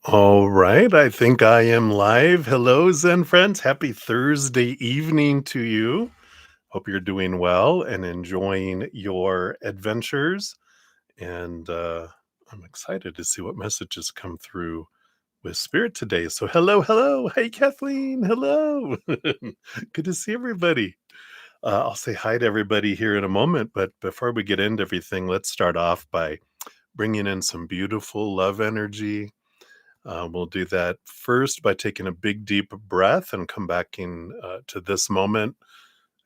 All right, I think I am live. Hello, Zen friends. Happy Thursday evening to you. Hope you're doing well and enjoying your adventures. And I'm excited to see what messages come through with Spirit today. So, hello, hello. Hey, Kathleen. Hello. Good to see everybody. I'll say hi to everybody here in a moment. But before we get into everything, let's start off by bringing in some beautiful love energy. We'll do that first by taking a big, deep breath and come back in to this moment,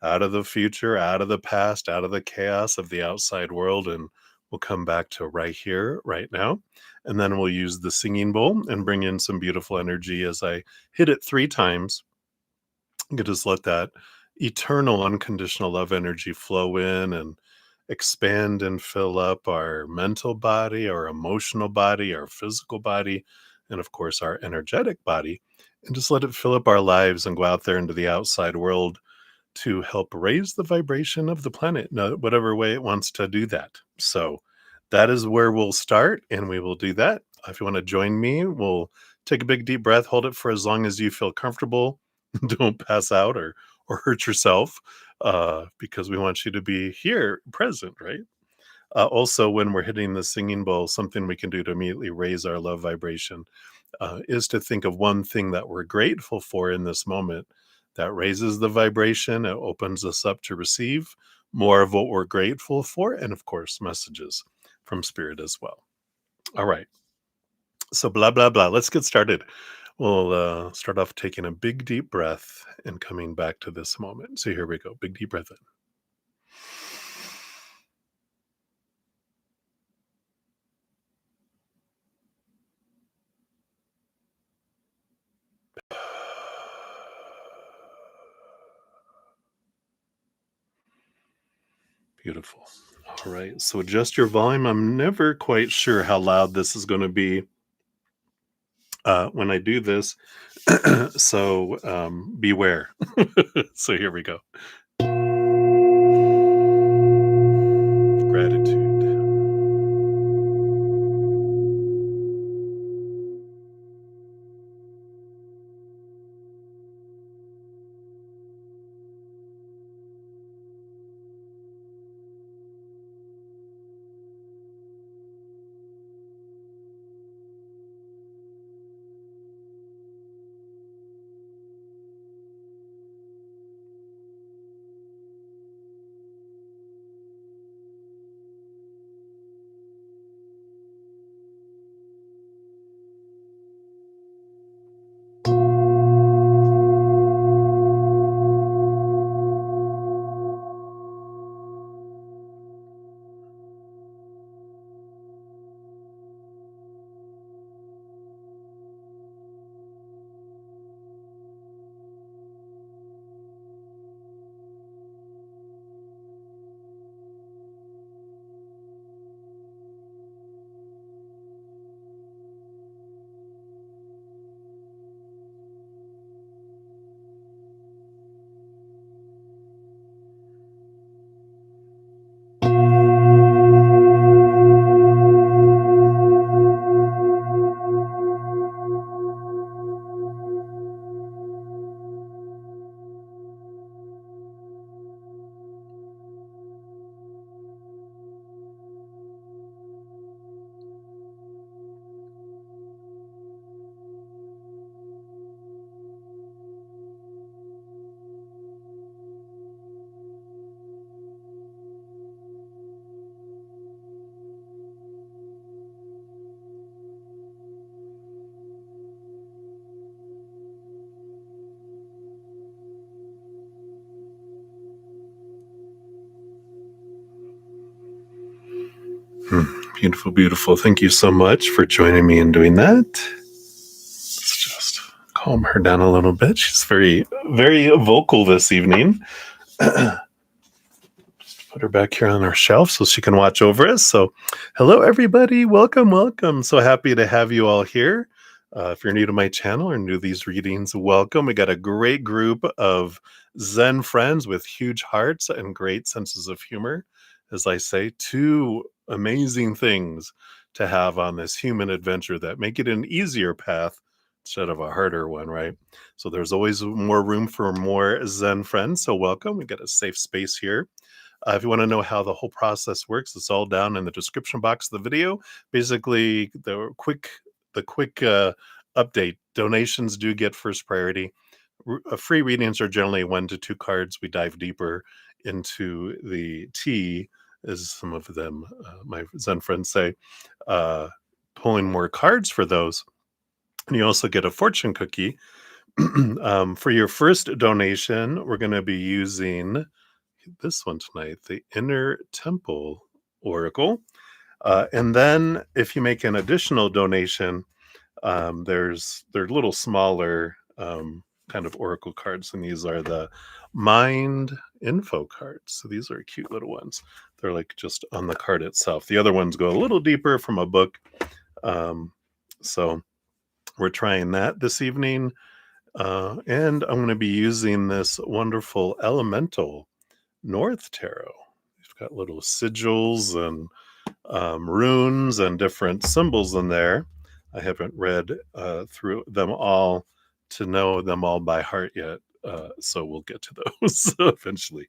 out of the future, out of the past, out of the chaos of the outside world. And we'll come back to right here, right now. And then we'll use the singing bowl and bring in some beautiful energy as I hit it 3 times. You could just let that eternal, unconditional love energy flow in and expand and fill up our mental body, our emotional body, our physical body, and of course, our energetic body. And just let it fill up our lives and go out there into the outside world to help raise the vibration of the planet in whatever way it wants to do that. So that is where we'll start, and we will do that. If you want to join me, we'll take a big deep breath, hold it for as long as you feel comfortable. Don't pass out or hurt yourself, because we want you to be here present, right? Also, when we're hitting the singing bowl, something we can do to immediately raise our love vibration is to think of one thing that we're grateful for in this moment. That raises the vibration. It opens us up to receive more of what we're grateful for. And of course, messages from spirit as well. All right. So, blah, blah, blah. Let's get started. We'll start off taking a big, deep breath and coming back to this moment. So, here we go. Big, deep breath in. Beautiful. All right. So, adjust your volume. I'm never quite sure how loud this is going to be when I do this. So beware. So here we go. Gratitude. Beautiful, beautiful. Thank you so much for joining me in doing that. Let's just calm her down a little bit. She's very, very vocal this evening. Put her back here on our shelf so she can watch over us. So, hello, everybody. Welcome, welcome. So happy to have you all here. If you're new to my channel or new to these readings, welcome. We got a great group of Zen friends with huge hearts and great senses of humor. As I say, two amazing things to have on this human adventure that make it an easier path instead of a harder one, right? So there's always more room for more Zen friends. So welcome. We got a safe space here. If you want to know how the whole process works, it's all down in the description box of the video. Basically, the quick update: donations do get first priority. Free readings are generally 1 to 2 cards. We dive deeper into the tea, as some of them, my Zen friends say, uh, pulling more cards for those. And you also get a fortune cookie. For your first donation, we're going to be using this one tonight, the Inner Temple Oracle. And then if you make an additional donation, they're little smaller kind of oracle cards, and these are the mind info cards. So these are cute little ones. They're like just on the card itself. The other ones go a little deeper from a book. So we're trying that this evening. And I'm going to be using this wonderful Elemental North Tarot. We've got little sigils and runes and different symbols in there. I haven't read through them all to know them all by heart yet, so we'll get to those eventually.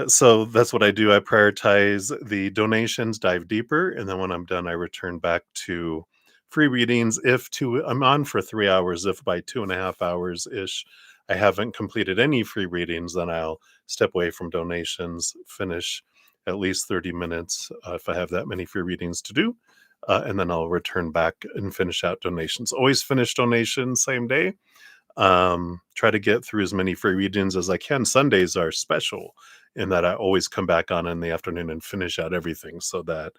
So that's what I do. I prioritize the donations, dive deeper, and then when I'm done, I return back to free readings. I'm on for 3 hours, if by 2.5 hours ish I haven't completed any free readings, then I'll step away from donations, finish at least 30 minutes if I have that many free readings to do. And then I'll return back and finish out donations. Always finish donations same day. Try to get through as many free readings as I can. Sundays are special in that I always come back on in the afternoon and finish out everything, so that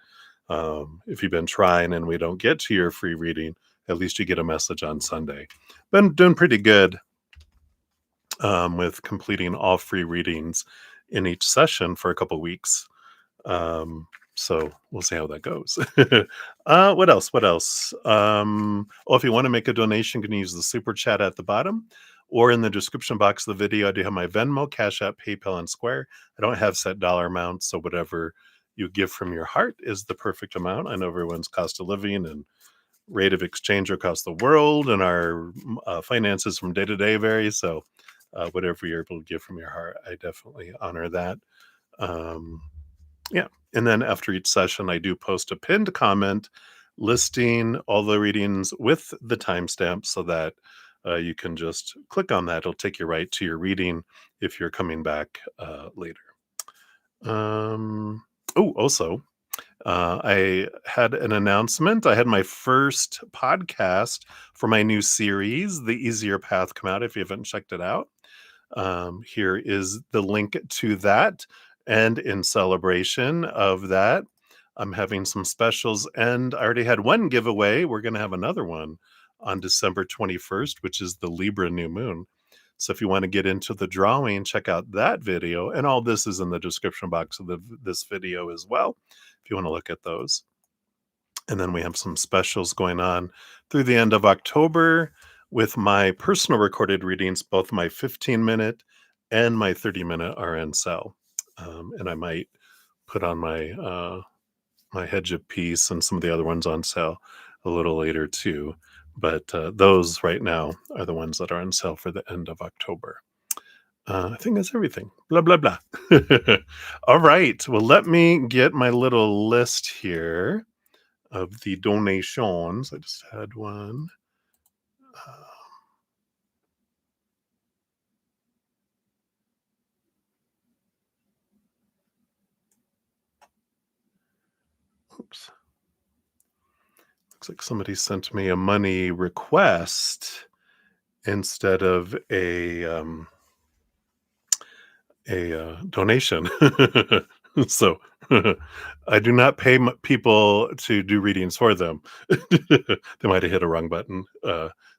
if you've been trying and we don't get to your free reading, at least you get a message on Sunday. Been doing pretty good with completing all free readings in each session for a couple weeks. So we'll see how that goes. What else? What else? If you want to make a donation, you can use the super chat at the bottom or in the description box of the video. I do have my Venmo, Cash App, PayPal, and Square. I don't have set dollar amounts, so whatever you give from your heart is the perfect amount. I know everyone's cost of living and rate of exchange across the world and our finances from day to day vary. So whatever you're able to give from your heart, I definitely honor that. Yeah. And then after each session, I do post a pinned comment listing all the readings with the timestamp so that you can just click on that. It'll take you right to your reading if you're coming back later. Also, I had an announcement. I had my first podcast for my new series, The Easier Path, come out. If you haven't checked it out, here is the link to that. And in celebration of that, I'm having some specials, and I already had one giveaway. We're going to have another one on December 21st, which is the Libra new moon. So if you want to get into the drawing, check out that video. And all this is in the description box of this video as well, if you want to look at those. And then we have some specials going on through the end of October with my personal recorded readings, both my 15-minute and my 30-minute are in sale. And I might put on my Hedge of Peace and some of the other ones on sale a little later too. But those right now are the ones that are on sale for the end of October. I think that's everything. Blah, blah, blah. All right. Well, let me get my little list here of the donations. I just had one. Oops. Looks like somebody sent me a money request instead of a donation. So I do not pay people to do readings for them. They might have hit a wrong button.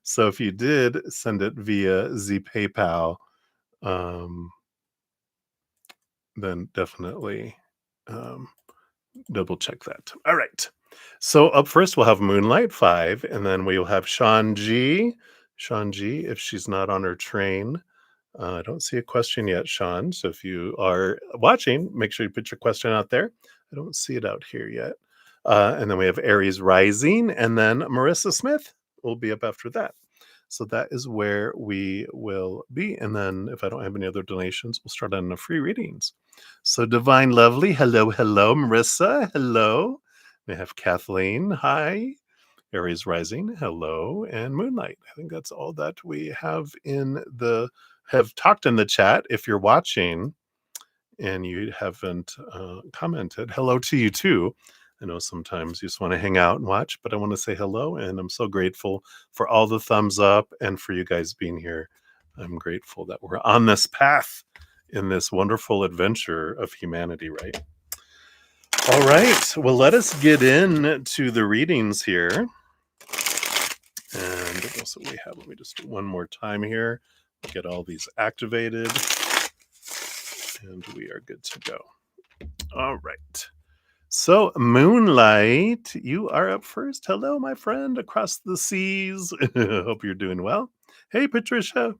So if you did send it via Z PayPal, then definitely double check that. All right. So up first, we'll have Moonlight 5, and then we will have Sean G. Sean G, if she's not on her train. I don't see a question yet, Sean. So if you are watching, make sure you put your question out there. I don't see it out here yet. And then we have Aries rising, and then Marissa Smith will be up after that. So that is where we will be. And then if I don't have any other donations, we'll start on the free readings. So Divine Lovely, hello, hello. Marissa, hello. We have Kathleen, hi. Aries Rising, hello. And Moonlight. I think that's all that we have talked in the chat. If you're watching and you haven't commented, hello to you too. I know sometimes you just want to hang out and watch, but I want to say hello. And I'm so grateful for all the thumbs up and for you guys being here. I'm grateful that we're on this path in this wonderful adventure of humanity, right? All right. Well, let us get into the readings here. And what else do we have? Let me just do one more time here. Get all these activated. And we are good to go. All right. So, Moonlight, you are up first. Hello, my friend across the seas. Hope you're doing well. Hey, Patricia.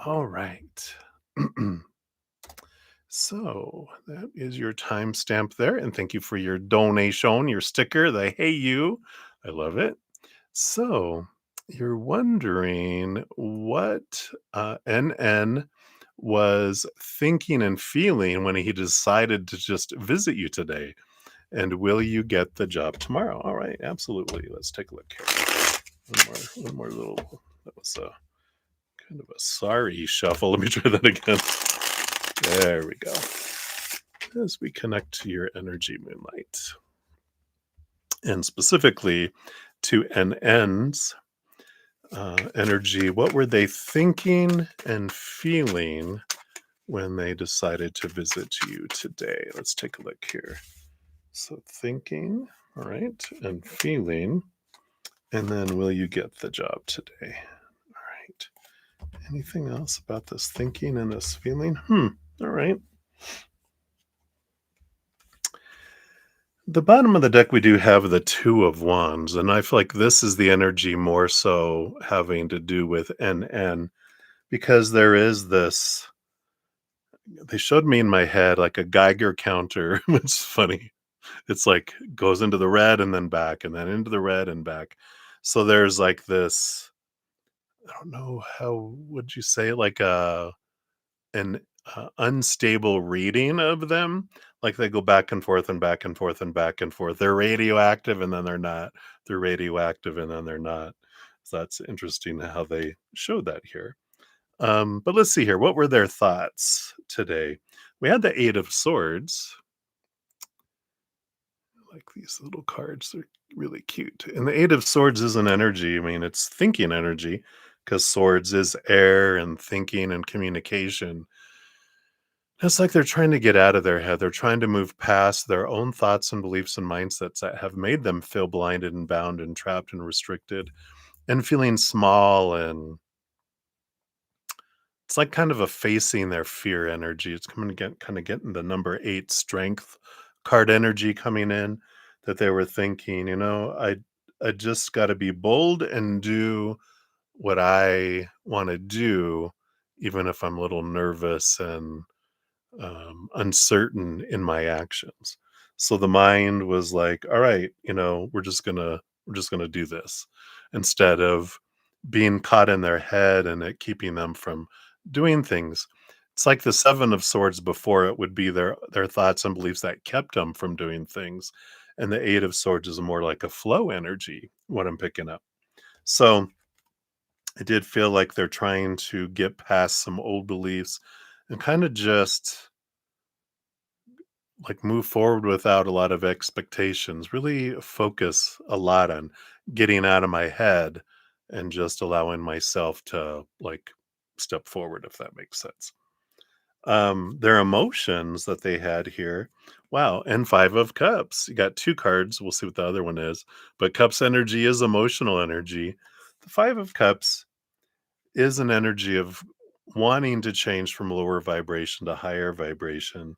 All right. So, that is your timestamp there. And thank you for your donation, your sticker, the Hey You. I love it. So, you're wondering what NN was thinking and feeling when he decided to just visit you today. And will you get the job tomorrow? All right, absolutely. Let's take a look here. One more little. That was a kind of a sorry shuffle. Let me try that again. There we go. As we connect to your energy, Moonlight, and specifically to NN's energy, what were they thinking and feeling when they decided to visit you today? Let's take a look here. So thinking, all right, and feeling, and then will you get the job today? All right. Anything else about this thinking and this feeling? All right. The bottom of the deck, we do have the Two of Wands, and I feel like this is the energy more so having to do with NN, because there is this. They showed me in my head like a Geiger counter. It's funny. It's like goes into the red and then back and then into the red and back. So there's like this, I don't know, how would you say it, like an unstable reading of them. Like they go back and forth and back and forth and back and forth. They're radioactive and then they're not. They're radioactive and then they're not. So that's interesting how they showed that here. But let's see here. What were their thoughts today? We had the Eight of Swords. I like these little cards. They're really cute. And the Eight of Swords is an energy. I mean, it's thinking energy because swords is air and thinking and communication. It's like they're trying to get out of their head. They're trying to move past their own thoughts and beliefs and mindsets that have made them feel blinded and bound and trapped and restricted and feeling small. And it's like kind of a facing their fear energy. It's coming again, kind of getting the number 8 strength card energy coming in, that they were thinking, I just got to be bold and do what I want to do, even if I'm a little nervous and uncertain in my actions. So the mind was like, all right, we're just gonna do this, instead of being caught in their head and it keeping them from doing things. It's like the Seven of Swords before it would be their thoughts and beliefs that kept them from doing things. And the Eight of Swords is more like a flow energy, what I'm picking up. So I did feel like they're trying to get past some old beliefs and kind of just like move forward without a lot of expectations, really focus a lot on getting out of my head and just allowing myself to like step forward, if that makes sense. Their emotions that they had here. Wow. And Five of Cups. You got two cards. We'll see what the other one is. But Cups energy is emotional energy. The Five of Cups is an energy of wanting to change from lower vibration to higher vibration.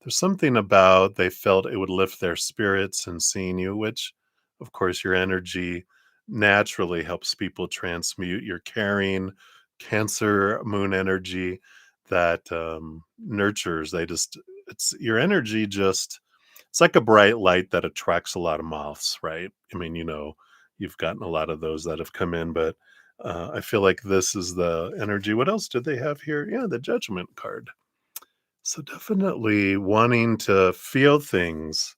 There's something about they felt it would lift their spirits and seeing you, which, of course, your energy naturally helps people transmute. Your caring, Cancer moon energy that nurtures. It's your energy just. It's like a bright light that attracts a lot of moths, right? I mean, you've gotten a lot of those that have come in, but I feel like this is the energy. What else did they have here? Yeah, the judgment card. So definitely wanting to feel things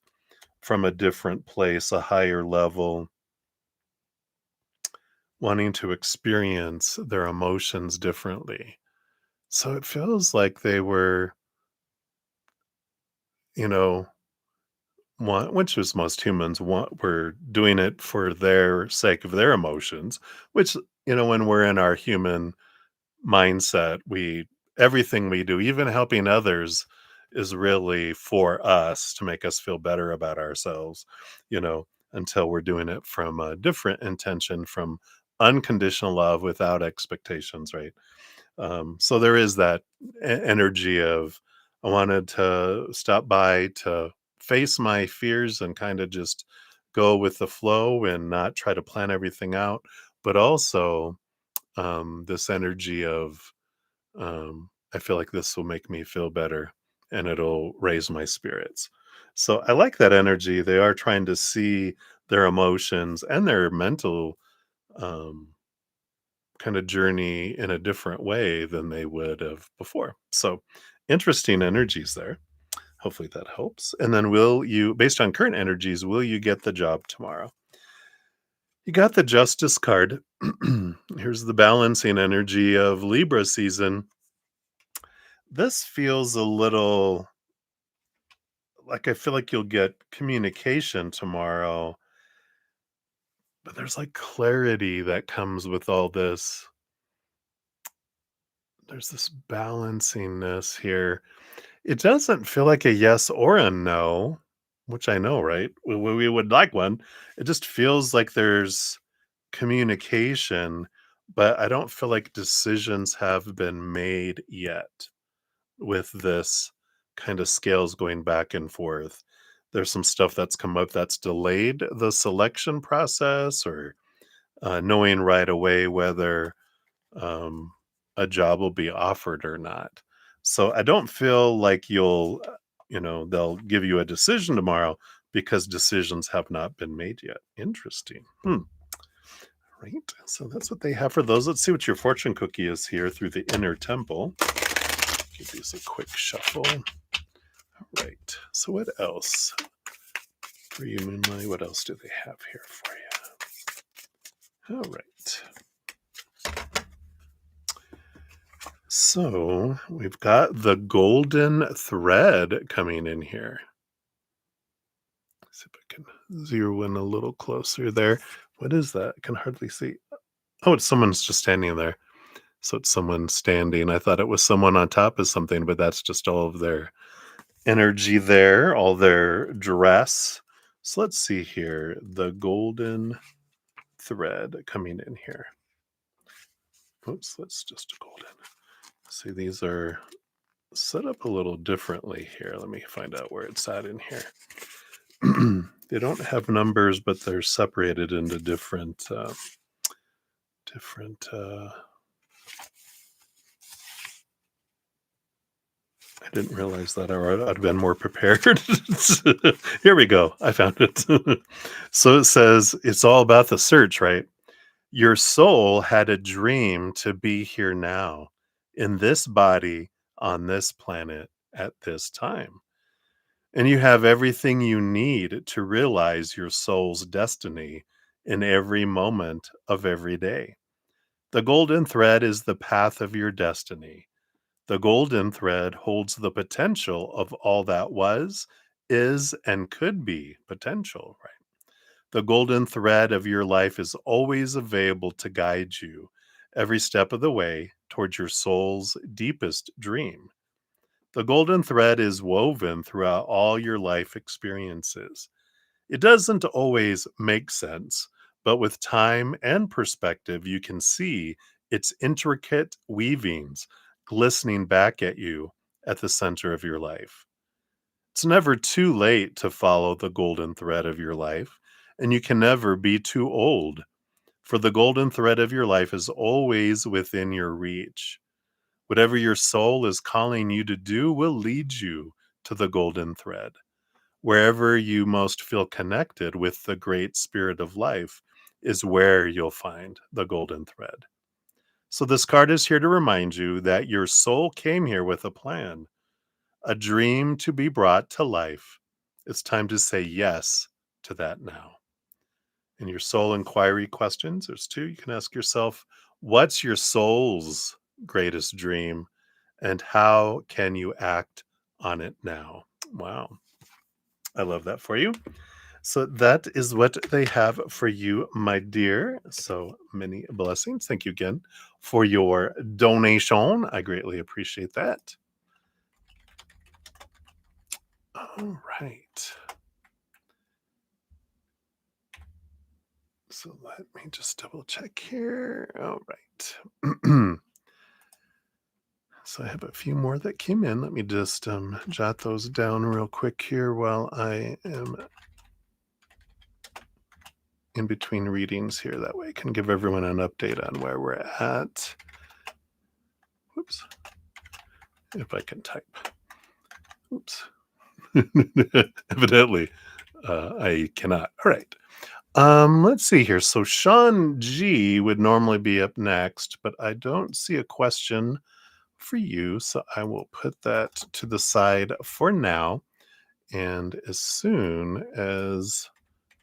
from a different place, a higher level, wanting to experience their emotions differently. So it feels like they were, you know, which is most humans want, were doing it for their sake of their emotions, which, when we're in our human mindset, everything we do, even helping others, is really for us to make us feel better about ourselves, you know, until we're doing it from a different intention, from unconditional love without expectations, right? So there is that energy of I wanted to stop by to face my fears and kind of just go with the flow and not try to plan everything out, but also this energy of I feel like this will make me feel better and it'll raise my spirits. So I like that energy. They are trying to see their emotions and their mental um, kind of journey in a different way than they would have before. So interesting energies there. Hopefully that helps. And then will you, based on current energies, will you get the job tomorrow? You got the Justice card. Here's the balancing energy of Libra season. This feels a little like I feel like you'll get communication tomorrow, but there's like clarity that comes with all this. There's this balancingness here. It doesn't feel like a yes or a no, which I know, right? We would like one. It just feels like there's communication, but I don't feel like decisions have been made yet with this kind of scales going back and forth. There's some stuff that's come up that's delayed the selection process or knowing right away whether um, a job will be offered or not. So I don't feel like they'll give you a decision tomorrow because decisions have not been made yet. Interesting. Right. So that's what they have for those. Let's see what your fortune cookie is here through the inner temple. Give these a quick shuffle. All right. So what else for you, Moonlight? What else do they have here for you? All right. So we've got the golden thread coming in here. See if I can zero in a little closer there. What is that? I can hardly see. Oh, it's someone's just standing there. So it's someone standing. I thought it was someone on top of something, but that's just all of their energy there, all their dress. So let's see here. The golden thread coming in here. Oops, that's just a golden. See, these are set up a little differently here. Let me find out where it's at in here. They don't have numbers, but they're separated into different. I didn't realize that, or I'd been more prepared. Here we go. I found it. So it says it's all about the search, right? Your soul had a dream to be here now, in this body, on this planet, at this time. And you have everything you need to realize your soul's destiny in every moment of every day. The golden thread is the path of your destiny. The golden thread holds the potential of all that was, is, and could be potential, right? The golden thread of your life is always available to guide you every step of the way towards your soul's deepest dream. The golden thread is woven throughout all your life experiences. It doesn't always make sense, but with time and perspective, you can see its intricate weavings glistening back at you at the center of your life. It's never too late to follow the golden thread of your life, and you can never be too old, for the golden thread of your life is always within your reach. Whatever your soul is calling you to do will lead you to the golden thread. Wherever you most feel connected with the great spirit of life is where you'll find the golden thread. So, this card is here to remind you that your soul came here with a plan, a dream to be brought to life. It's time to say yes to that now. In your soul inquiry questions, there's two. You can ask yourself, what's your soul's greatest dream? And how can you act on it now? Wow. I love that for you. So that is what they have for you, my dear. So many blessings. Thank you again for your donation. I greatly appreciate that. All right. So let me just double check here. All right. So I have a few more that came in. Let me just jot those down real quick here while I am in between readings here. That way I can give everyone an update on where we're at. Whoops. If I can type. Oops. Evidently, I cannot. All right. Let's see here. So Sean G would normally be up next, but I don't see a question for you. So I will put that to the side for now. And as soon as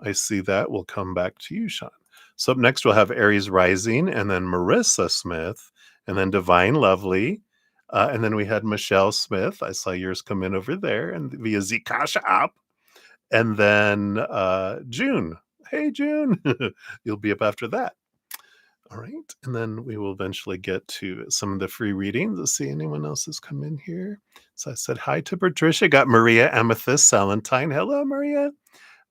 I see that, we'll come back to you, Sean. So up next, we'll have Aries Rising, and then Marissa Smith, and then Divine Lovely. And then we had Michelle Smith. I saw yours come in over there and via Zcash app. And then June. Hey, June. You'll be up after that. All right. And then we will eventually get to some of the free readings. Let's see, anyone else has come in here. So I said hi to Patricia. Got Maria Amethyst Salentine. Hello, Maria.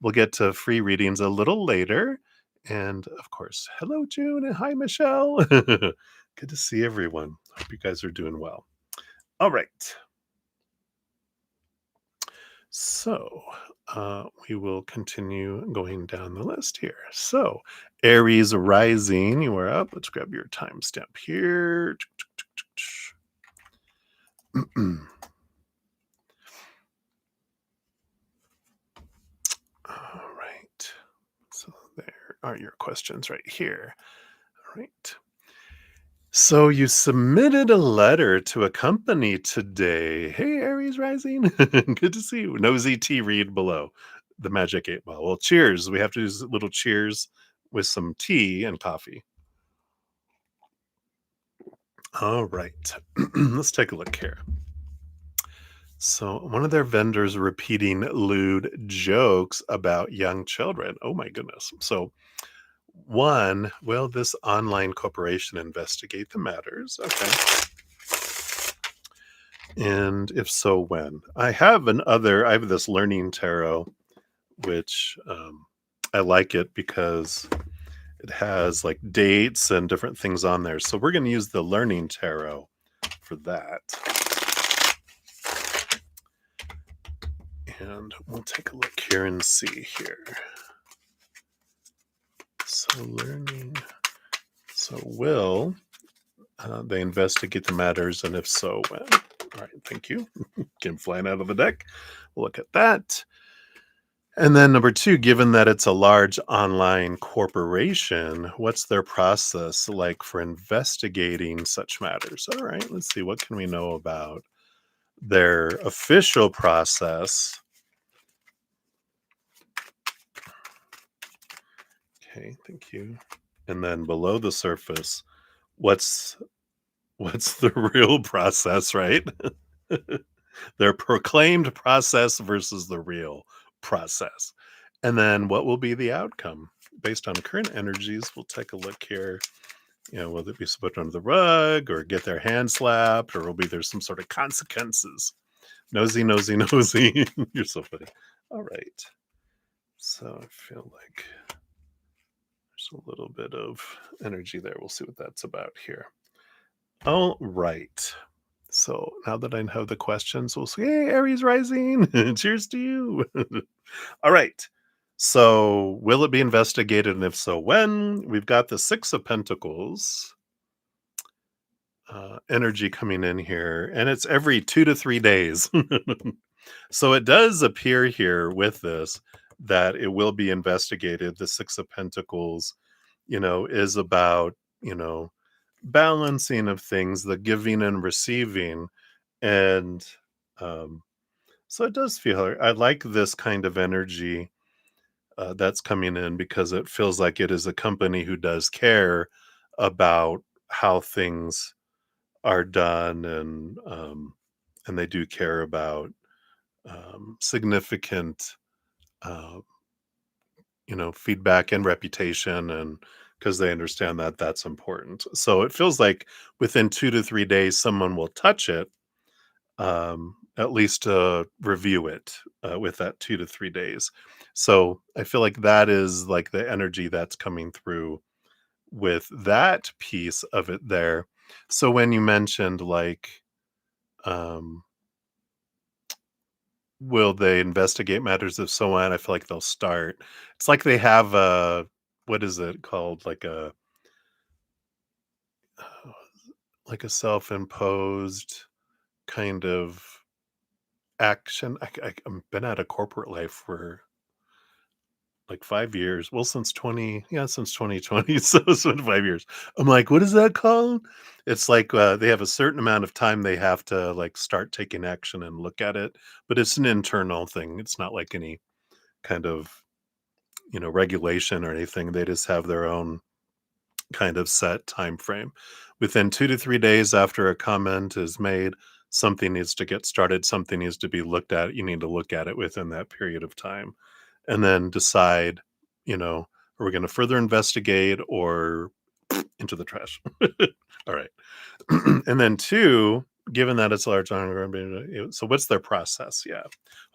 We'll get to free readings a little later. And of course, hello, June. And hi, Michelle. Good to see everyone. Hope you guys are doing well. All right. So we will continue going down the list here. So Aries rising, you are up. Let's grab your timestamp here. All right. So there are your questions right here. All right. So you submitted a letter to a company today. Hey, Aries Rising. Good to see you. Nosy T read below the Magic 8 Ball. Well, cheers. We have to do a little cheers with some tea and coffee. All right. Let's take a look here. So one of their vendors repeating lewd jokes about young children. Oh my goodness. So one, will this online corporation investigate the matters? Okay. And if so, when? I have this learning tarot, which I like it because it has like dates and different things on there. So we're going to use the learning tarot for that. And we'll take a look here and see here. So learning. So will they investigate the matters? And if so, when? All right, thank you. Came flying out of the deck. We'll look at that. And then number two, given that it's a large online corporation, what's their process like for investigating such matters? All right, let's see. What can we know about their official process? Okay, thank you. And then below the surface, what's the real process, right? Their proclaimed process versus the real process. And then what will be the outcome? Based on current energies, we'll take a look here. You know, will it be swept under the rug or get their hand slapped, or will be there's some sort of consequences? Nosy, nosy, nosy. You're so funny. All right. So I feel like there's a little bit of energy there. We'll see what that's about here. All right. So now that I know the questions, we'll say, hey, Aries rising. Cheers to you. All right. So will it be investigated? And if so, when? We've got the Six of Pentacles energy coming in here, and it's every 2 to 3 days. So it does appear here with this that it will be investigated. The Six of Pentacles, is about, balancing of things, the giving and receiving. And um, so it does feel, I like this kind of energy that's coming in because it feels like it is a company who does care about how things are done, and they do care about significant uh, feedback and reputation, and because they understand that that's important. So it feels like within 2 to 3 days someone will touch it, at least to review it with that 2 to 3 days. So I feel like that is like the energy that's coming through with that piece of it there. So when you mentioned like, um, will they investigate matters of so on, I feel like they'll start. It's like they have a, what is it called? Like a self-imposed kind of action. I've been out of corporate life for like 5 years. Well, since 20, yeah, since 2020. So it's been 5 years. I'm like, what is that called? It's like they have a certain amount of time they have to like start taking action and look at it, but it's an internal thing. It's not like any kind of regulation or anything. They just have their own kind of set time frame. Within 2 to 3 days after a comment is made, something needs to get started, something needs to be looked at. You need to look at it within that period of time and then decide, are we going to further investigate or into the trash? All right. And then two, given that it's a large ongoing, so what's their process? Yeah.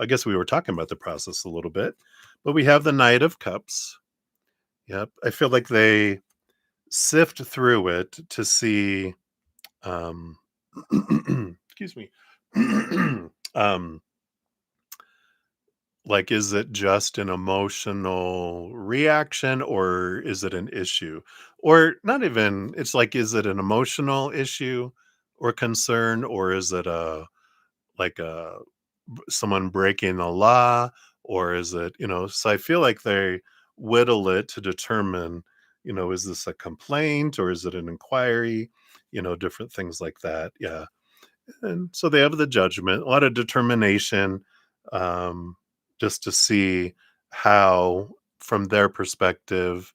I guess we were talking about the process a little bit, but we have the Knight of Cups. Yep. I feel like they sift through it to see, um excuse me. um like, is it just an emotional reaction or is it an issue? Or not even, it's like, is it an emotional issue or concern, or is it a like a someone breaking the law, or is it, so I feel like they whittle it to determine, is this a complaint or is it an inquiry, different things like that. Yeah. And so they have the judgment, a lot of determination, um, just to see how, from their perspective,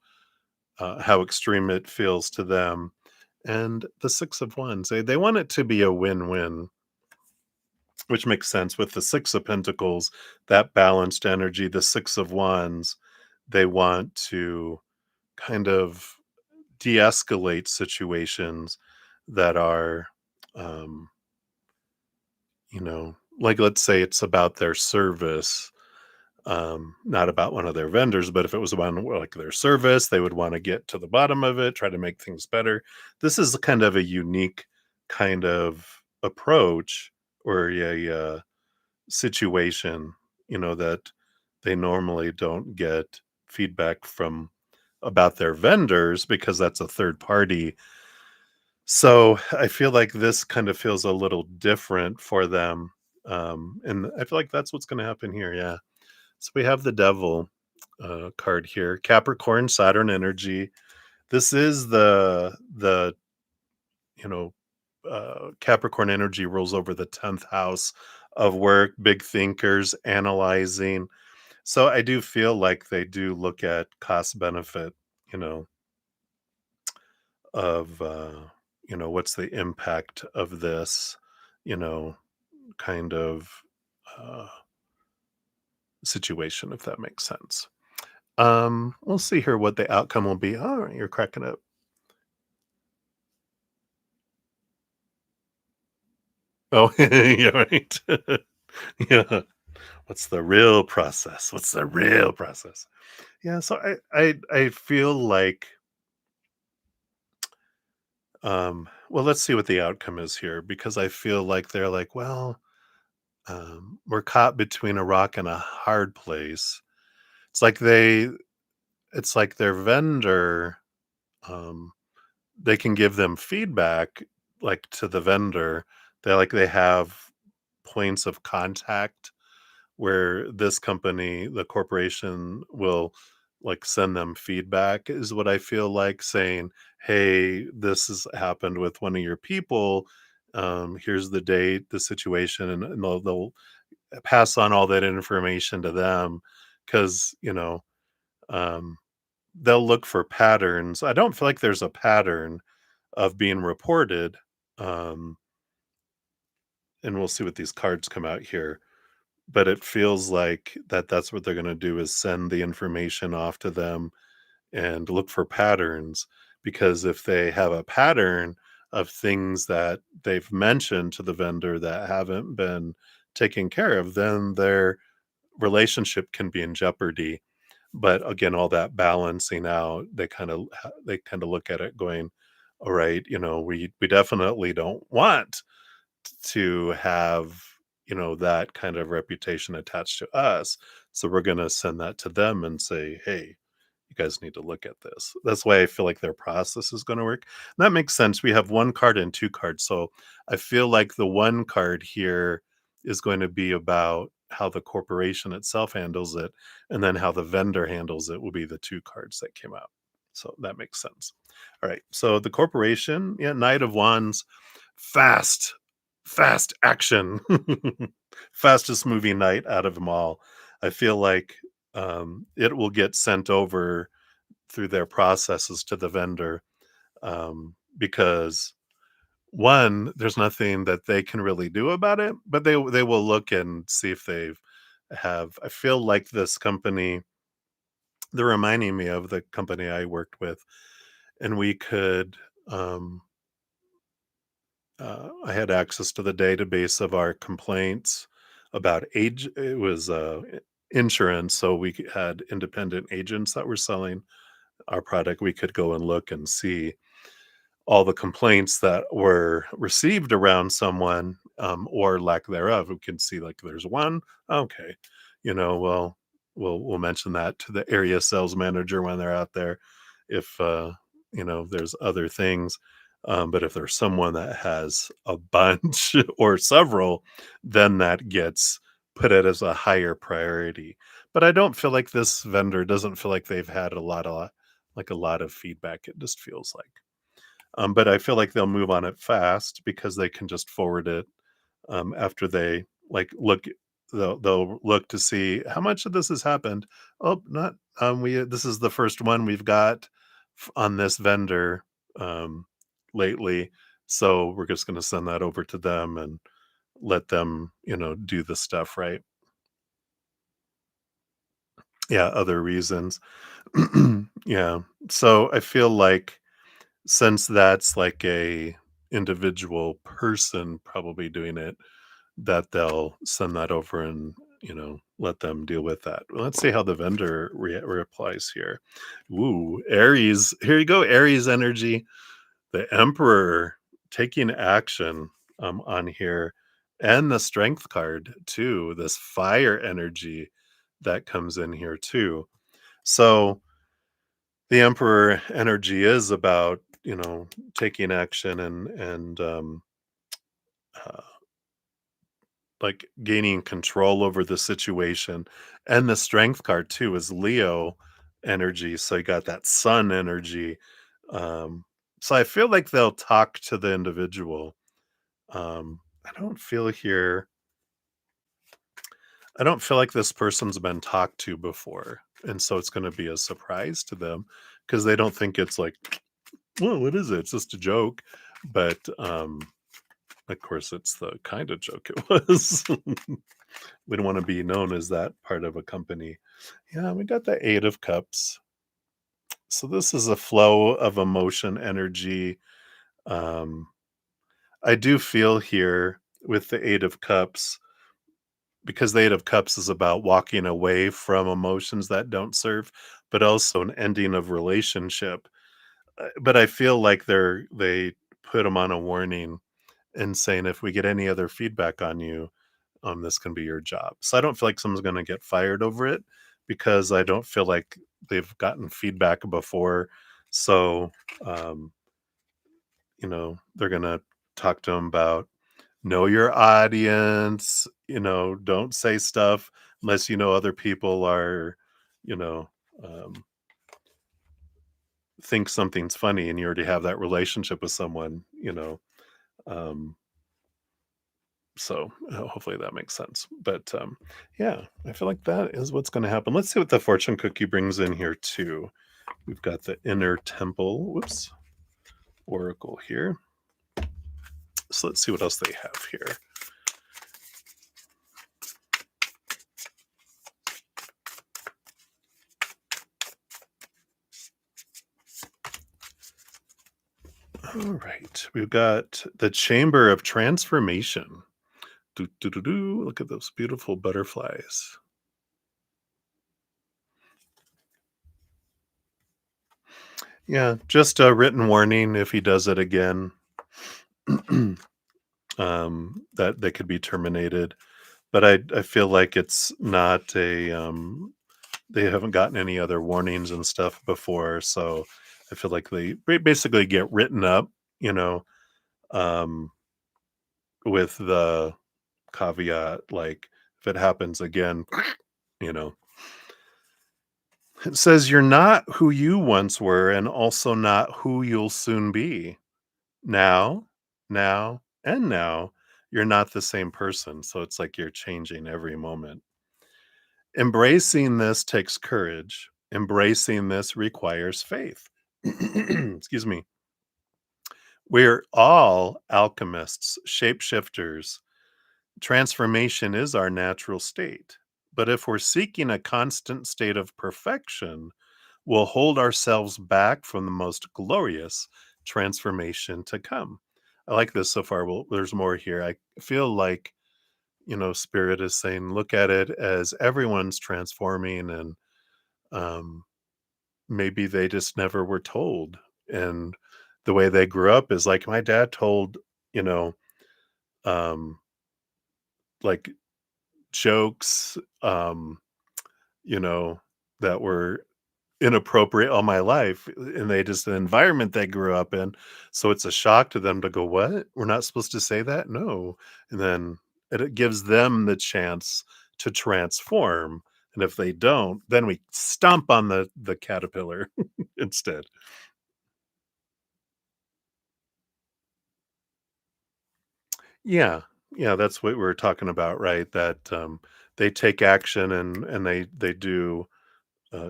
how extreme it feels to them. And the Six of Wands, they want it to be a win-win, which makes sense with the Six of Pentacles, that balanced energy. The Six of Wands, they want to kind of de-escalate situations that are, um, like, let's say it's about their service, not about one of their vendors, but if it was about like their service, they would want to get to the bottom of it, try to make things better. This is kind of a unique kind of approach, or a situation, that they normally don't get feedback from about their vendors because that's a third party. So I feel like this kind of feels a little different for them. And I feel like that's what's going to happen here. Yeah. So we have the Devil card here, Capricorn, Saturn energy. This is the you know Capricorn energy rolls over the 10th house of work, big thinkers, analyzing. So I do feel like they do look at cost benefit, you know, of what's the impact of this, you know, kind of uh situation, if that makes sense. We'll see here what the outcome will be. All right, you're cracking up. Oh, yeah, right. Yeah. What's the real process? What's the real process? Yeah, so I feel like, well, let's see what the outcome is here, because I feel like they're like, well, we're caught between a rock and a hard place. It's like it's like their vendor, um, they can give them feedback, like, to the vendor. They have points of contact, where this company, the corporation, will like send them feedback, is what I feel like, saying, "Hey, this has happened with one of your people. Here's the date, the situation," and they'll pass on all that information to them because um, they'll look for patterns. I don't feel like there's a pattern of being reported. Um, and we'll see what these cards come out here. But it feels like that's what they're going to do, is send the information off to them and look for patterns, because if they have a pattern of things that they've mentioned to the vendor that haven't been taken care of, then their relationship can be in jeopardy. But again, all that balancing out, they kind of look at it going, all right, we definitely don't want to have, that kind of reputation attached to us. So we're going to send that to them and say, hey, you guys need to look at this. That's why I feel like their process is going to work. And that makes sense. We have one card and two cards. So I feel like the one card here is going to be about how the corporation itself handles it, and then how the vendor handles it will be the two cards that came out. So that makes sense. All right. So the corporation, yeah, Knight of Wands, fast, fast action, fastest moving knight out of them all. I feel like it will get sent over through their processes to the vendor, because one, there's nothing that they can really do about it, but they will look and see if they've have. I feel like this company, they're reminding me of the company I worked with, and we could. I had access to the database of our complaints about age. It was insurance, so we had independent agents that were selling our product. We could go and look and see all the complaints that were received around someone, or lack thereof. We can see like there's one. Okay, well, we'll mention that to the area sales manager when they're out there. If there's other things, but if there's someone that has a bunch or several, then that gets put it as a higher priority. But I don't feel like this vendor doesn't feel like they've had a lot of feedback. It just feels like. But I feel like they'll move on it fast because they can just forward it, after they like look. They'll look to see how much of this has happened. Oh, not we. This is the first one we've got on this vendor, um, lately. So we're just going to send that over to them and let them, do the stuff, right? Yeah, other reasons. Yeah. So I feel like, since that's like a individual person probably doing it, that they'll send that over and, let them deal with that. Well, let's see how the vendor replies here. Ooh, Aries. Here you go, Aries energy. The Emperor taking action, on here, and the Strength card too. This fire energy that comes in here too. So the Emperor energy is about, taking action and uh, like gaining control over the situation. And the Strength card too is Leo energy, so you got that Sun energy. Um, so I feel like they'll talk to the individual. I don't feel here. I don't feel like this person's been talked to before, and so it's going to be a surprise to them because they don't think it's like, well, what is it? It's just a joke. But of course, it's the kind of joke it was. We don't want to be known as that part of a company. Yeah, we got the Eight of Cups. So this is a flow of emotion, energy. Um, I do feel here with the Eight of Cups, because the Eight of Cups is about walking away from emotions that don't serve, but also an ending of relationship. But I feel like they put them on a warning and saying, if we get any other feedback on you, this can be your job. So I don't feel like someone's going to get fired over it, because I don't feel like they've gotten feedback before. So, they're going to talk to them about know your audience, don't say stuff unless you know other people are, you know, um, think something's funny and you already have that relationship with someone. Um, so hopefully that makes sense. But yeah, I feel like that is what's going to happen. Let's see what the fortune cookie brings in here too. We've got the inner temple, whoops, oracle here. So let's see what else they have here. All right, we've got the chamber of transformation. Do, do, do, do. Look at those beautiful butterflies. Yeah, just a written warning if he does it again, that they could be terminated. But I feel like it's not they haven't gotten any other warnings and stuff before, so I feel like they basically get written up, you know, um, with the caveat like if it happens again, you know. It says you're not who you once were and also not who you'll soon be. Now, now, you're not the same person. So it's like you're changing every moment. Embracing this takes courage. Embracing this requires faith. Excuse me. We're all alchemists, shapeshifters. Transformation is our natural state. But if we're seeking a constant state of perfection, we'll hold ourselves back from the most glorious transformation to come. I like this so far. Well, there's more here. I feel like, Spirit is saying, look at it as everyone's transforming and um, maybe they just never were told. And the way they grew up is like my dad told, you know, um, like jokes, you know, that were inappropriate all my life, and they just the environment they grew up in, so it's a shock to them to go, "What? We're not supposed to say that? No." And then it gives them the chance to transform, and if they don't, then we stomp on the caterpillar instead. Yeah. Yeah, that's what we were talking about, right? That, they take action and they do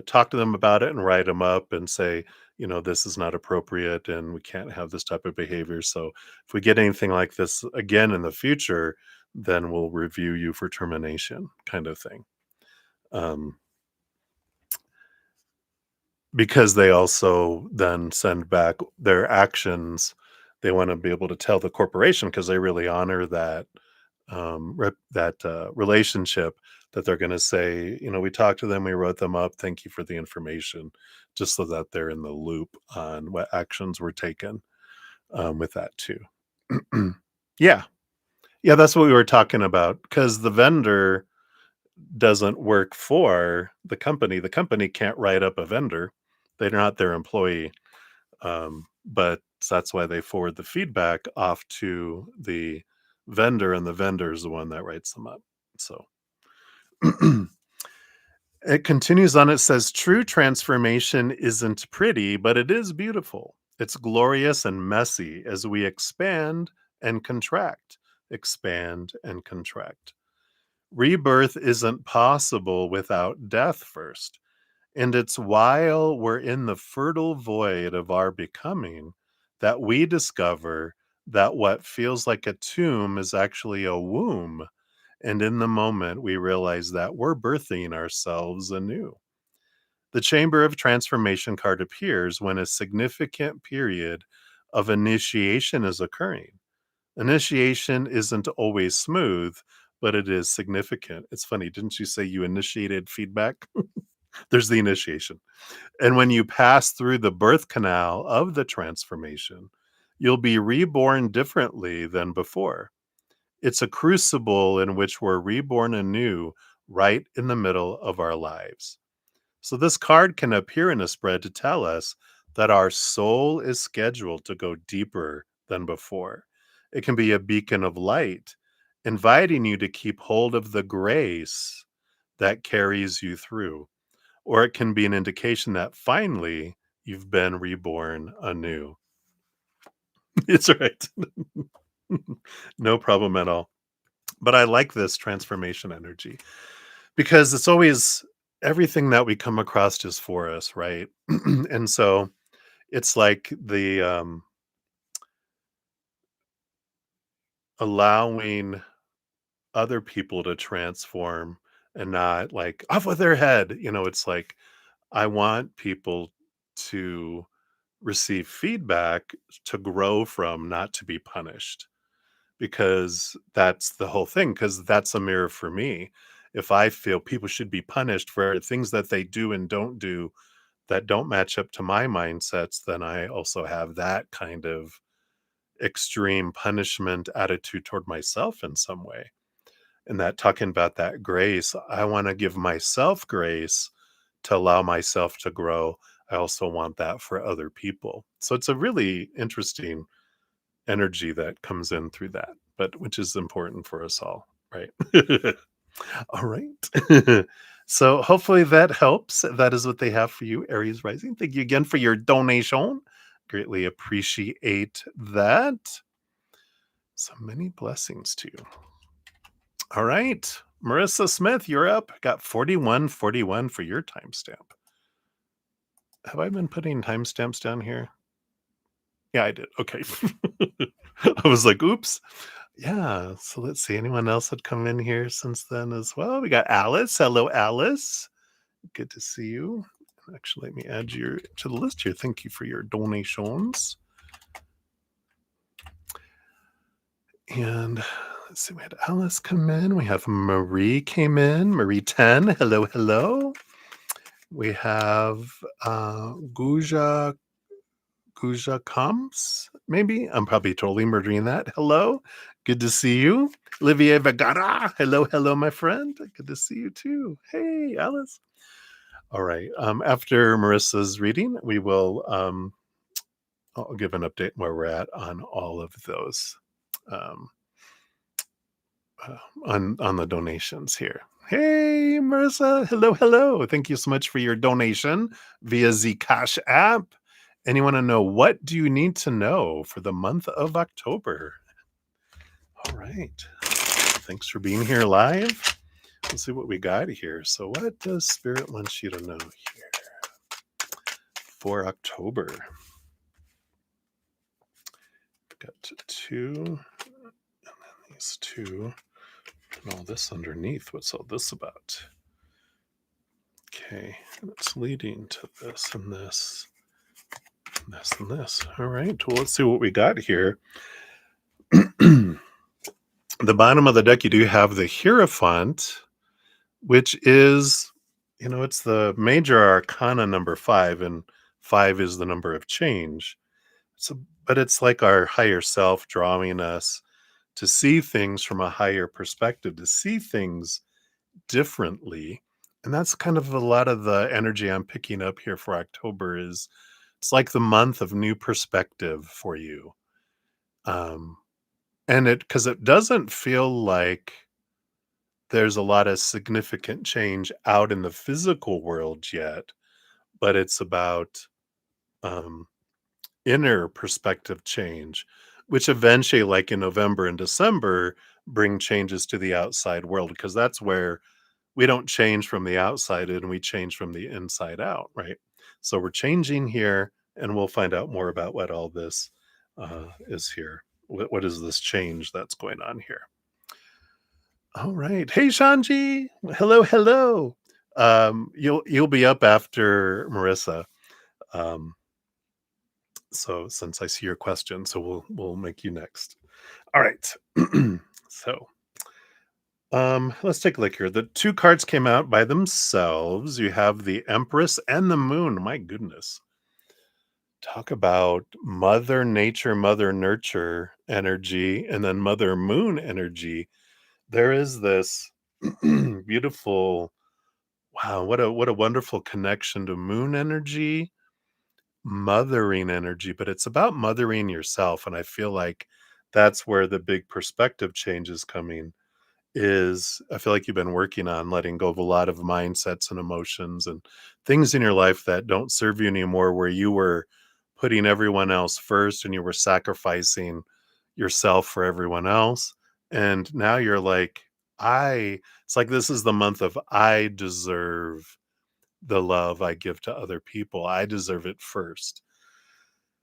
talk to them about it and write them up and say, this is not appropriate and we can't have this type of behavior. So if we get anything like this again in the future, then we'll review you for termination, kind of thing. Um, because they also then send back their actions. They want to be able to tell the corporation because they really honor that relationship that they're going to say, we talked to them, we wrote them up. Thank you for the information, just so that they're in the loop on what actions were taken with that too. Yeah, yeah, that's what we were talking about because the vendor doesn't work for the company. The company can't write up a vendor; they're not their employee. But that's why they forward the feedback off to the vendor, and the vendor is the one that writes them up. So it continues on. It says, true transformation isn't pretty, but it is beautiful. It's glorious and messy as we expand and contract. Rebirth isn't possible without death first. And it's while we're in the fertile void of our becoming that we discover that what feels like a tomb is actually a womb. And in the moment, we realize that we're birthing ourselves anew. The Chamber of Transformation card appears when a significant period of initiation is occurring. Initiation isn't always smooth, but it is significant. It's funny, didn't you say you initiated feedback? There's the initiation. And when you pass through the birth canal of the transformation, you'll be reborn differently than before. It's a crucible in which we're reborn anew right in the middle of our lives. So, this card can appear in a spread to tell us that our soul is scheduled to go deeper than before. It can be a beacon of light, inviting you to keep hold of the grace that carries you through. Or it can be an indication that finally you've been reborn anew. It's right. No problem at all. But I like this transformation energy because it's always everything that we come across is for us, right? And so it's like the allowing other people to transform and not like off with their head. It's like I want people to receive feedback to grow from, not to be punished, because that's the whole thing, because that's a mirror for me. If I feel people should be punished for things that they do and don't do that don't match up to my mindsets, then I also have that kind of extreme punishment attitude toward myself in some way. And that talking about that grace, I want to give myself grace to allow myself to grow. I also want that for other people. So it's a really interesting energy that comes in through that, but which is important for us all, right? All right. So hopefully that helps. That is what they have for you, Aries Rising. Thank you again for your donation. Greatly appreciate that. So many blessings to you. All right. Marissa Smith, you're up. Got 4141 for your timestamp. Have I been putting timestamps down here? Yeah, I did. Okay. I was like, oops. Yeah. So let's see. Anyone else had come in here since then as well? We got Alice. Hello, Alice. Good to see you. Actually, let me add you to the list here. Thank you for your donations. And let's see, we had Alice come in. We have Marie came in. Marie 10. Hello, hello. We have Guja comes, maybe. I'm probably totally murdering that. Hello. Good to see you. Olivier Vegara. Hello, hello, my friend. Good to see you too. Hey, Alice. All right. After Marissa's reading, we will I'll give an update where we're at on all of those. Um, on the donations here. Hey, Marissa. Hello, hello. Thank you so much for your donation via Zcash app. And you want to know, what do you need to know for the month of October? All right. Thanks for being here live. Let's see what we got here. So what does Spirit want you to know here for October? We've got two, and then these two, and all this underneath. What's all this about? Okay, and it's leading to this and this, and this and this. All right, well, let's see what we got here. The bottom of the deck, you do have the Hierophant, which is, it's the major arcana number 5, and 5 is the number of change. So, but it's like our higher self drawing us to see things from a higher perspective, to see things differently. And that's kind of a lot of the energy I'm picking up here for October. Is it's like the month of new perspective for you. Um, and because it doesn't feel like there's a lot of significant change out in the physical world yet, but it's about um, inner perspective change, which eventually, like in November and December, bring changes to the outside world, because that's where we don't change from the outside and we change from the inside out, right? So we're changing here, and we'll find out more about what all this is here. What is this change that's going on here? All right. Hey, Shanji. Hello, hello. You'll be up after Marissa. Um, so since I see your question, so we'll make you next. All right. So let's take a look here. The two cards came out by themselves. You have the Empress and the Moon. My goodness. Talk about Mother Nature, Mother Nurture energy, and then Mother Moon energy. There is this beautiful, wow, what a wonderful connection to moon energy, mothering energy, but it's about mothering yourself. And I feel like that's where the big perspective change is coming. Is I feel like you've been working on letting go of a lot of mindsets and emotions and things in your life that don't serve you anymore, where you were putting everyone else first and you were sacrificing yourself for everyone else. And now you're like, it's like this is the month of I deserve the love I give to other people. I deserve it first.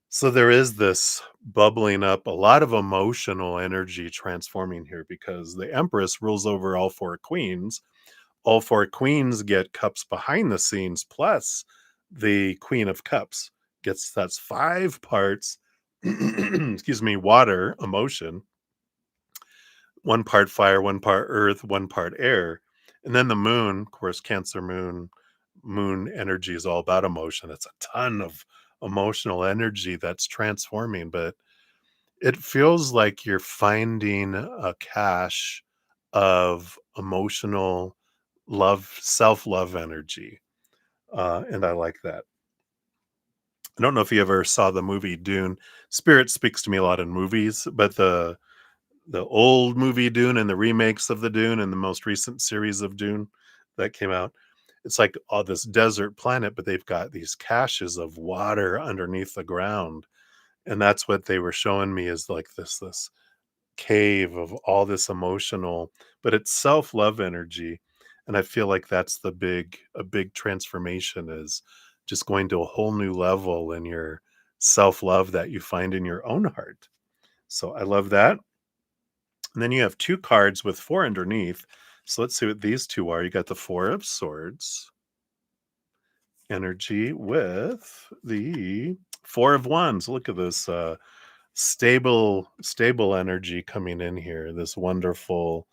So there is this bubbling up, a lot of emotional energy transforming here because the Empress rules over all four queens. All four queens get cups behind the scenes, plus the Queen of Cups gets that's five parts, excuse me, water, emotion, one part fire, one part earth, one part air. And then the moon, of course, Cancer moon, moon energy is all about emotion. It's a ton of emotional energy that's transforming, but it feels like you're finding a cache of emotional love, self-love energy, and I like that. I don't know if you ever saw the movie Dune. Spirit speaks to me a lot in movies, but the old movie Dune and the remakes of the Dune and the most recent series of Dune that came out, it's like all this desert planet, but they've got these caches of water underneath the ground, and that's what they were showing me is like this cave of all this emotional, but it's self-love energy. And I feel like that's a big transformation is just going to a whole new level in your self-love that you find in your own heart. So I love that. And then you have two cards with four underneath. So let's see what these two are. You got the Four of Swords energy with the Four of Wands. Look at this stable energy coming in here. This wonderful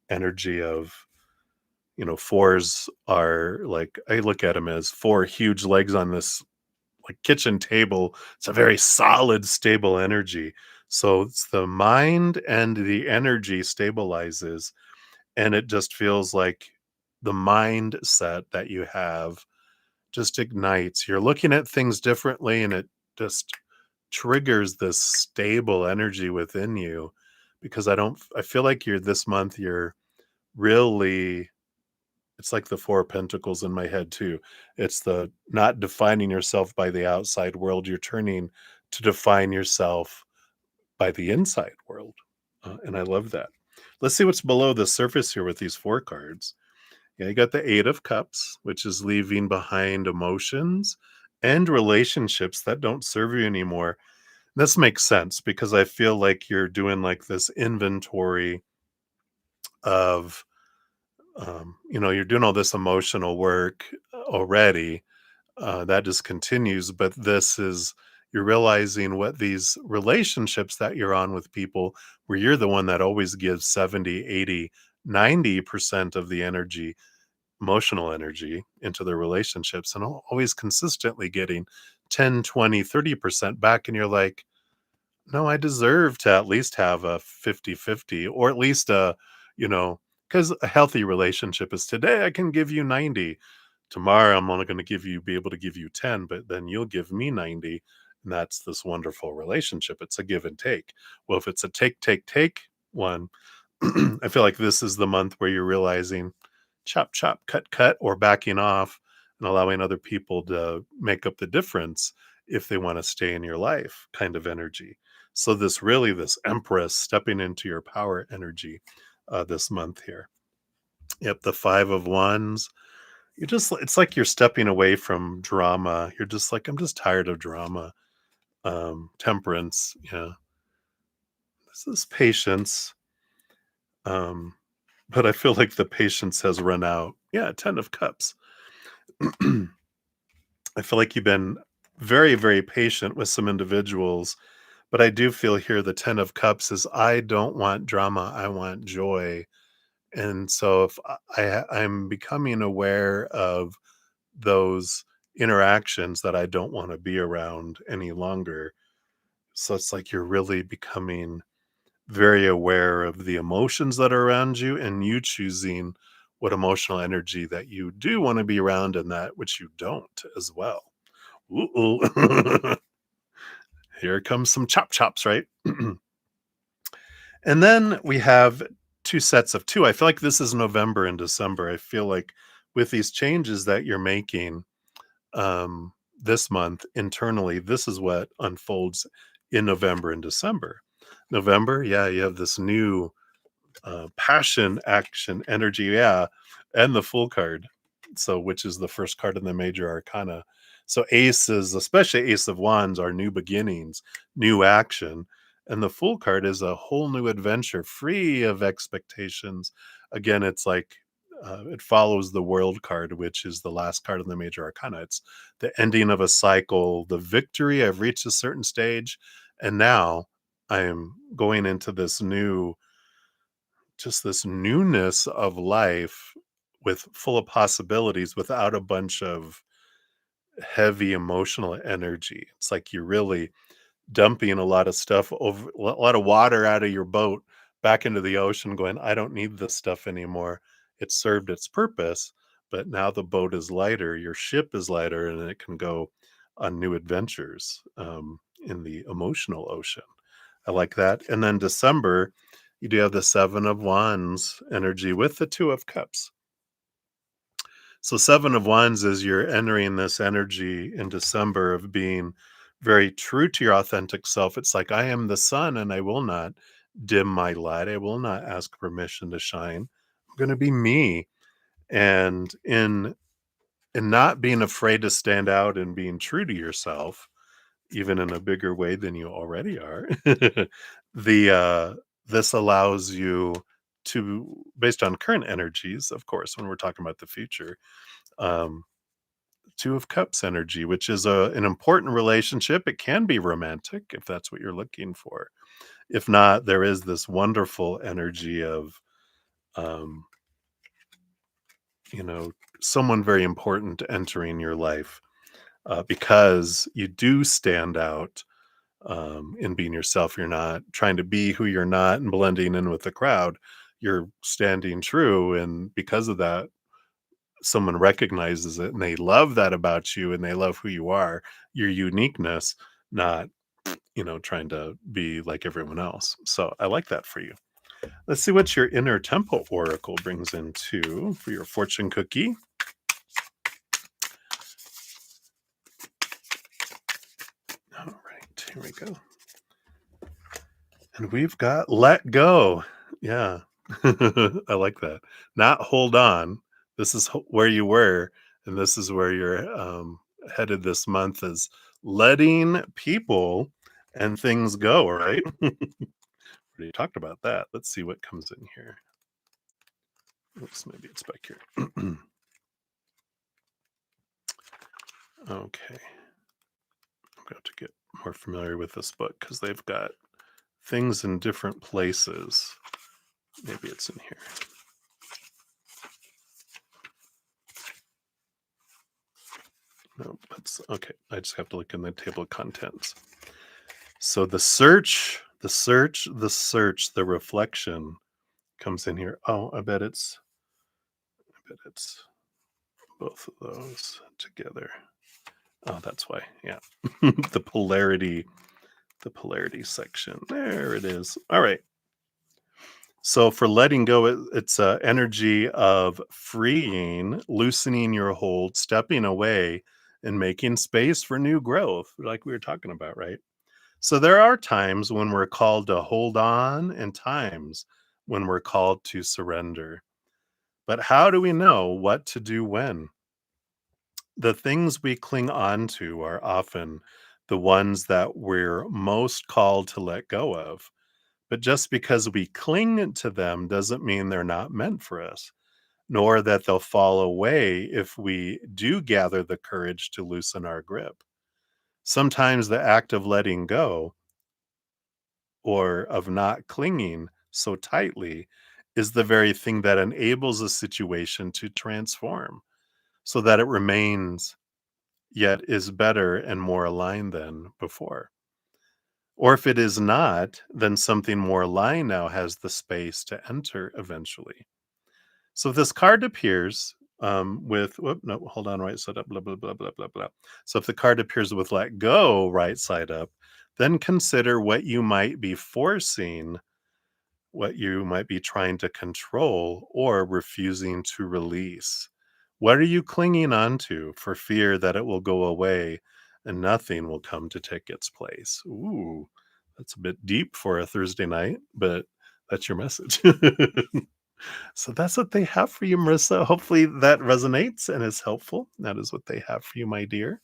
energy of, fours are like, I look at them as four huge legs on this like kitchen table. It's a very solid, stable energy. So it's the mind and the energy stabilizes, and it just feels like the mindset that you have just ignites. You're looking at things differently, and it just triggers this stable energy within you because I feel like you're this month, you're really, it's like the Four of Pentacles in my head too. It's the not defining yourself by the outside world. You're turning to define yourself by the inside world. And I love that. Let's see what's below the surface here with these four cards. Yeah, you got the Eight of Cups, which is leaving behind emotions and relationships that don't serve you anymore. This makes sense because I feel like you're doing like this inventory of, you're doing all this emotional work already. That just continues, but you're realizing what these relationships that you're on with people, where you're the one that always gives 70, 80, 90% of the energy, emotional energy into the relationships, and always consistently getting 10, 20, 30% back. And you're like, no, I deserve to at least have a 50-50, or at least you know, because a healthy relationship is today I can give you 90. Tomorrow I'm only going to be able to give you 10, but then you'll give me 90. And that's this wonderful relationship. It's a give and take. Well, if it's a take one, I feel like this is the month where you're realizing chop, chop, cut, or backing off and allowing other people to make up the difference if they want to stay in your life kind of energy. So this Empress stepping into your power energy this month here. Yep, the Five of Wands. It's like you're stepping away from drama. You're just like, I'm just tired of drama. Temperance, yeah. This is patience. Um, but I feel like the patience has run out. Yeah, Ten of Cups. I feel like you've been very, very patient with some individuals, but I do feel here the Ten of Cups is I don't want drama, I want joy. And so if I'm becoming aware of those interactions that I don't want to be around any longer. So it's like you're really becoming very aware of the emotions that are around you and you choosing what emotional energy that you do want to be around and that which you don't as well. Ooh. Here comes some chop chops, right? And then we have 2 sets of 2. I feel like this is November and December. I feel like with these changes that you're making, this month internally, this is what unfolds in November and December. November, yeah, you have this new passion, action, energy, yeah, and the Fool card. So, which is the first card in the major arcana. So, aces, especially Ace of Wands, are new beginnings, new action. And the Fool card is a whole new adventure, free of expectations. Again, it's like it follows the World card, which is the last card in the major arcana. It's the ending of a cycle, the victory. I've reached a certain stage, and now I am going into this new, just this newness of life with full of possibilities without a bunch of heavy emotional energy. It's like you're really dumping a lot of stuff over, a lot of water out of your boat back into the ocean, going, I don't need this stuff anymore. It served its purpose, but now the boat is lighter, your ship is lighter, and it can go on new adventures in the emotional ocean. I like that. And then December, you do have the Seven of Wands energy with the Two of Cups. So, Seven of Wands is you're entering this energy in December of being very true to your authentic self. It's like, I am the sun and I will not dim my light. I will not ask permission to shine. I'm going to be me. And in not being afraid to stand out and being true to yourself, even in a bigger way than you already are, the this allows you to, based on current energies, of course, when we're talking about the future, um, Two of Cups energy, which is an important relationship. It can be romantic if that's what you're looking for. If not, there is this wonderful energy of, um, you know, someone very important entering your life because you do stand out in being yourself. You're not trying to be who you're not and blending in with the crowd. You're standing true. And because of that, someone recognizes it and they love that about you and they love who you are, your uniqueness, not, trying to be like everyone else. So I like that for you. Let's see what your inner temple oracle brings into for your fortune cookie. All right, here we go. And we've got let go. Yeah. I like that. Not hold on. This is where you were, and this is where you're headed this month, is letting people and things go, right? Already talked about that. Let's see what comes in here. Oops, maybe it's back here. Okay. I'm going to get more familiar with this book because they've got things in different places. Maybe it's in here. No, that's okay. I just have to look in the table of contents. So the reflection comes in here. Oh, I bet it's both of those together. Oh, that's why. Yeah. the polarity, the polarity section. There it is. All right. So for letting go, it's energy of freeing, loosening your hold, stepping away, and making space for new growth, like we were talking about, right? So there are times when we're called to hold on and times when we're called to surrender. But how do we know what to do when? The things we cling on to are often the ones that we're most called to let go of. But just because we cling to them doesn't mean they're not meant for us, nor that they'll fall away if we do gather the courage to loosen our grip. Sometimes the act of letting go, or of not clinging so tightly, is the very thing that enables a situation to transform so that it remains, yet is better and more aligned than before. Or if it is not, then something more aligned now has the space to enter eventually. So if this card appears with, whoop, no, hold on, right side up, blah, blah, blah, blah, blah, blah. So if the card appears with let go, right side up, then consider what you might be forcing what you might be trying to control or refusing to release. What are you clinging on to for fear that it will go away and nothing will come to take its place? Ooh, that's a bit deep for a Thursday night, but that's your message. So that's what they have for you, Marissa. Hopefully that resonates and is helpful. That is what they have for you, my dear.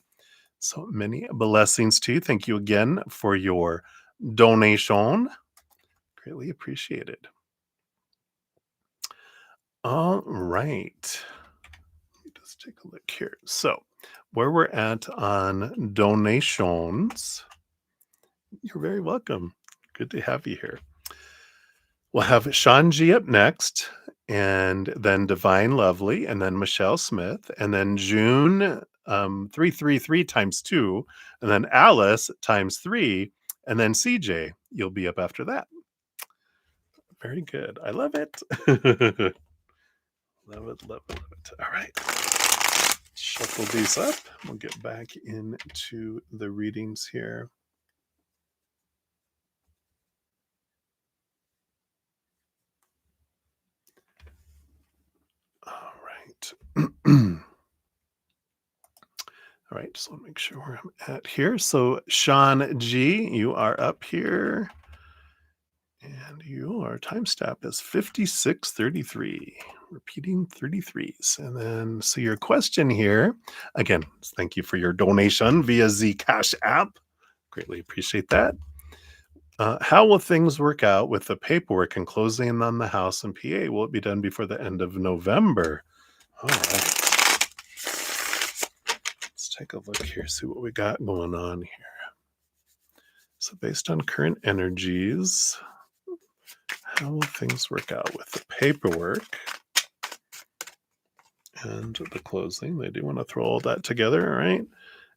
So many blessings to you. Thank you again for your donation. Greatly appreciated. All right. Let me just take a look here. So, where we're at on donations, you're very welcome. Good to have you here. We'll have Sean G up next, and then Divine Lovely, and then Michelle Smith, and then June 333 times two, and then Alice times three, and then CJ. You'll be up after that. Very good. I love it. Love it, love it, love it. All right. Shuffle these up. We'll get back into the readings here. All right. All right, just want to make sure where I'm at here. So, Sean G, you are up here, and your time stamp is 5633. Repeating 33s. And then, so your question here again, thank you for your donation via Zcash app. Greatly appreciate that. How will things work out with the paperwork and closing on the house in PA? Will it be done before the end of November? All right. Let's take a look here, see what we got going on here. So, based on current energies, how will things work out with the paperwork and the closing? They do want to throw all that together, all right?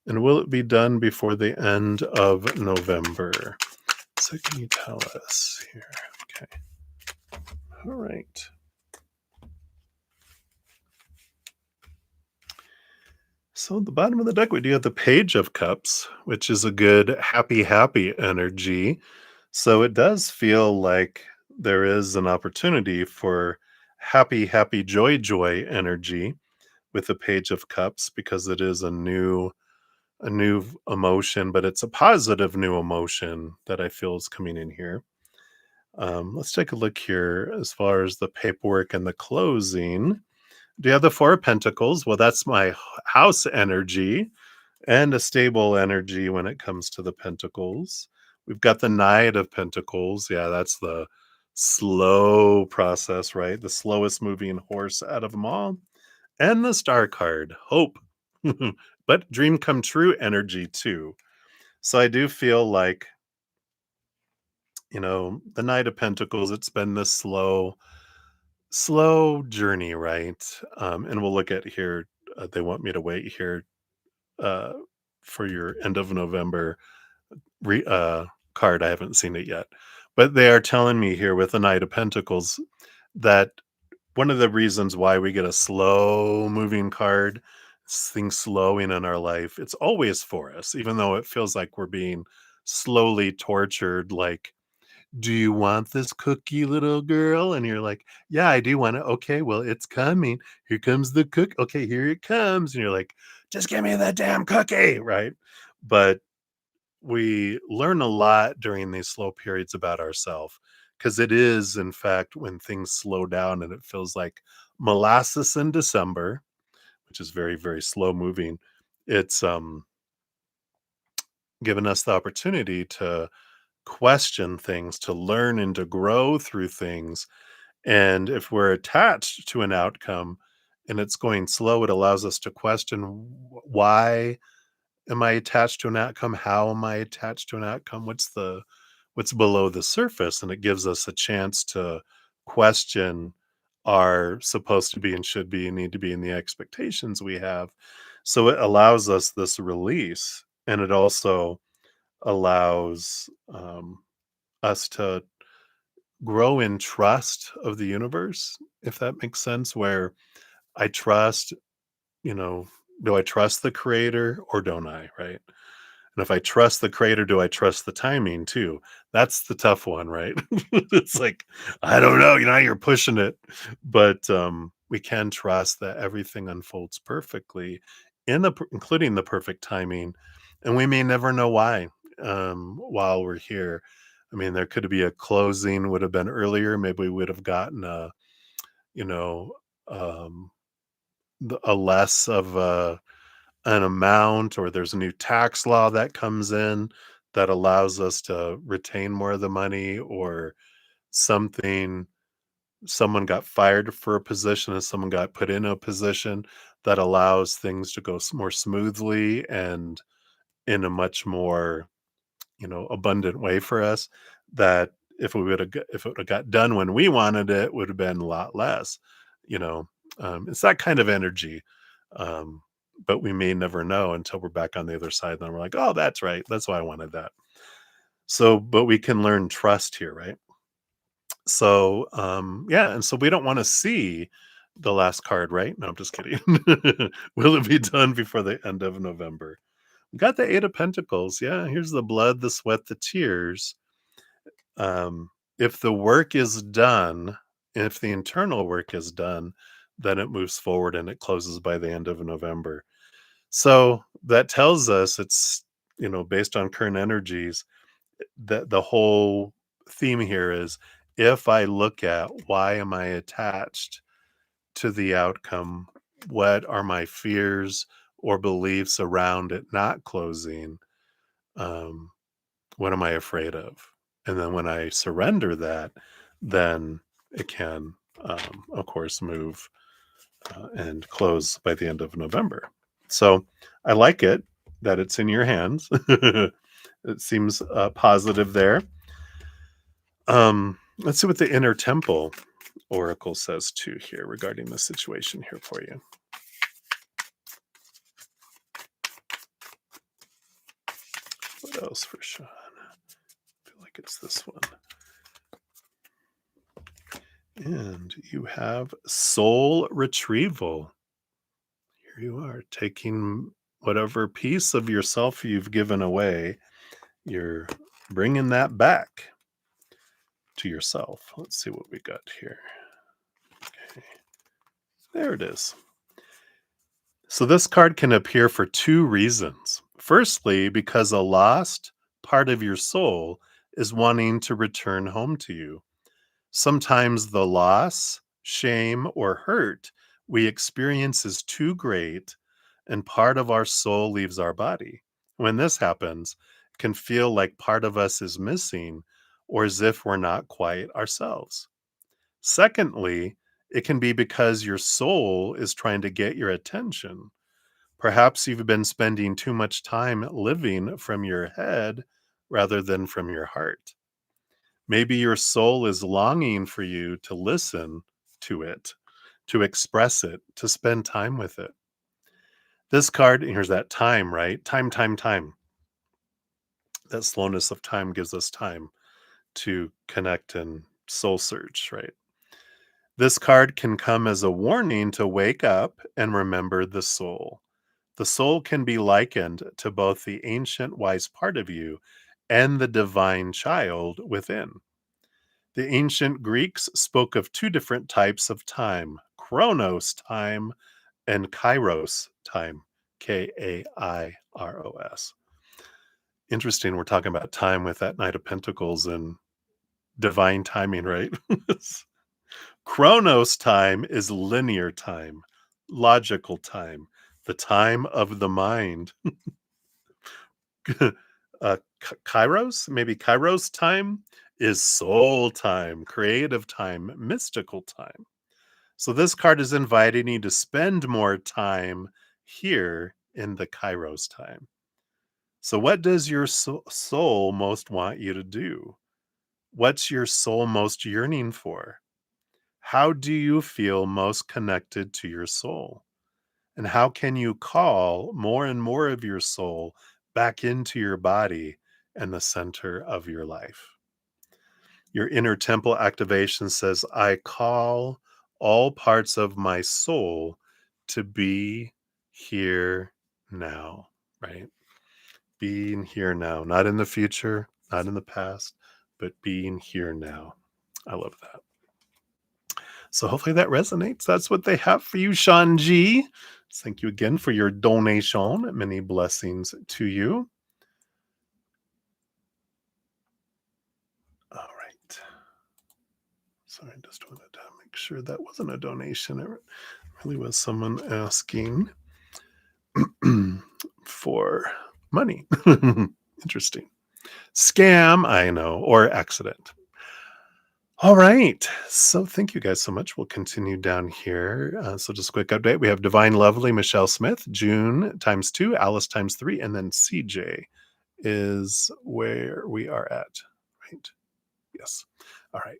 And will it be done before the end of November? So, can you tell us here? Okay. All right. So at the bottom of the deck, we do have the Page of Cups, which is a good happy, happy energy. So it does feel like there is an opportunity for happy, happy, joy, joy energy with the Page of Cups because it is a new emotion, but it's a positive new emotion that I feel is coming in here. Let's take a look here as far as the paperwork and the closing. Do you have the Four of Pentacles? Well, that's my house energy and a stable energy when it comes to the Pentacles. We've got the Knight of Pentacles. Yeah, that's the slow process, right? The slowest moving horse out of them all. And the Star card, hope, but dream come true energy too. So I do feel like, the Knight of Pentacles, it's been this slow journey, right? And we'll look at here. They want me to wait here uh, for your end of November card. I haven't seen it yet, but they are telling me here with the Knight of Pentacles that one of the reasons why we get a slow moving card, things slowing in our life, it's always for us, even though it feels like we're being slowly tortured. Like, do you want this cookie, little girl? And you're like, yeah, I do want it. Okay, well, it's coming. Here comes the cook. Okay, here it comes. And you're like, just give me that damn cookie, right? But we learn a lot during these slow periods about ourselves because it is, in fact, when things slow down and it feels like molasses in December, which is very, very slow moving. It's given us the opportunity to question things, to learn and to grow through things. And if we're attached to an outcome and it's going slow, it allows us to question why am I attached to an outcome? How am I attached to an outcome? What's below the surface? And it gives us a chance to question our supposed to be and should be and need to be in the expectations we have. So it allows us this release, and it also allows us to grow in trust of the universe, if that makes sense, where I trust, you know, do I trust the creator or don't I, right? And if I trust the creator, do I trust the timing too? That's the tough one, right? It's like, I don't know, you're pushing it. But we can trust that everything unfolds perfectly including the perfect timing. And we may never know why while we're here. I mean, there could be a closing would have been earlier. Maybe we would have gotten you know, um, a less of an amount, or there's a new tax law that comes in that allows us to retain more of the money, or something someone got fired for a position and someone got put in a position that allows things to go more smoothly and in a much more abundant way for us, that if it would have got done when we wanted it, would have been a lot less. You know, it's that kind of energy. Um, but we may never know until we're back on the other side. Then we're like, oh, that's right. That's why I wanted that. So, but we can learn trust here, right? So, yeah, and so we don't want to see the last card, right? No, I'm just kidding. Will it be done before the end of November? We got the Eight of Pentacles. Yeah, here's the blood, the sweat, the tears. If the work is done, if the internal work is done, then it moves forward and it closes by the end of November. So that tells us it's, based on current energies, that the whole theme here is, if I look at why am I attached to the outcome, what are my fears or beliefs around it not closing? Um, what am I afraid of? And then when I surrender that, then it can, of course, move and close by the end of November. So I like it that it's in your hands. It seems positive there. Let's see what the inner temple oracle says too here regarding the situation here for you. What else for Sean? I feel like it's this one. And you have soul retrieval. Here you are taking whatever piece of yourself you've given away, you're bringing that back to yourself. Let's see what we got here. Okay, there it is. So this card can appear for two reasons. Firstly, because a lost part of your soul is wanting to return home to you. Sometimes the loss, shame, or hurt we experience is too great, and part of our soul leaves our body. When this happens, it can feel like part of us is missing, or as if we're not quite ourselves. Secondly, it can be because your soul is trying to get your attention. Perhaps you've been spending too much time living from your head rather than from your heart. Maybe your soul is longing for you to listen to it, to express it, to spend time with it. This card, and here's that time, right? Time, time, time. That slowness of time gives us time to connect and soul search, right? This card can come as a warning to wake up and remember the soul. The soul can be likened to both the ancient wise part of you and the divine child within. The ancient Greeks spoke of two different types of time: chronos time and kairos time. Kairos. Interesting. We're talking about time with that Knight of Pentacles and divine timing, right? Chronos time is linear time, logical time, the time of the mind. Kairos, maybe Kairos time is soul time, creative time, mystical time. So this card is inviting you to spend more time here in the Kairos time. So what does your soul most want you to do? What's your soul most yearning for? How do you feel most connected to your soul? And how can you call more and more of your soul back into your body and the center of your life? Your inner temple activation says, I call all parts of my soul to be here now, right? Being here now, not in the future, not in the past, but being here now. I love that. So hopefully that resonates. That's what they have for you, Sean G. Thank you again for your donation. Many blessings to you. All right. Sorry, I just wanted to make sure that wasn't a donation. It really was someone asking for money. Interesting. Scam, I know, or accident. All right. So thank you guys so much. We'll continue down here. So just a quick update. We have Divine Lovely, Michelle Smith, June times two, Alice times three, and then CJ is where we are at. Right? Yes. All right.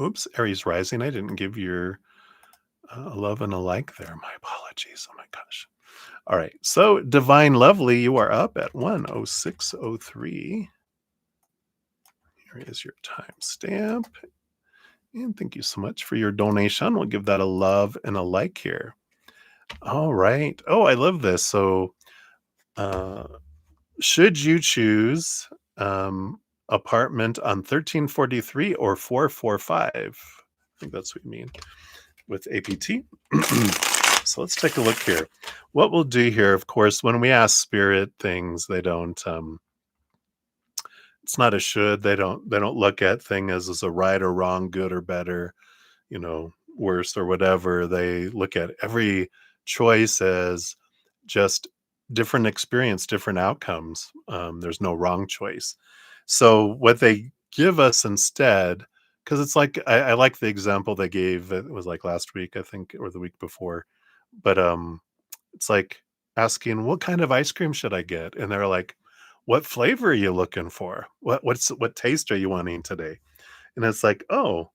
Oops, Aries Rising. I didn't give your a love and a like there. My apologies. Oh my gosh. All right. So Divine Lovely, you are up at 10603. Here is your timestamp. And thank you so much for your donation. We'll give that a love and a like here. All right. Oh, I love this. So, uh, should you choose apartment on 1343 or 445? I think that's what you mean with APT. So let's take a look here. What we'll do here, of course, when we ask spirit things, they don't it's not a should. They don't look at thing as a right or wrong, good or better, worse or whatever. They look at every choice as just different experience, different outcomes. There's no wrong choice. So what they give us instead, because it's like I like the example they gave. It was like last week, I think, or the week before. But it's like asking, "What kind of ice cream should I get?" And they're like, "What flavor are you looking for? What taste are you wanting today?" And it's like, "Oh,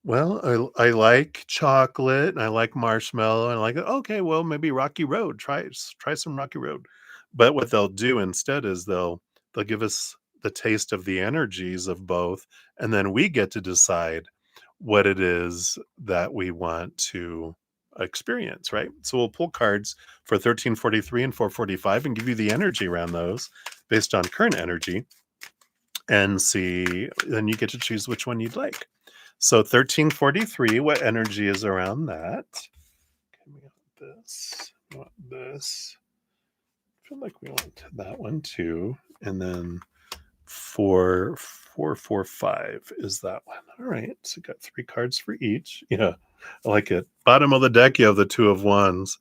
well, I like chocolate and I like marshmallow and I like okay, well, maybe Rocky Road. Try some Rocky Road." But what they'll do instead is they'll give us the taste of the energies of both, and then we get to decide what it is that we want to experience, right? So we'll pull cards for 1343 and 445 and give you the energy around those based on current energy and see, then you get to choose which one you'd like. So 1343, what energy is around that? Okay, we want this. We want this. I feel like we want that one too. And then 445 is that one. All right. So got three cards for each. Yeah. I like it. Bottom of the deck, you have the two of wands,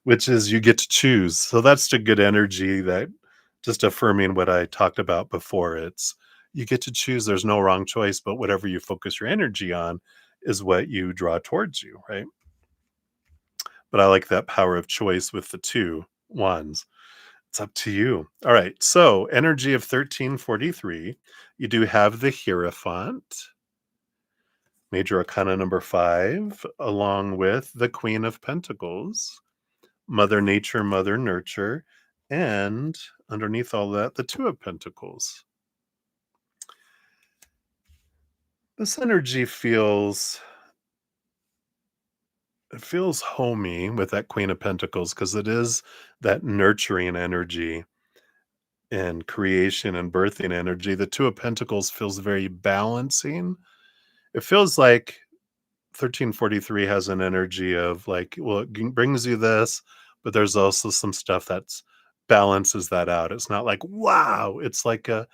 which is you get to choose. So that's the good energy that just affirming what I talked about before. It's you get to choose. There's no wrong choice, but whatever you focus your energy on is what you draw towards you, right? But I like that power of choice with the two wands. It's up to you. All right. So, energy of 1343, you do have the Hierophant, Major Arcana number 5, along with the Queen of Pentacles, Mother Nature, Mother Nurture, and underneath all that, the Two of Pentacles. This energy feels homey with that Queen of Pentacles because it is that nurturing energy and creation and birthing energy. The Two of Pentacles feels very balancing. It feels like 1343 has an energy of like, well, it brings you this, but there's also some stuff that's balances that out. It's not like, wow. It's like a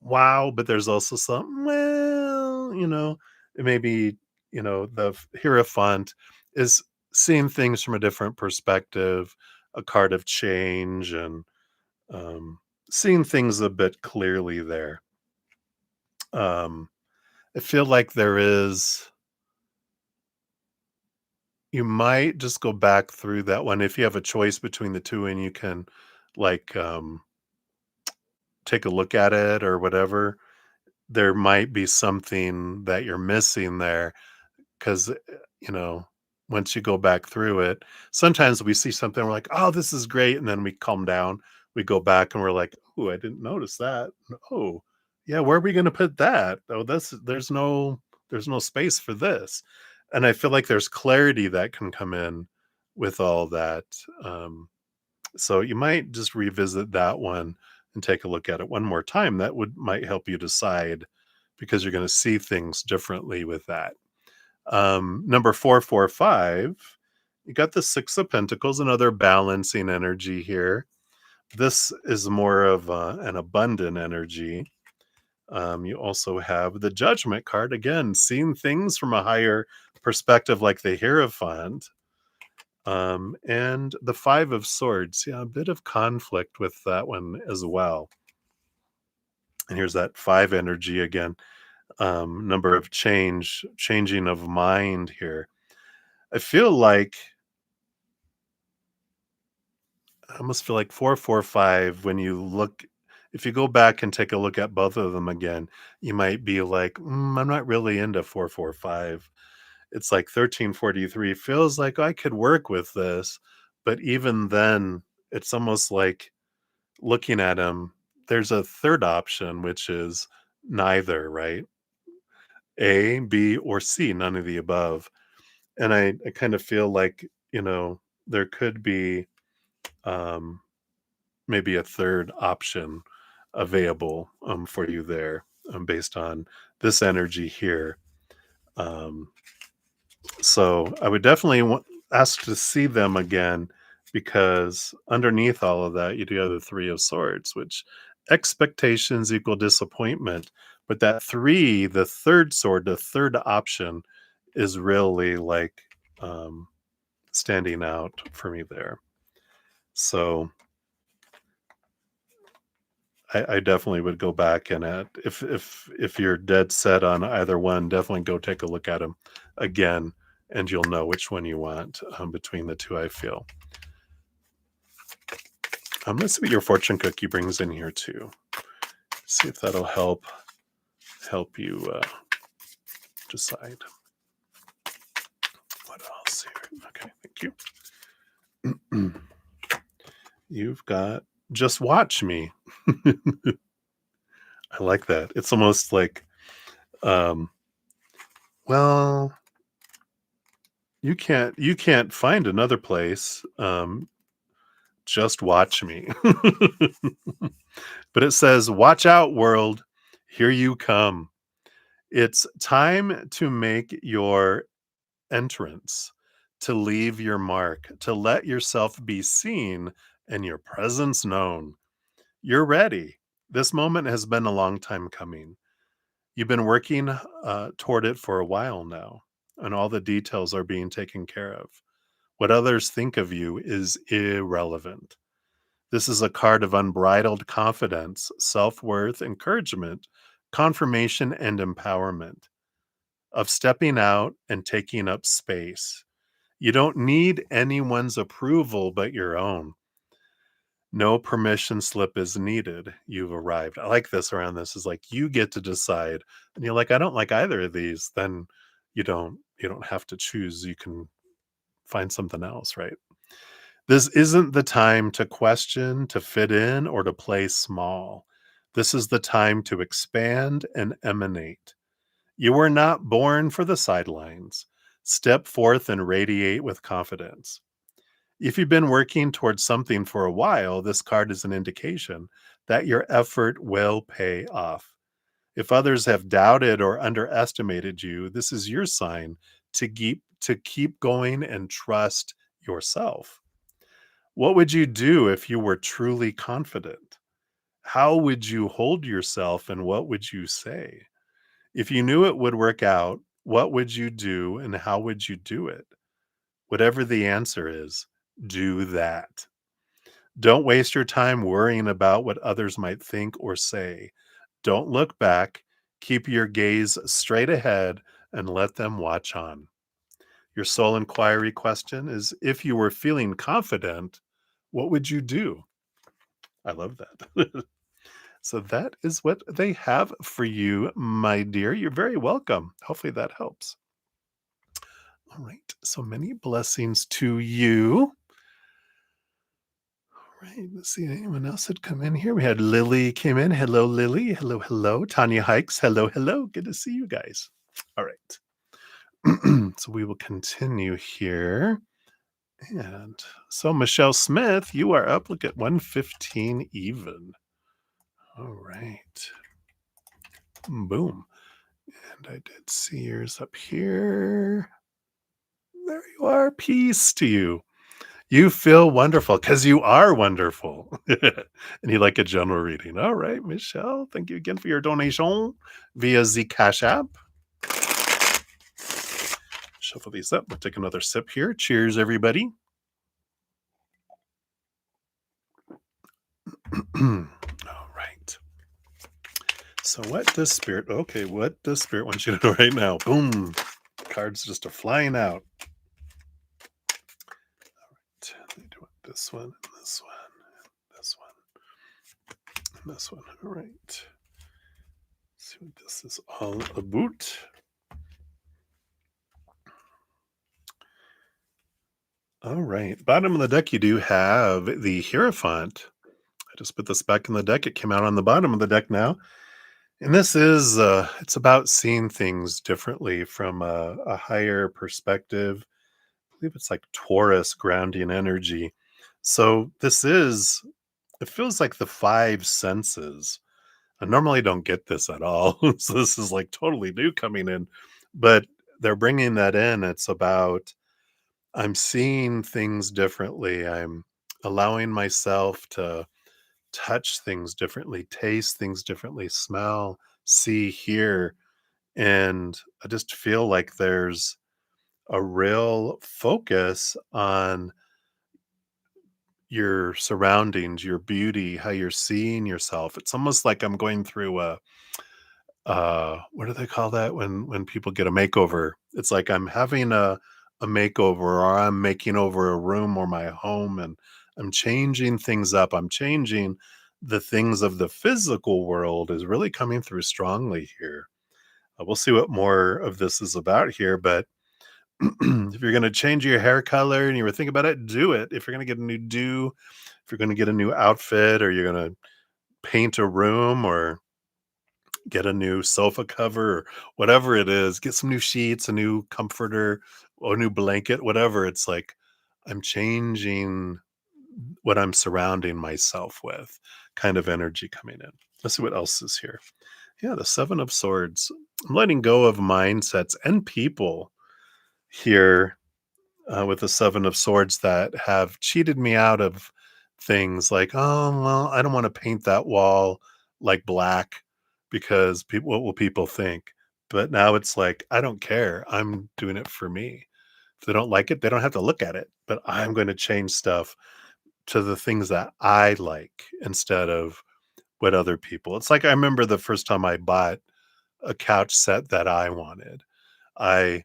wow, but there's also some, well, it may be, the Hierophant is seeing things from a different perspective, a card of change, and um, seeing things a bit clearly there. Um, I feel like you might just go back through that one if you have a choice between the two and you can like take a look at it or whatever. There might be something that you're missing there because, once you go back through it, sometimes we see something, we're like, oh, this is great. And then we calm down, we go back and we're like, oh, I didn't notice that. Oh, yeah, where are we going to put that? Oh, there's no space for this. And I feel like there's clarity that can come in with all that. Um, So you might just revisit that one and take a look at it one more time. That would might help you decide because you're going to see things differently with that. Number 445, you got the Six of Pentacles, another balancing energy here. This is more of an abundant energy. You also have the Judgment card, again, seeing things from a higher perspective, like the Hierophant. And the Five of Swords, yeah, a bit of conflict with that one as well. And here's that five energy again. Number of changing of mind here. I feel like I almost feel like 445 when you look if you go back and take a look at both of them again, you might be like, I'm not really into 445. It's like 1343 feels like I could work with this, but even then, it's almost like looking at them, there's a third option, which is neither, right? A, B, or C, none of the above. And I kind of feel like, there could be um, maybe a third option available for you there based on this energy here. Um, so I would definitely ask to see them again because underneath all of that, you do have the Three of Swords, which expectations equal disappointment. But that three, the third sword, the third option is really like um, standing out for me there. So I definitely would go back and if you're dead set on either one, definitely go take a look at them again, and you'll know which one you want between the two. I feel. Let's see what your fortune cookie brings in here too. See if that'll help you decide. What else here? Okay, thank you. You've got just watch me. I like that. It's almost like, um, well, you can't find another place. Just watch me. But it says, "Watch out, world. Here you come. It's time to make your entrance, to leave your mark, to let yourself be seen and your presence known. You're ready. This moment has been a long time coming. You've been working toward it for a while now, and all the details are being taken care of. What others think of you is irrelevant. This is a card of unbridled confidence, self worth, encouragement, confirmation, and empowerment, of stepping out and taking up space. You don't need anyone's approval but your own. No permission slip is needed. You've arrived. I like this around this is like you get to decide. And you're like, I don't like either of these, then you don't have to choose. You can find something else, right? This isn't the time to question, to fit in, or to play small. This is the time to expand and emanate. You were not born for the sidelines. Step forth and radiate with confidence. If you've been working towards something for a while, this card is an indication that your effort will pay off. If others have doubted or underestimated you, this is your sign to keep going and trust yourself. What would you do if you were truly confident? How would you hold yourself and what would you say? If you knew it would work out, what would you do and how would you do it? Whatever the answer is, do that. Don't waste your time worrying about what others might think or say. Don't look back. Keep your gaze straight ahead and let them watch on. Your soul inquiry question is if you were feeling confident, what would you do? I love that. So that is what they have for you, my dear. You're very welcome. Hopefully that helps. All right. So many blessings to you. All right. Let's see. Anyone else had come in here? We had Lily came in. Hello, Lily. Hello, hello. Tanya Hikes. Hello, hello. Good to see you guys. All right. So we will continue here. And so, Michelle Smith, you are up. Look at 115 even. All right. Boom. And I did see yours up here. There you are. Peace to you. You feel wonderful because you are wonderful. And you like a general reading. All right, Michelle. Thank you again for your donation via the Cash App. Shuffle these up. We'll take another sip here. Cheers, everybody. All right. So, what does Spirit? Okay, what does Spirit want you to know right now? Boom. Cards just are flying out. They do it this one, and this one, and this one, and this one. All right. Let's see what this is all about. All right. Bottom of the deck, you do have the Hierophant. I just put this back in the deck. It came out on the bottom of the deck now. And this is, it's about seeing things differently from a higher perspective. I believe it's like Taurus grounding energy. So this is, it feels like the five senses. I normally don't get this at all. So this is like totally new coming in, but they're bringing that in. It's about I'm seeing things differently. I'm allowing myself to touch things differently, taste things differently, smell, see, hear. And I just feel like there's a real focus on your surroundings, your beauty, how you're seeing yourself. It's almost like I'm going through a what do they call that when people get a makeover? It's like I'm having a makeover or I'm making over a room or my home and I'm changing things up. I'm changing the things of the physical world is really coming through strongly here. We'll see what more of this is about here, but if you're going to change your hair color and you were thinking about it, do it. If you're going to get a new do, if you're going to get a new outfit or you're going to paint a room or get a new sofa cover or whatever it is, get some new sheets, a new comforter, or a new blanket, whatever. It's like I'm changing what I'm surrounding myself with, kind of energy coming in. Let's see what else is here. Yeah, the Seven of Swords. I'm letting go of mindsets and people here with the Seven of Swords that have cheated me out of things like, oh, well, I don't want to paint that wall like black because people, what will people think? But now it's like, I don't care. I'm doing it for me. If they don't like it, they don't have to look at it. But I'm going to change stuff to the things that I like instead of what other people. It's like I remember the first time I bought a couch set that I wanted. I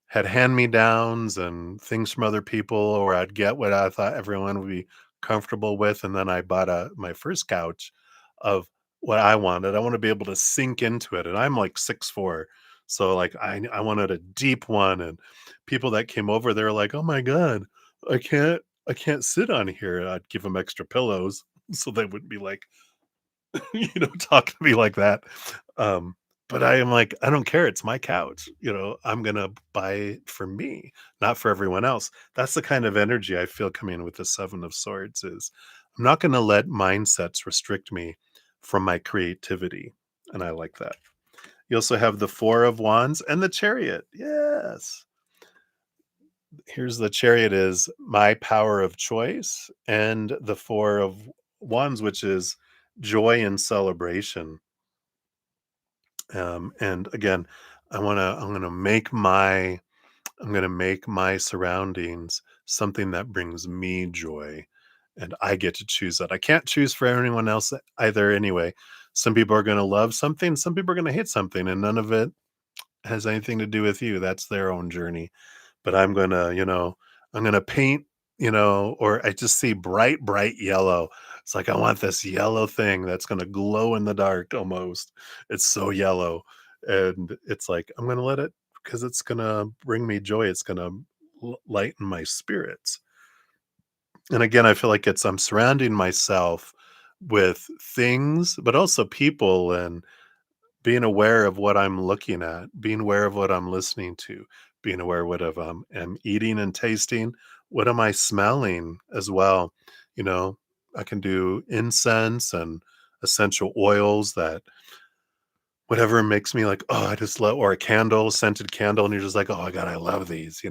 had hand-me-downs and things from other people, or I'd get what I thought everyone would be comfortable with, and then I bought my first couch of what I wanted. I wanna be able to sink into it, and I'm, like, 6'4", so, like, I wanted a deep one, and people that came over, they were like, "Oh my god, I can't sit on here." And I'd give them extra pillows so they wouldn't be like, talk to me like that. Um, but I am like, I don't care. It's my couch. I'm gonna buy it for me, not for everyone else. That's the kind of energy I feel coming with the Seven of Swords. Is I'm not gonna let mindsets restrict me from my creativity, and I like that. You also have the Four of Wands and the Chariot. Yes. Here's the Chariot is my power of choice, and the Four of Wands, which is joy and celebration. And again, I'm gonna make my surroundings something that brings me joy, and I get to choose that. I can't choose for anyone else either anyway. Some people are gonna love something, some people are gonna hate something, and none of it has anything to do with you. That's their own journey. But I'm gonna paint, or I just see bright, bright yellow. It's like I want this yellow thing that's gonna glow in the dark almost. It's so yellow. And it's like, I'm gonna let it because it's gonna bring me joy. It's gonna lighten my spirits. And again, I feel like I'm surrounding myself with things, but also people and being aware of what I'm looking at, being aware of what I'm listening to, being aware of what I'm am eating and tasting, What am I smelling as well? You know, I can do incense and essential oils that whatever makes me like, oh, I just love, or a candle, scented candle, and you're just like, oh my God, I love these.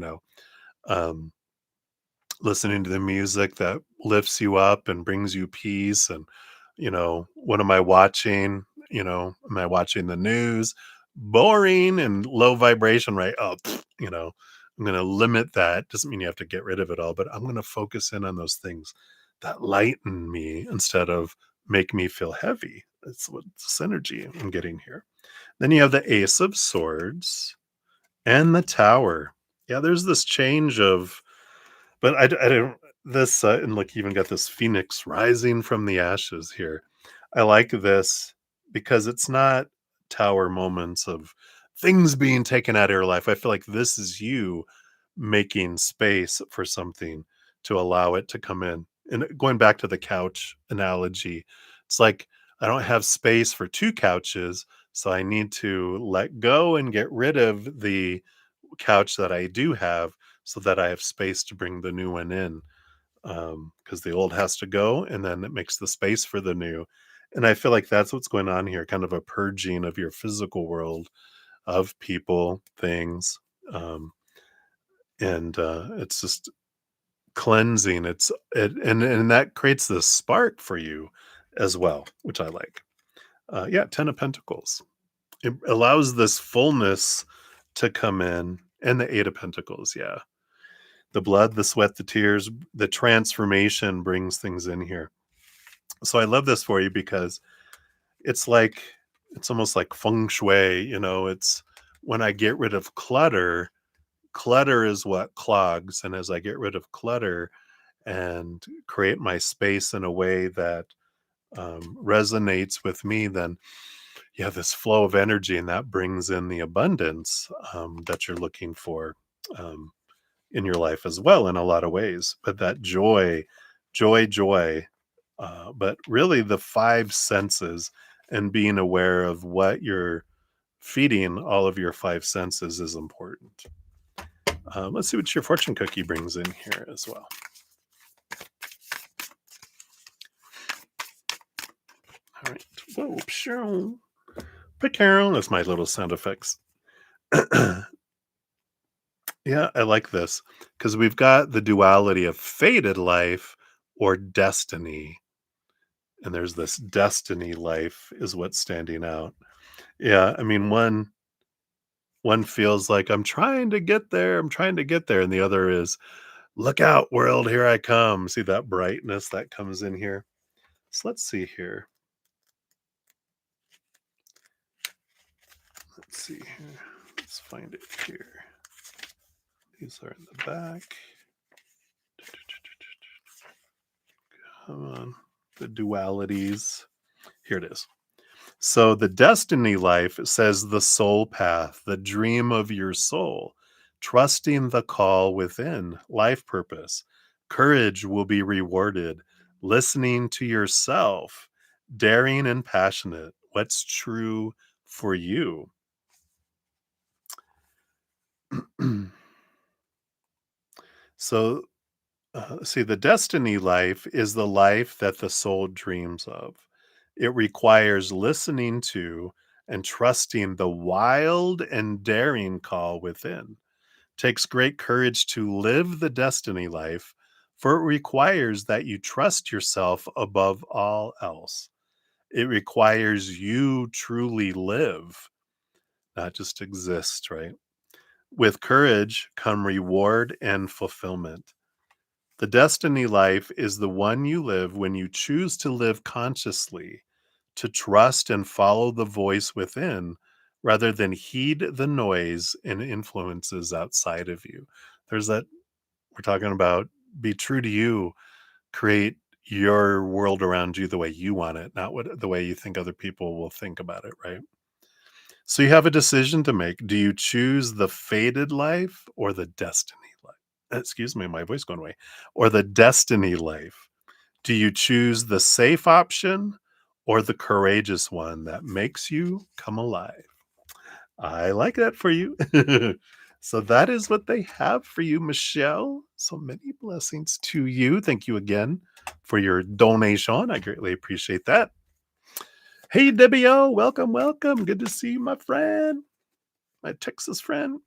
Um, Listening to the music that lifts you up and brings you peace. And, what am I watching? Am I watching the news? Boring and low vibration, right? Oh, I'm going to limit that. Doesn't mean you have to get rid of it all, but I'm going to focus in on those things that lighten me instead of make me feel heavy. That's what synergy I'm getting here. Then you have the Ace of Swords and the Tower. Yeah, there's this change of, but I don't, this, and like even got this phoenix rising from the ashes here. I like this because it's not tower moments of things being taken out of your life. I feel like this is you making space for something to allow it to come in. And going back to the couch analogy, it's like I don't have space for two couches, so I need to let go and get rid of the couch that I do have so that I have space to bring the new one in. Because the old has to go, and then it makes the space for the new. And I feel like that's what's going on here, kind of a purging of your physical world of people, things, and it's just cleansing. And that creates this spark for you as well, which I like. Yeah, Ten of Pentacles. It allows this fullness to come in, and the Eight of Pentacles. Yeah, the blood, the sweat, the tears, the transformation brings things in here. So I love this for you because it's like it's almost like feng shui, it's when I get rid of clutter, clutter is what clogs. And as I get rid of clutter and create my space in a way that resonates with me, then you have this flow of energy and that brings in the abundance that you're looking for. Um, in your life as well in a lot of ways. But that joy, joy, joy, but really the five senses and being aware of what you're feeding all of your five senses is important. Let's see what your fortune cookie brings in here as well. All right. Whoa, pshoo. Picarol. That's my little sound effects. Yeah, I like this because we've got the duality of fated life or destiny. And there's this destiny life is what's standing out. Yeah, I mean, one feels like I'm trying to get there, I'm trying to get there, and the other is, look out, world, here I come. See that brightness that comes in here. So let's see here. Let's see here. Let's find it here. These are in the back. Come on, the dualities. Here it is. So the destiny life says the soul path, the dream of your soul, trusting the call within, life purpose. Courage will be rewarded, listening to yourself, daring and passionate. What's true for you? So, see, the destiny life is the life that the soul dreams of. It requires listening to and trusting the wild and daring call within. Takes great courage to live the destiny life, for it requires that you trust yourself above all else. It requires you truly live, not just exist, right? With courage come reward and fulfillment. The destiny life is the one you live when you choose to live consciously, to trust and follow the voice within rather than heed the noise and influences outside of you. There's that we're talking about be true to you, create your world around you the way you want it, not what the way you think other people will think about it, right? So you have a decision to make. Do you choose the fated life or the destiny life? Excuse me, my voice going away. Or the destiny life? Do you choose the safe option or the courageous one that makes you come alive? I like that for you. So that is what they have for you, Michelle. So many blessings to you. Thank you again for your donation. I greatly appreciate that. Hey, Debbie O, welcome, welcome. Good to see you, my friend, my Texas friend.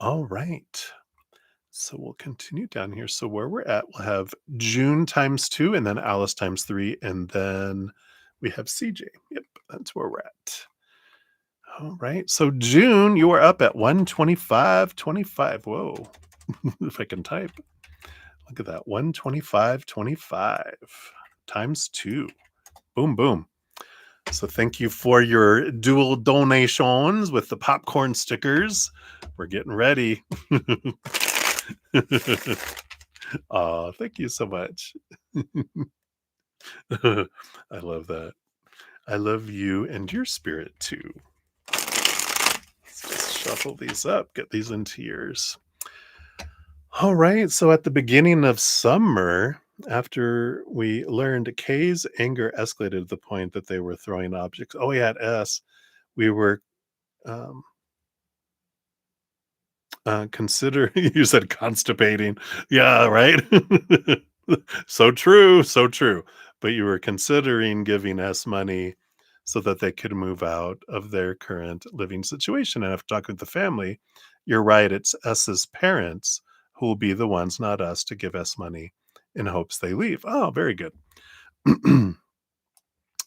All right. So we'll continue down here. So where we're at, we'll have June times 2 and then Alice times 3. And then we have CJ. Yep, that's where we're at. All right. So June, you are up at 125.25. Whoa. If I can type. Look at that. 125.25 times 2. Boom, boom. So thank you for your dual donations with the popcorn stickers. We're getting ready. Thank you so much. I love that. I love you and your spirit too. Let's just shuffle these up, get these into yours. All right. So at the beginning of summer, after we learned K's anger escalated to the point that they were throwing objects. Oh, yeah, at S, we were um, consider you said constipating. Yeah, right. So true, so true. But you were considering giving S money so that they could move out of their current living situation. And after talking with the family, you're right. It's S's parents who will be the ones, not us, to give S money in hopes they leave. Oh, very good.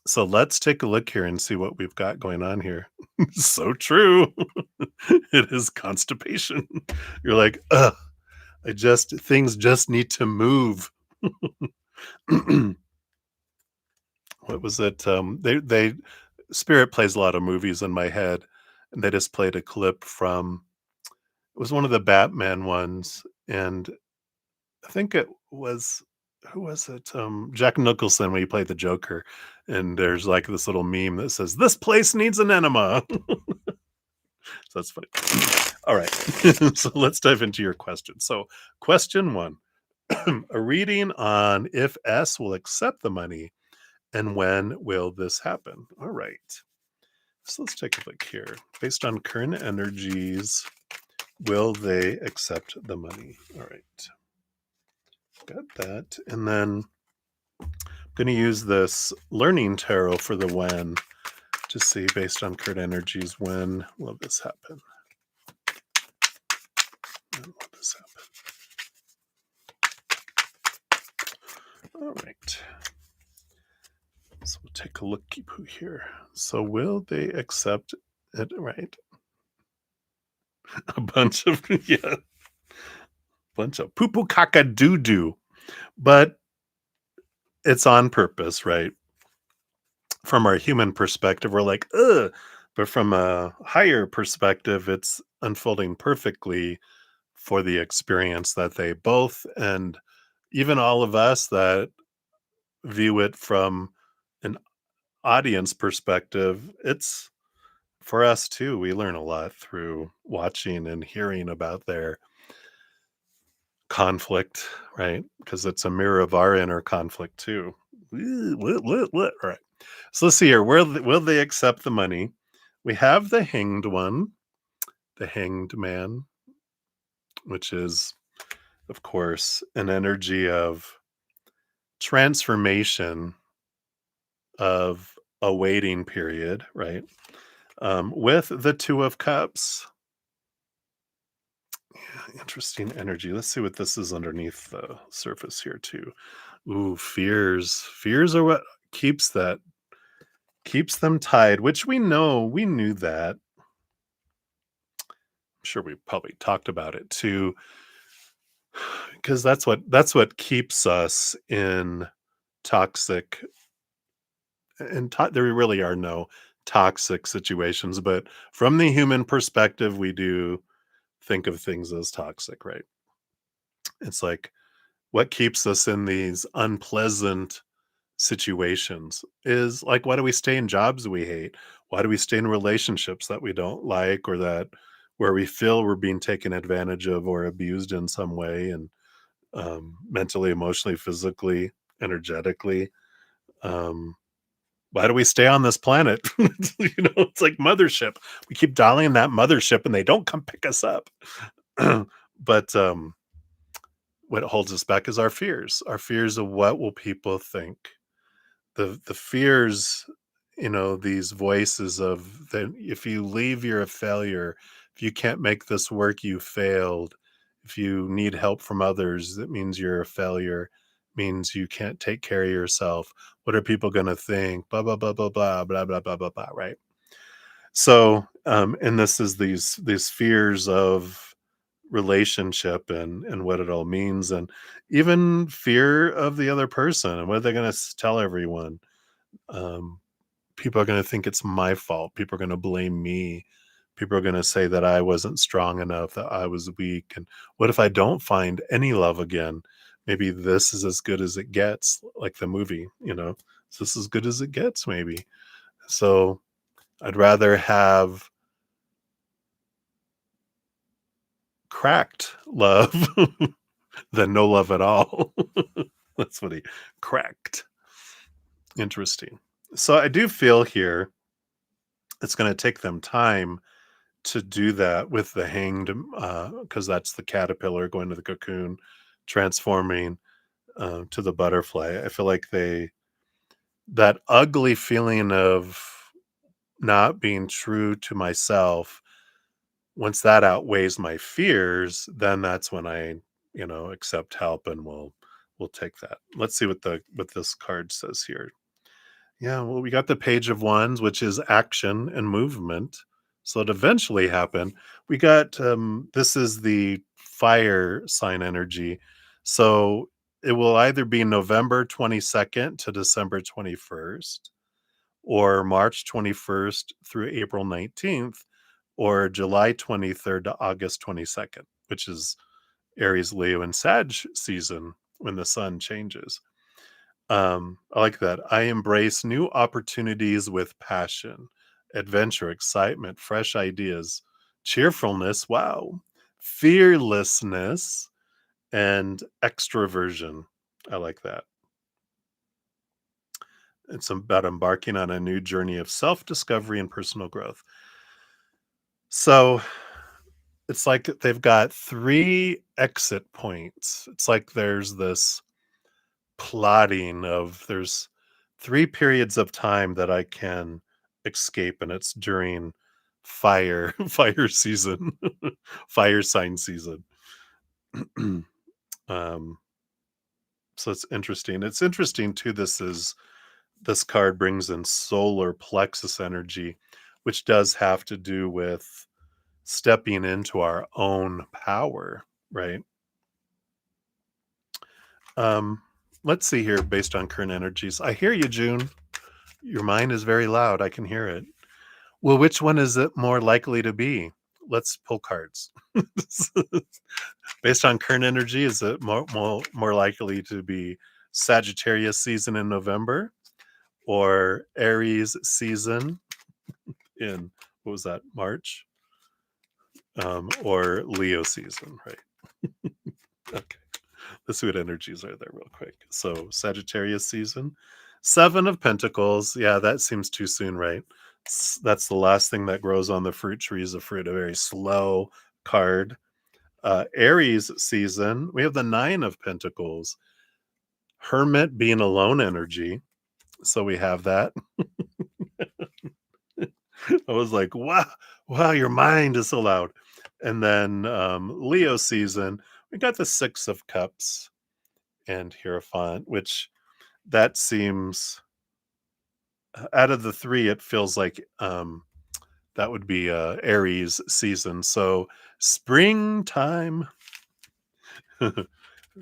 So let's take a look here and see what we've got going on here. So true. It is constipation. You're like, ugh, things just need to move. What was it? They Spirit plays a lot of movies in my head, and they just played a clip from it was one of the Batman ones, and I think it was who was it? Jack Nicholson when he played the Joker, and there's like this little meme that says, "This place needs an enema." So that's funny. All right, so let's dive into your question. So, question one: a reading on if S will accept the money and when will this happen? All right. So let's take a look here. Based on current energies, will they accept the money? All right. Got that. And then I'm going to use this learning tarot for the when to see based on current energies, when will this happen? When will this happen? All right. So we'll take a look here. So will they accept it? Right. A bunch of, yeah, bunch of poo poo caca doo doo. But it's on purpose, right? From our human perspective, we're like, ugh. But from a higher perspective, it's unfolding perfectly for the experience that they both and even all of us that view it from an audience perspective, it's for us too. We learn a lot through watching and hearing about their conflict, right? Because it's a mirror of our inner conflict too. What? All right. So let's see here. Will they accept the money? We have the hanged one, the hanged man, which is, of course, an energy of transformation of a waiting period, right? With the Two of Cups, yeah, interesting energy. Let's see what this is underneath the surface here, too. Ooh, fears. Fears are what keeps them tied, which we knew that. I'm sure we probably talked about it too, because that's what keeps us in toxic there really are no toxic situations, but from the human perspective, we do think of things as toxic, right? It's like what keeps us in these unpleasant situations is like, why do we stay in jobs we hate? Why do we stay in relationships that we don't like or that where we feel we're being taken advantage of or abused in some way and mentally, emotionally, physically, energetically? Um, Why do we stay on this planet? It's like mothership. We keep dialing that mothership and they don't come pick us up. But what holds us back is our fears of what will people think, the fears, these voices of that if you leave, you're a failure. If you can't make this work, you failed. If you need help from others, that means you're a failure, means you can't take care of yourself. What are people going to think? Blah blah blah blah blah blah blah blah blah blah, right? So and this is these fears of relationship and what it all means, and even fear of the other person and what they're going to tell everyone. um, People are going to think it's my fault. People are going to blame me. People are going to say that I wasn't strong enough, that I was weak. And what if I don't find any love again? Maybe this is as good as it gets, like the movie, is this as good as it gets, maybe. So I'd rather have cracked love than no love at all. That's what he cracked. Interesting. So I do feel here it's going to take them time to do that with the hanged, because that's the caterpillar going to the cocoon, transforming to the butterfly. I feel like that ugly feeling of not being true to myself, once that outweighs my fears, then that's when I, accept help and will take that. Let's see what this card says here. Yeah, well, we got the Page of Wands, which is action and movement. So it eventually happened. We got this is the fire sign energy. So it will either be November 22nd to December 21st, or March 21st through April 19th, or July 23rd to August 22nd, which is Aries, Leo, and Sag season when the sun changes. I like that. I embrace new opportunities with passion, adventure, excitement, fresh ideas, cheerfulness, wow, fearlessness, and extroversion. I like that. It's about embarking on a new journey of self discovery and personal growth. So it's like they've got three exit points. It's like there's this plotting of there's 3 periods of time that I can escape, and it's during fire season, fire sign season. Um, so it's interesting. It's interesting too, this card brings in solar plexus energy, which does have to do with stepping into our own power, right? Um, let's see here based on current energies. I hear you, June. Your mind is very loud. I can hear it. Well, which one is it more likely to be? Let's pull cards. Based on current energy, is it more likely to be Sagittarius season in November, or Aries season in, what was that, March? Or Leo season, right? Okay. Let's see what energies are there real quick. So Sagittarius season, Seven of Pentacles. Yeah, that seems too soon, right? That's the last thing that grows on the fruit tree is a fruit, a very slow card. Aries season, we have the Nine of Pentacles, Hermit being alone energy. So we have that. I was like, wow, wow, your mind is so loud. And then Leo season, we got the Six of Cups and Hierophant, which that seems, out of the three, it feels like that would be Aries season. So springtime. I don't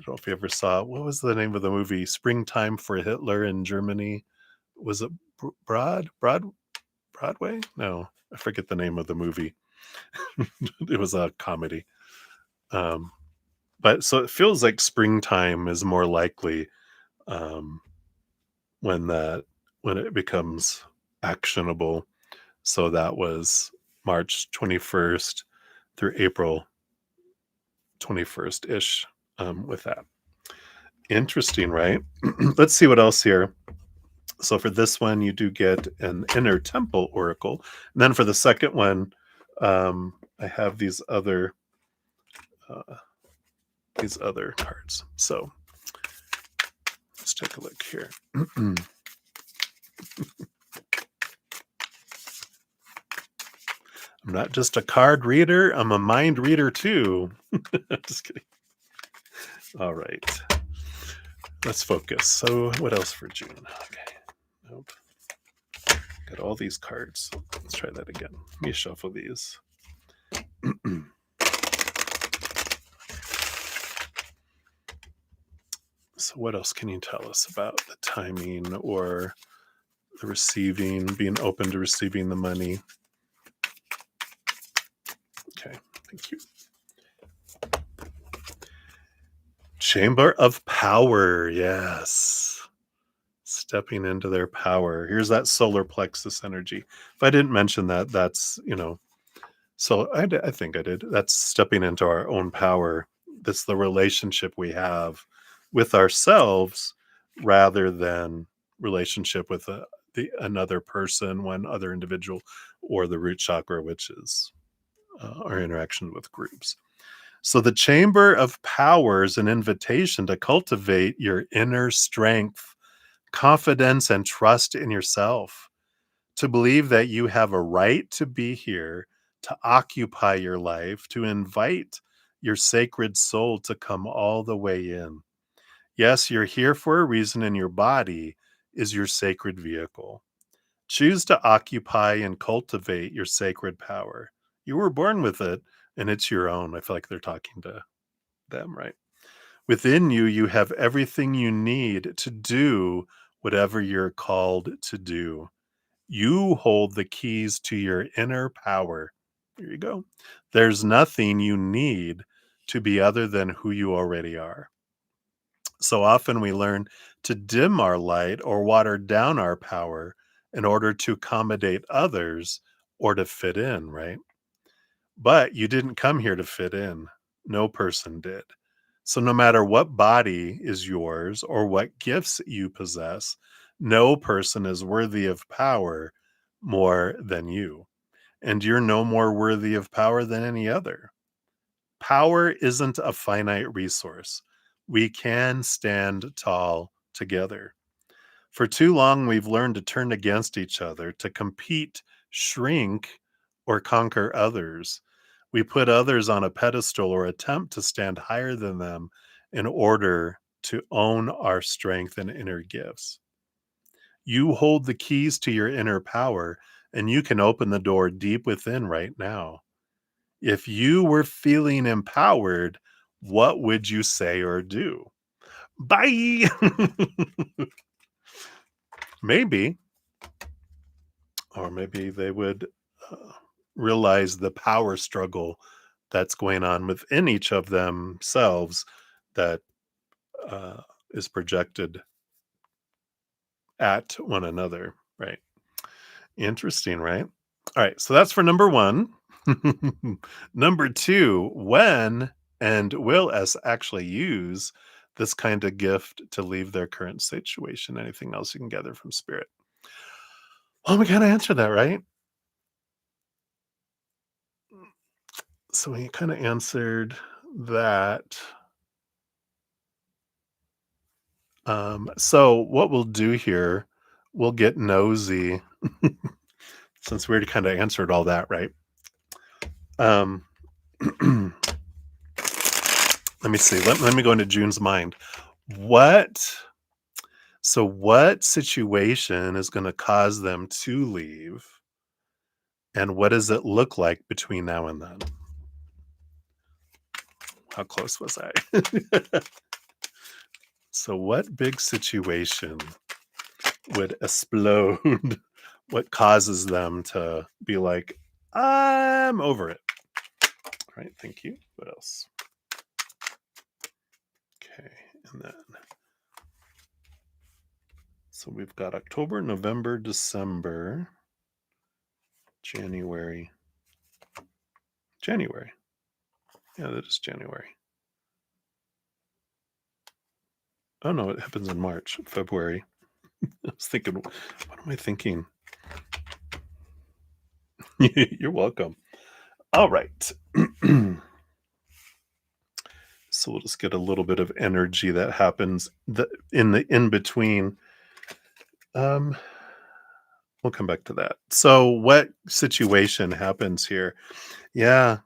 know if you ever saw, what was the name of the movie? Springtime for Hitler in Germany. Was it Broadway? No, I forget the name of the movie. It was a comedy. Um, but so it feels like springtime is more likely, um, when that when it becomes actionable. So that was March 21st through April 21st ish, with that. Interesting, right? Let's see what else here. So for this one, you do get an inner temple oracle. And then for the second one, I have uh, these other cards. So let's take a look here. I'm not just a card reader, I'm a mind reader too. Just kidding. All right. Let's focus. So what else for June? Okay. Nope. Got all these cards. Let's try that again. Let me shuffle these. So what else can you tell us about the timing or the receiving, being open to receiving the money? Okay, thank you. Chamber of Power, yes. Stepping into their power. Here's that solar plexus energy. If I didn't mention that, so I think I did. That's stepping into our own power. That's the relationship we have with ourselves rather than relationship with another person, one other individual, or the root chakra, which is our interaction with groups. So the chamber of power is an invitation to cultivate your inner strength, confidence, and trust in yourself, to believe that you have a right to be here, to occupy your life, to invite your sacred soul to come all the way in. Yes, you're here for a reason, and your body is your sacred vehicle. Choose to occupy and cultivate your sacred power. You were born with it, and it's your own. I feel like they're talking to them, right? Within you, you have everything you need to do whatever you're called to do. You hold the keys to your inner power. Here you go. There's nothing you need to be other than who you already are. So often we learn to dim our light or water down our power in order to accommodate others or to fit in, right? But you didn't come here to fit in. No person did. So no matter what body is yours or what gifts you possess, no person is worthy of power more than you. And you're no more worthy of power than any other. Power isn't a finite resource. We can stand tall together. For too long, we've learned to turn against each other, to compete, shrink, or conquer others. We put others on a pedestal or attempt to stand higher than them in order to own our strength and inner gifts. You hold the keys to your inner power, and you can open the door deep within right now. If you were feeling empowered, what would you say or do? Bye. Maybe, or maybe they would uh, realize the power struggle that's going on within each of themselves that uh, is projected at one another. Right. Interesting, right? All right. So that's for number one. Number two, when and will S actually use this kind of gift to leave their current situation? Anything else you can gather from spirit? Well, we kind of answered that, right? So we kind of answered that. So what we'll do here, we'll get nosy since we already kind of answered all that, right? Um, let me see. Let me go into June's mind. What what situation is going to cause them to leave? And what does it look like between now and then? How close was I? So, what big situation would explode? What causes them to be like, I'm over it? All right, thank you. What else? Okay, and then so we've got October, November, December, January. January. Yeah, that is January. Oh no, it happens in March, February. I was thinking, what am I thinking? You're welcome. All right. So we'll just get a little bit of energy that happens the in between. Um, we'll come back to that. So what situation happens here? Yeah,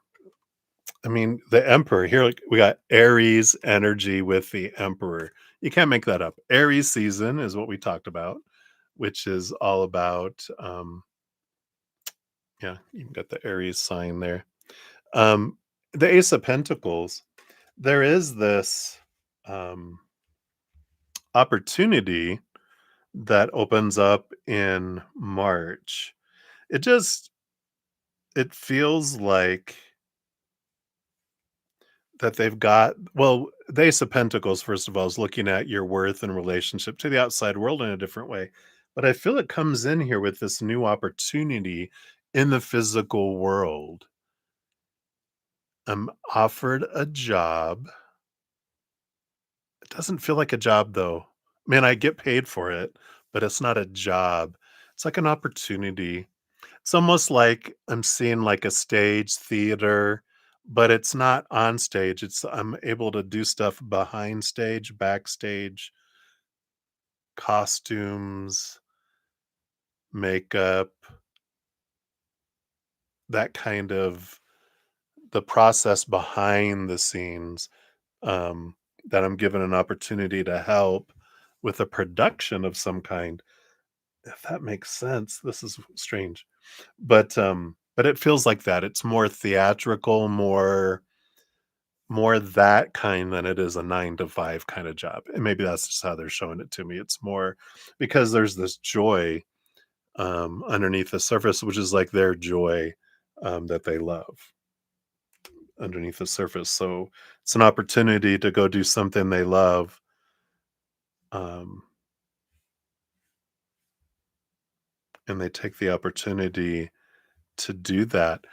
I mean the Emperor here. Like, we got Aries energy with the Emperor. You can't make that up. Aries season is what we talked about, which is all about. Yeah, you got the Aries sign there. Um, the Ace of Pentacles. There is this um, opportunity that opens up in March. It just it feels like that they've got well, the Ace of Pentacles, first of all, is looking at your worth in relationship to the outside world in a different way. But I feel it comes in here with this new opportunity in the physical world. I'm offered a job. It doesn't feel like a job though. Man, I get paid for it, but it's not a job. It's like an opportunity. It's almost like I'm seeing like a stage theater, but it's not on stage. It's I'm able to do stuff behind stage, backstage, costumes, makeup, that kind of the process behind the scenes, that I'm given an opportunity to help with a production of some kind. If that makes sense. This is strange. But it feels like that. It's more theatrical, more that kind than it is a 9 to 5 kinda job, and maybe that's just how they're showing it to me. It's more because there's this joy, underneath the surface, which is like their joy, that they love underneath the surface, so it's an opportunity to go do something they love, um, and they take the opportunity to do that.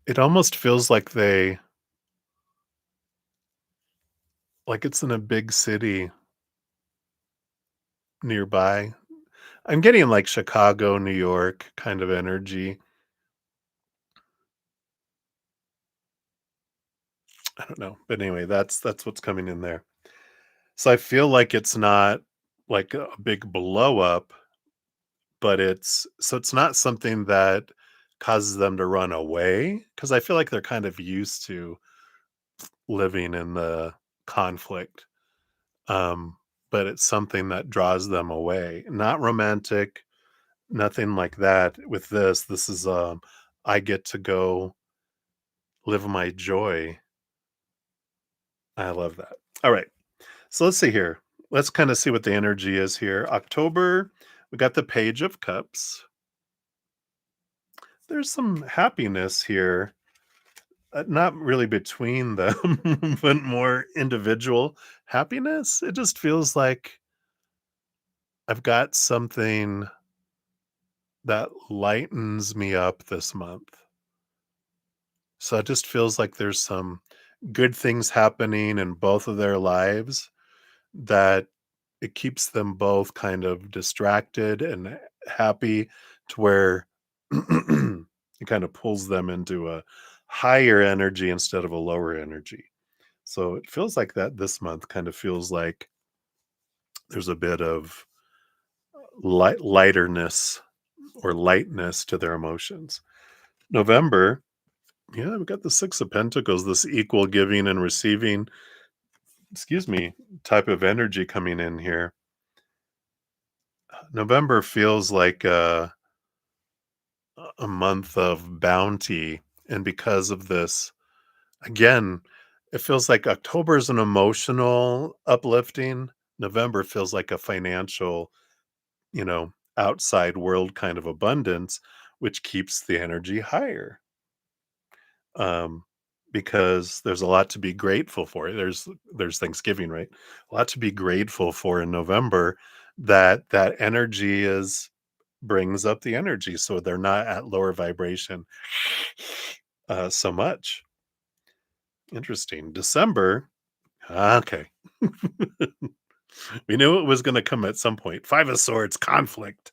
It almost feels like it's in a big city nearby. I'm getting like Chicago, New York kind of energy. I don't know, but anyway, that's what's coming in there. So I feel like it's not like a big blow up, but it's not something that causes them to run away because I feel like they're kind of used to living in the conflict. Um, but it's something that draws them away. Not romantic, nothing like that. With this is I get to go live my joy. I love that. All right. So let's see here. Let's kind of see what the energy is here. October, we got the Page of Cups. There's some happiness here, not really between them, but more individual happiness. It just feels like I've got something that lightens me up this month. So it just feels like there's some good things happening in both of their lives that it keeps them both kind of distracted and happy to where it kind of pulls them into a higher energy instead of a lower energy. So it feels like that this month kind of feels like there's a bit of lighterness or lightness to their emotions. November, yeah, we got the Six of Pentacles, this equal giving and receiving, excuse me, type of energy coming in here. November feels like a month of bounty. And because of this, again, it feels like October is an emotional uplifting. November feels like a financial, outside world kind of abundance, which keeps the energy higher. Um, because there's a lot to be grateful for. There's Thanksgiving, right? A lot to be grateful for in November that energy is brings up the energy so they're not at lower vibration so much. Interesting. December, okay. We knew it was gonna come at some point. 5 of Swords, conflict,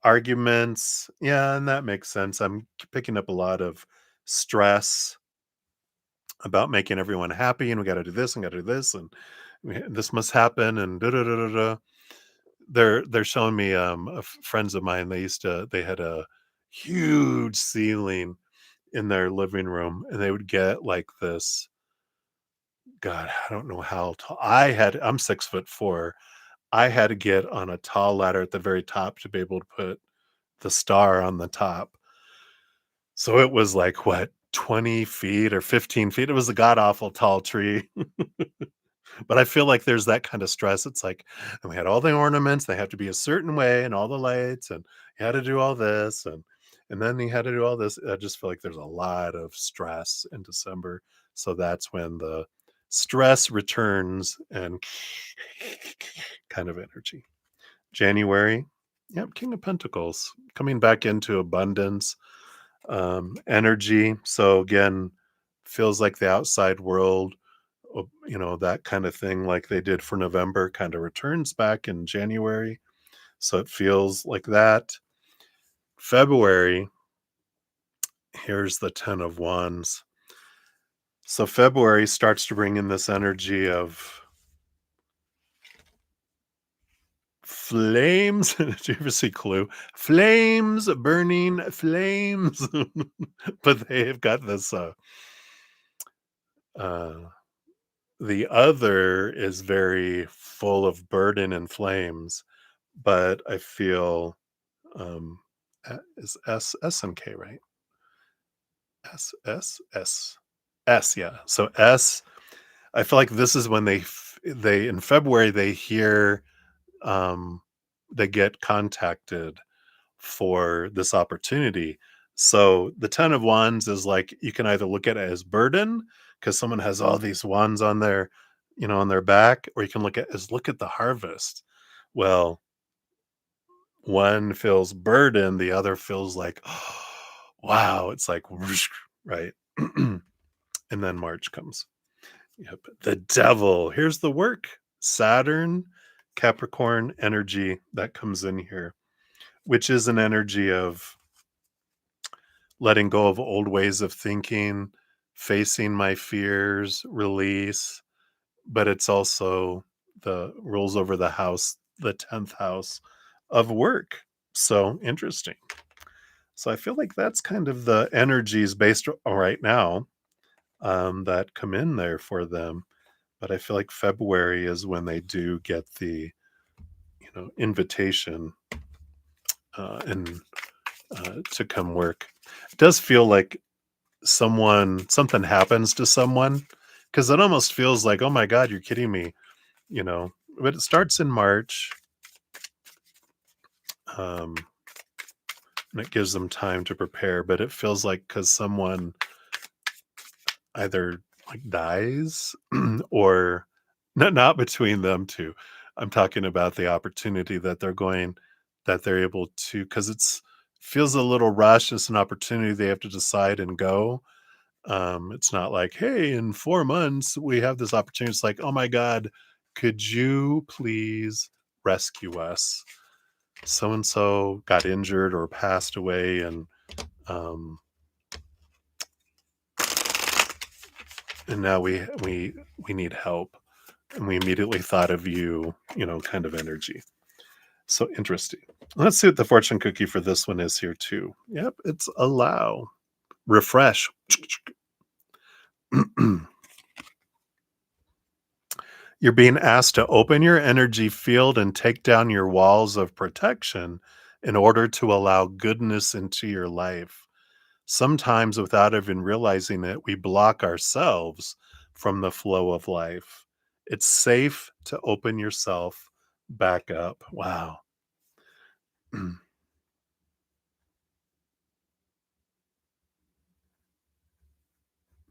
arguments. Yeah, and that makes sense. I'm picking up a lot of stress about making everyone happy, and we gotta do this and gotta do this, and this must happen, and da da da da da. They're showing me friends of mine. They had a huge ceiling in their living room, and they would get like this. God, I don't know how tall. I'm 6'4". I had to get on a tall ladder at the very top to be able to put the star on the top. So it was like what, 20 feet or 15 feet. It was a god awful tall tree. But I feel like there's that kind of stress. It's like, and we had all the ornaments, they have to be a certain way, and all the lights, and you had to do all this, and then you had to do all this. I just feel like there's a lot of stress in December. So that's when the stress returns and kind of energy. January, yep, King of Pentacles coming back into abundance, energy. So again, feels like the outside world, that kind of thing, like they did for November, kind of returns back in January. So it feels like that. February, here's the 10 of Wands. So February starts to bring in this energy of flames. Did you ever see Clue? Flames, burning flames. But they've got this uh the other is very full of burden and flames, but I feel is S and K, right? S, yeah. So S, I feel like this is when they in February they hear, um they get contacted for this opportunity. So the 10 of Wands is like, you can either look at it as burden because someone has all these wands on their, on their back, or you can look at the harvest. Well, one feels burden, the other feels like, oh, wow, it's like whoosh, right? And then March comes. Yep. The devil. Here's the work. Saturn, Capricorn energy that comes in here, which is an energy of letting go of old ways of thinking, facing my fears, release, but it's also the rules over the house, the 10th house of work. So interesting. So I feel like that's kind of the energies based right now, that come in there for them. But I feel like February is when they do get the, invitation, and to come work. It does feel like something happens to someone, because it almost feels like, oh my god, you're kidding me, you know but it starts in March, um and it gives them time to prepare, but it feels like because someone either like dies or not between them two. I'm talking about the opportunity that they're able to, because it's feels a little rushed. It's an opportunity they have to decide and go. It's not like, hey, in 4 months we have this opportunity. It's like, oh my god, could you please rescue us? So and so got injured or passed away, um and now we need help, and we immediately thought of you, kind of energy. So interesting. Let's see what the fortune cookie for this one is here too. Yep, it's allow, refresh. You're being asked to open your energy field and take down your walls of protection in order to allow goodness into your life. Sometimes, without even realizing it, we block ourselves from the flow of life. It's safe to open yourself back up. Wow.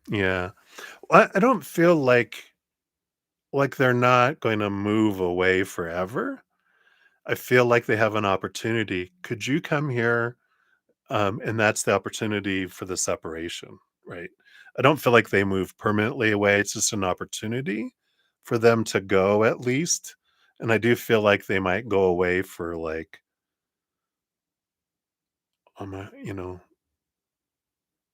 Yeah. I don't feel like they're not going to move away forever. I feel like they have an opportunity. Could you come here? And that's the opportunity for the separation, right? I don't feel like they move permanently away. It's just an opportunity for them to go at least. And I do feel like they might go away for like, you know,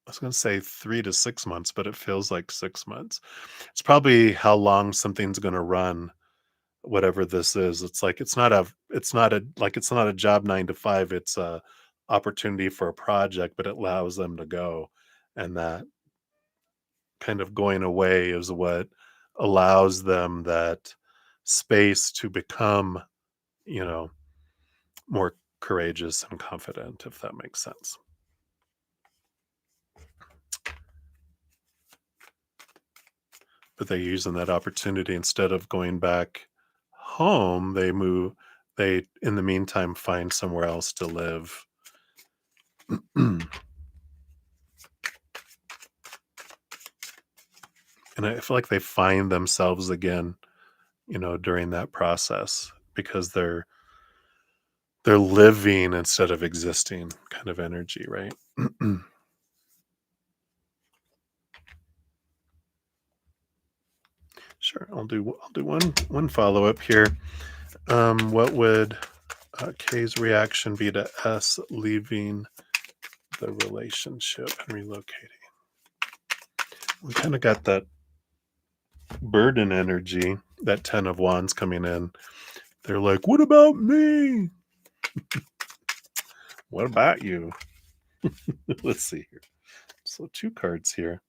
I was going to say 3 to 6 months, but it feels like 6 months. It's probably how long something's going to run, whatever this is. It's like it's not a job 9 to 5. It's a opportunity for a project, but it allows them to go, and that kind of going away is what allows them that space to become, you know, more courageous and confident, if that makes sense. But they're using that opportunity instead of going back home, they in the meantime find somewhere else to live. And I feel like they find themselves again, during that process because they're living instead of existing kind of energy, right? Sure, I'll do one follow up here. What would K's reaction be to S leaving the relationship and relocating? We kind of got that burden energy, that 10 of wands coming in. They're like, what about me? What about you? Let's see here. So 2 cards here.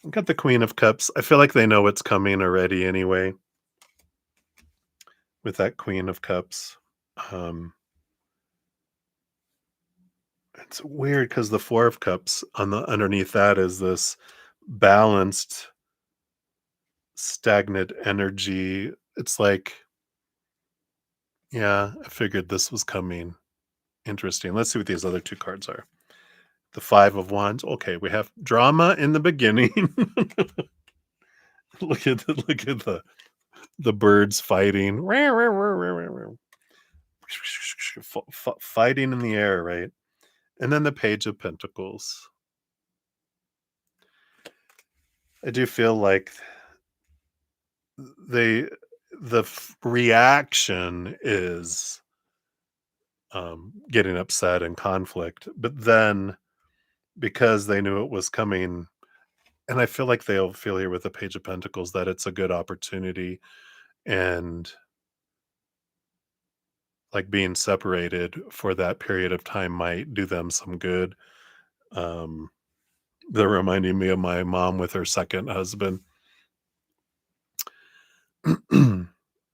I've got the Queen of Cups. I feel like they know what's coming already anyway with that Queen of Cups. Um, it's weird because the Four of Cups on the underneath that is this balanced, stagnant energy. It's like, yeah, I figured this was coming. Interesting. Let's see what these other 2 cards are. The Five of Wands. Okay, we have drama in the beginning. Look at the birds fighting. Fighting in the air, right? And then the Page of Pentacles. I do feel like they reaction is getting upset and conflict, but then because they knew it was coming, and I feel like they'll feel here with the Page of Pentacles that it's a good opportunity, and like being separated for that period of time might do them some good. Um, they're reminding me of my mom with her second husband.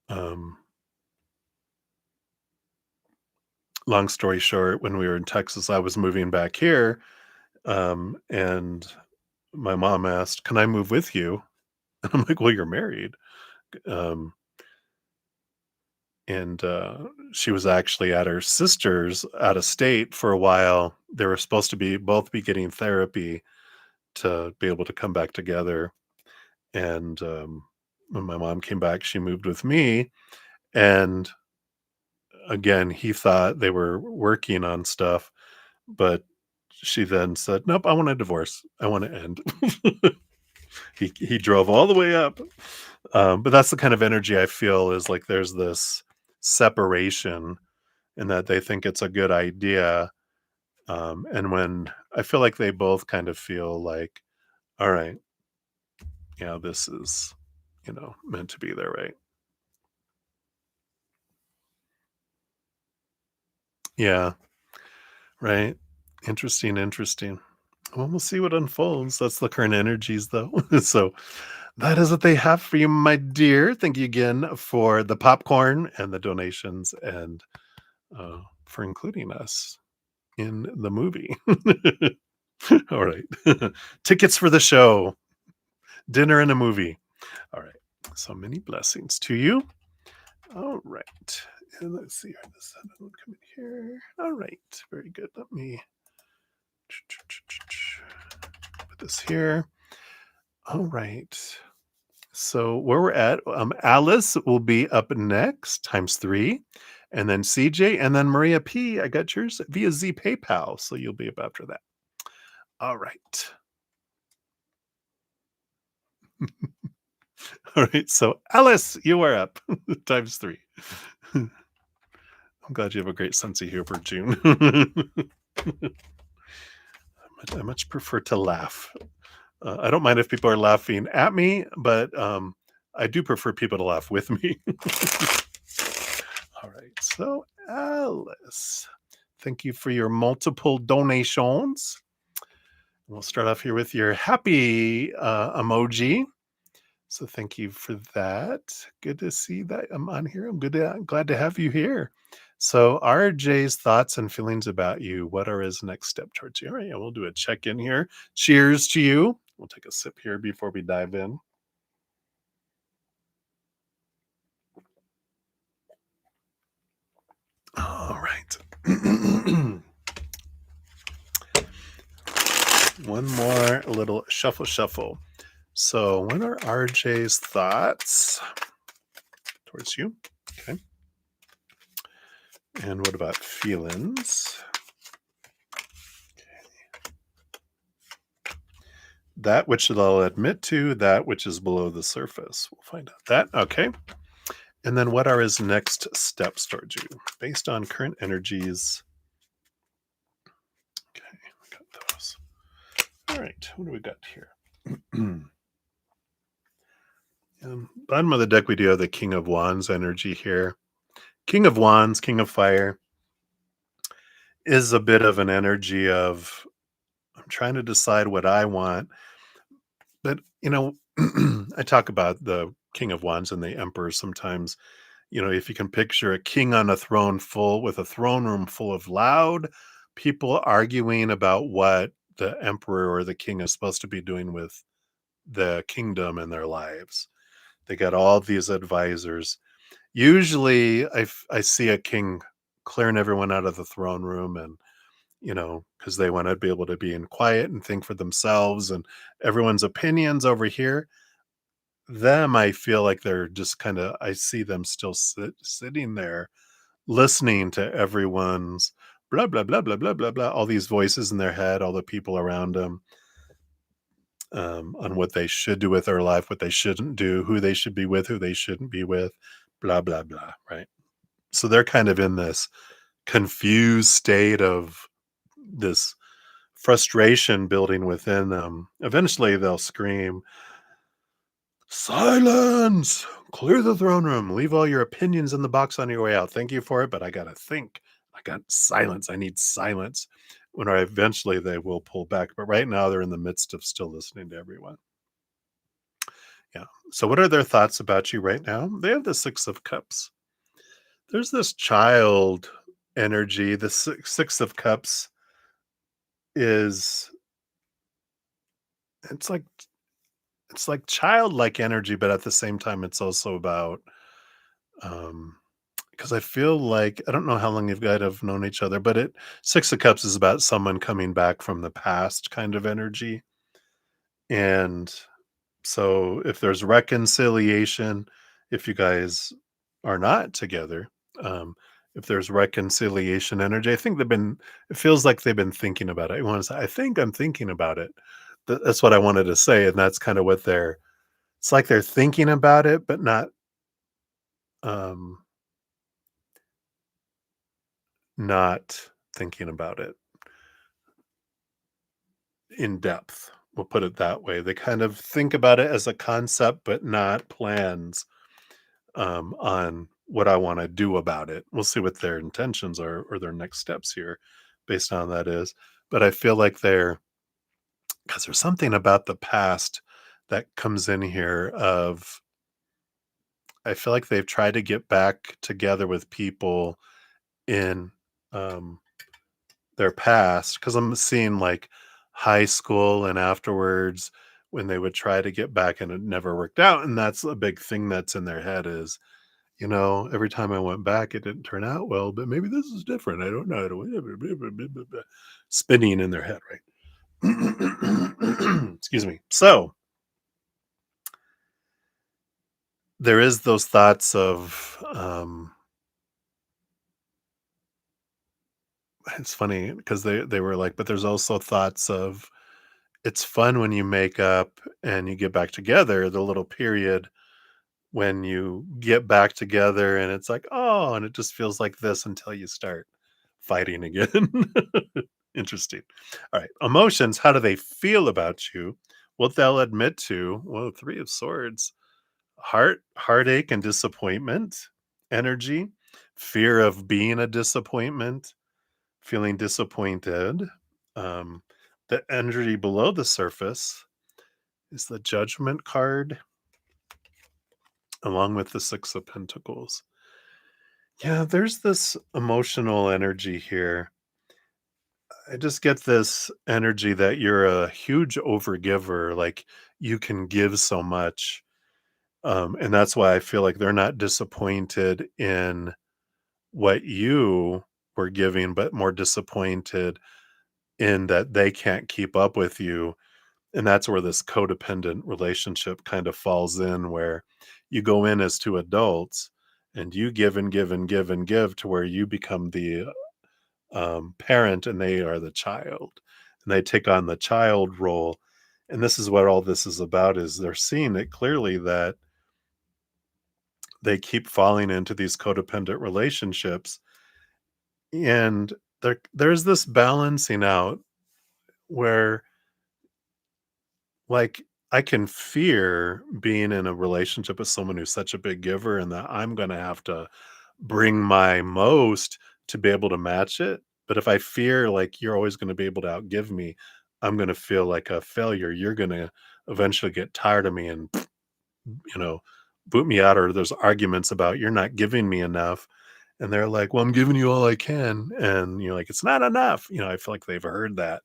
um, Long story short, when we were in Texas, I was moving back here, and my mom asked, "Can I move with you?" And I'm like, "Well, you're married." Um, and she was actually at her sister's out of state for a while. They were supposed to be both be getting therapy to be able to come back together. And when my mom came back, she moved with me. And again, he thought they were working on stuff, but she then said, "Nope, I want a divorce. I want to end." He drove all the way up. But that's the kind of energy I feel is like there's this separation and that they think it's a good idea. And when I feel like they both kind of feel like, all right, yeah, this is, meant to be there, right? Yeah, right. Interesting, interesting. Well, we'll see what unfolds. That's the current energies, though. So that is what they have for you, my dear. Thank you again for the popcorn and the donations and for including us in the movie. All right. Tickets for the show, dinner and a movie. All right. So many blessings to you. All right. And let's see. This other one come in here. All right. Very good. Let me put this here. All right. So where we're at, Alice will be up next times 3, and then CJ, and then Maria P. I got yours via Z PayPal, so you'll be up after that. All right. All right. So, Alice, you are up times three. I'm glad you have a great sense of humor, June. I much prefer to laugh. I don't mind if people are laughing at me, but I do prefer people to laugh with me. All right. So, Alice, thank you for your multiple donations. We'll start off here with your happy emoji. So, thank you for that. Good to see that I'm on here. I'm glad to have you here. So, RJ's thoughts and feelings about you. What are his next step towards you? All right, yeah, we'll do a check in here. Cheers to you. We'll take a sip here before we dive in. All right. One more little shuffle, shuffle. So, what are RJ's thoughts towards you? Okay. And what about feelings? That which they'll admit to, that which is below the surface. We'll find out that. Okay. And then what are his next steps towards you based on current energies? Okay, we got those. All right. What do we got here? Bottom of the deck, we do have the King of Wands energy here. King of Wands, King of Fire is a bit of an energy of I'm trying to decide what I want. But, I talk about the King of Wands and the Emperor sometimes. If you can picture a king on a throne full with a throne room full of loud people arguing about what the emperor or the king is supposed to be doing with the kingdom and their lives. They got all these advisors. Usually I see a king clearing everyone out of the throne room and because they want to be able to be in quiet and think for themselves and everyone's opinions over here. Them, I feel like they're just kind of, I see them still sitting there listening to everyone's blah, blah, blah, blah, blah, blah, blah, all these voices in their head, all the people around them on what they should do with their life, what they shouldn't do, who they should be with, who they shouldn't be with, blah, blah, blah. Right. So they're kind of in this confused state of this frustration building within them. Eventually, they'll scream, "Silence! Clear the throne room. Leave all your opinions in the box on your way out. Thank you for it, but I gotta think. I got silence. I need silence." When eventually they will pull back, but right now they're in the midst of still listening to everyone. Yeah. So, what are their thoughts about you right now? They have the Six of Cups. There's this child energy. The Six of Cups is it's like it's like childlike energy, but at the same time, it's also about um because I feel like I don't know how long you guys have known each other, but it Six of Cups is about someone coming back from the past kind of energy. And so if there's reconciliation, if you guys are not together, um, if there's reconciliation energy, I think it feels like they've been thinking about it. I want to say, I think I'm thinking about it. That's what I wanted to say. And that's kind of what it's like they're thinking about it, but um, not thinking about it in depth. We'll put it that way. They kind of think about it as a concept, but not plans on what I want to do about it. We'll see what their intentions are or their next steps here based on that is. But I feel like because there's something about the past that comes in here of, I feel like they've tried to get back together with people in um, their past because I'm seeing like high school and afterwards when they would try to get back and it never worked out. And that's a big thing that's in their head is, every time I went back, it didn't turn out well, but maybe this is different. I don't know. Spinning in their head, right? Excuse me. So there is those thoughts of, it's funny because they were like, but there's also thoughts of, it's fun when you make up and you get back together, the little period. when you get back together and it's like, oh, and it just feels like this until you start fighting again. Interesting. All right. Emotions, how do they feel about you? What they'll admit to, well, Three of Swords, heartache and disappointment, energy, fear of being a disappointment, feeling disappointed. Um, the energy below the surface is the Judgment card, along with the Six of Pentacles. Yeah, there's this emotional energy here. I just get this energy that you're a huge overgiver, like you can give so much. And that's why I feel like they're not disappointed in what you were giving, but more disappointed in that they can't keep up with you. And that's where this codependent relationship kind of falls in, where you go in as two adults and you give and give and give and give to where you become the parent and they are the child, and they take on the child role. And this is what all this is about, is they're seeing it clearly that they keep falling into these codependent relationships, and there's this balancing out where, like, I can fear being in a relationship with someone who's such a big giver and that I'm going to have to bring my most to be able to match it. But if I fear like you're always going to be able to outgive me, I'm going to feel like a failure. You're going to eventually get tired of me and, you know, boot me out, or there's arguments about you're not giving me enough. And they're like, well, I'm giving you all I can. And you're like, it's not enough. I feel like they've heard that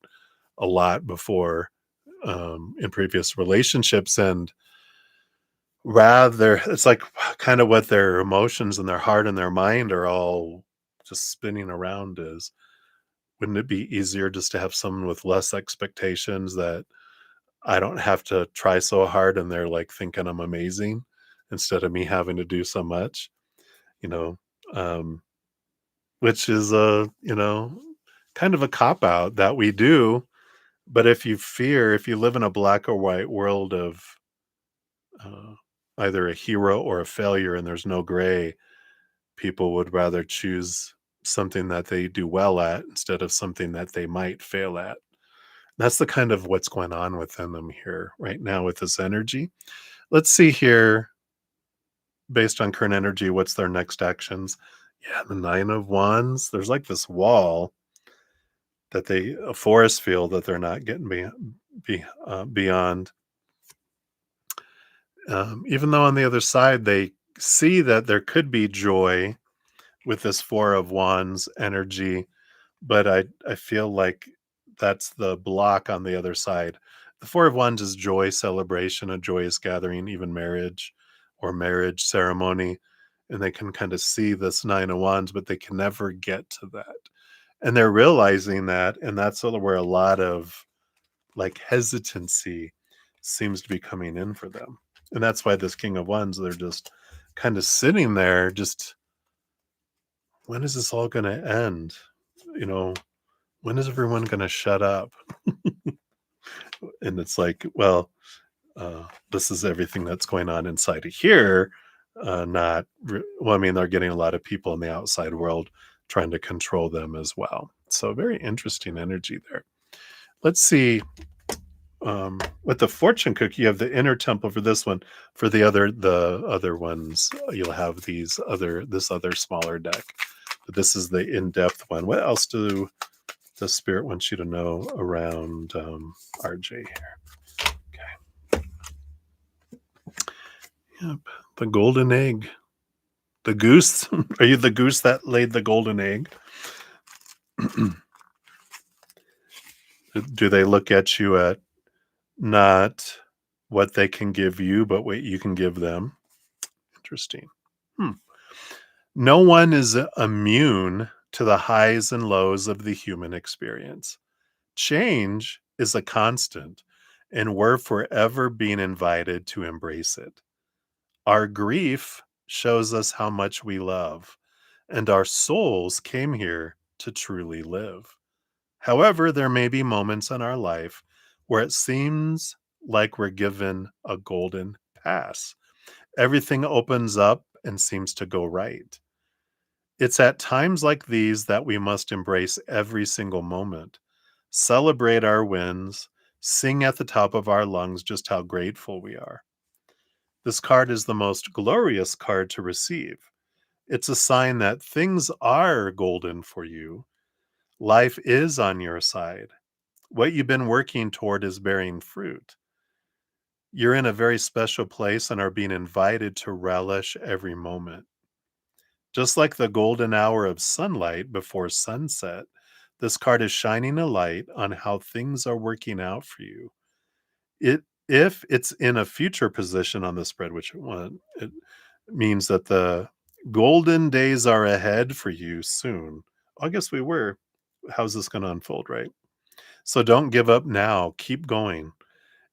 a lot before, in previous relationships. And rather, it's like kind of what their emotions and their heart and their mind are all just spinning around is, wouldn't it be easier just to have someone with less expectations, that I don't have to try so hard and they're like thinking I'm amazing instead of me having to do so much, you know? Um, which is kind of a cop out that we do. But if you live in a black or white world of uh, either a hero or a failure and there's no gray, people would rather choose something that they do well at instead of something that they might fail at. That's the kind of what's going on within them here right now with this energy. Let's see here, based on current energy, what's their next actions? Yeah, the Nine of Wands. There's like this wall that a forest field that they're not getting beyond. Even though on the other side, they see that there could be joy with this Four of Wands energy, but I feel like that's the block on the other side. The Four of Wands is joy, celebration, a joyous gathering, even marriage or marriage ceremony, and they can kind of see this Nine of Wands, but they can never get to that. And they're realizing that, and that's where a lot of like hesitancy seems to be coming in for them. And that's why this King of Wands, they're just kind of sitting there, just, when is this all going to end? You know, when is everyone going to shut up? And it's like, well, this is everything that's going on inside of here. Well, I mean, they're getting a lot of people in the outside world trying to control them as well. So, very interesting energy there. Let's see. With the fortune cookie, you have the inner temple for this one. For the other ones, you'll have this other smaller deck. But this is the in-depth one. What else do the spirit wants you to know around RJ here? Okay. Yep. The golden egg. The goose. Are you the goose that laid the golden egg? Do they look at you at not what they can give you, but what you can give them? Interesting. Hmm. No one is immune to the highs and lows of the human experience. Change is a constant, and we're forever being invited to embrace it. Our grief shows us how much we love, and our souls came here to truly live. However, there may be moments in our life where it seems like we're given a golden pass. Everything opens up and seems to go right. It's at times like these that we must embrace every single moment, celebrate our wins, sing at the top of our lungs just how grateful we are. This card is the most glorious card to receive. It's a sign that things are golden for you. Life is on your side. What you've been working toward is bearing fruit. You're in a very special place and are being invited to relish every moment. Just like the golden hour of sunlight before sunset, this card is shining a light on how things are working out for you. It if it's in a future position on the spread, which it means that the golden days are ahead for you soon. I guess we were. How's this going to unfold, right? So don't give up now. Keep going.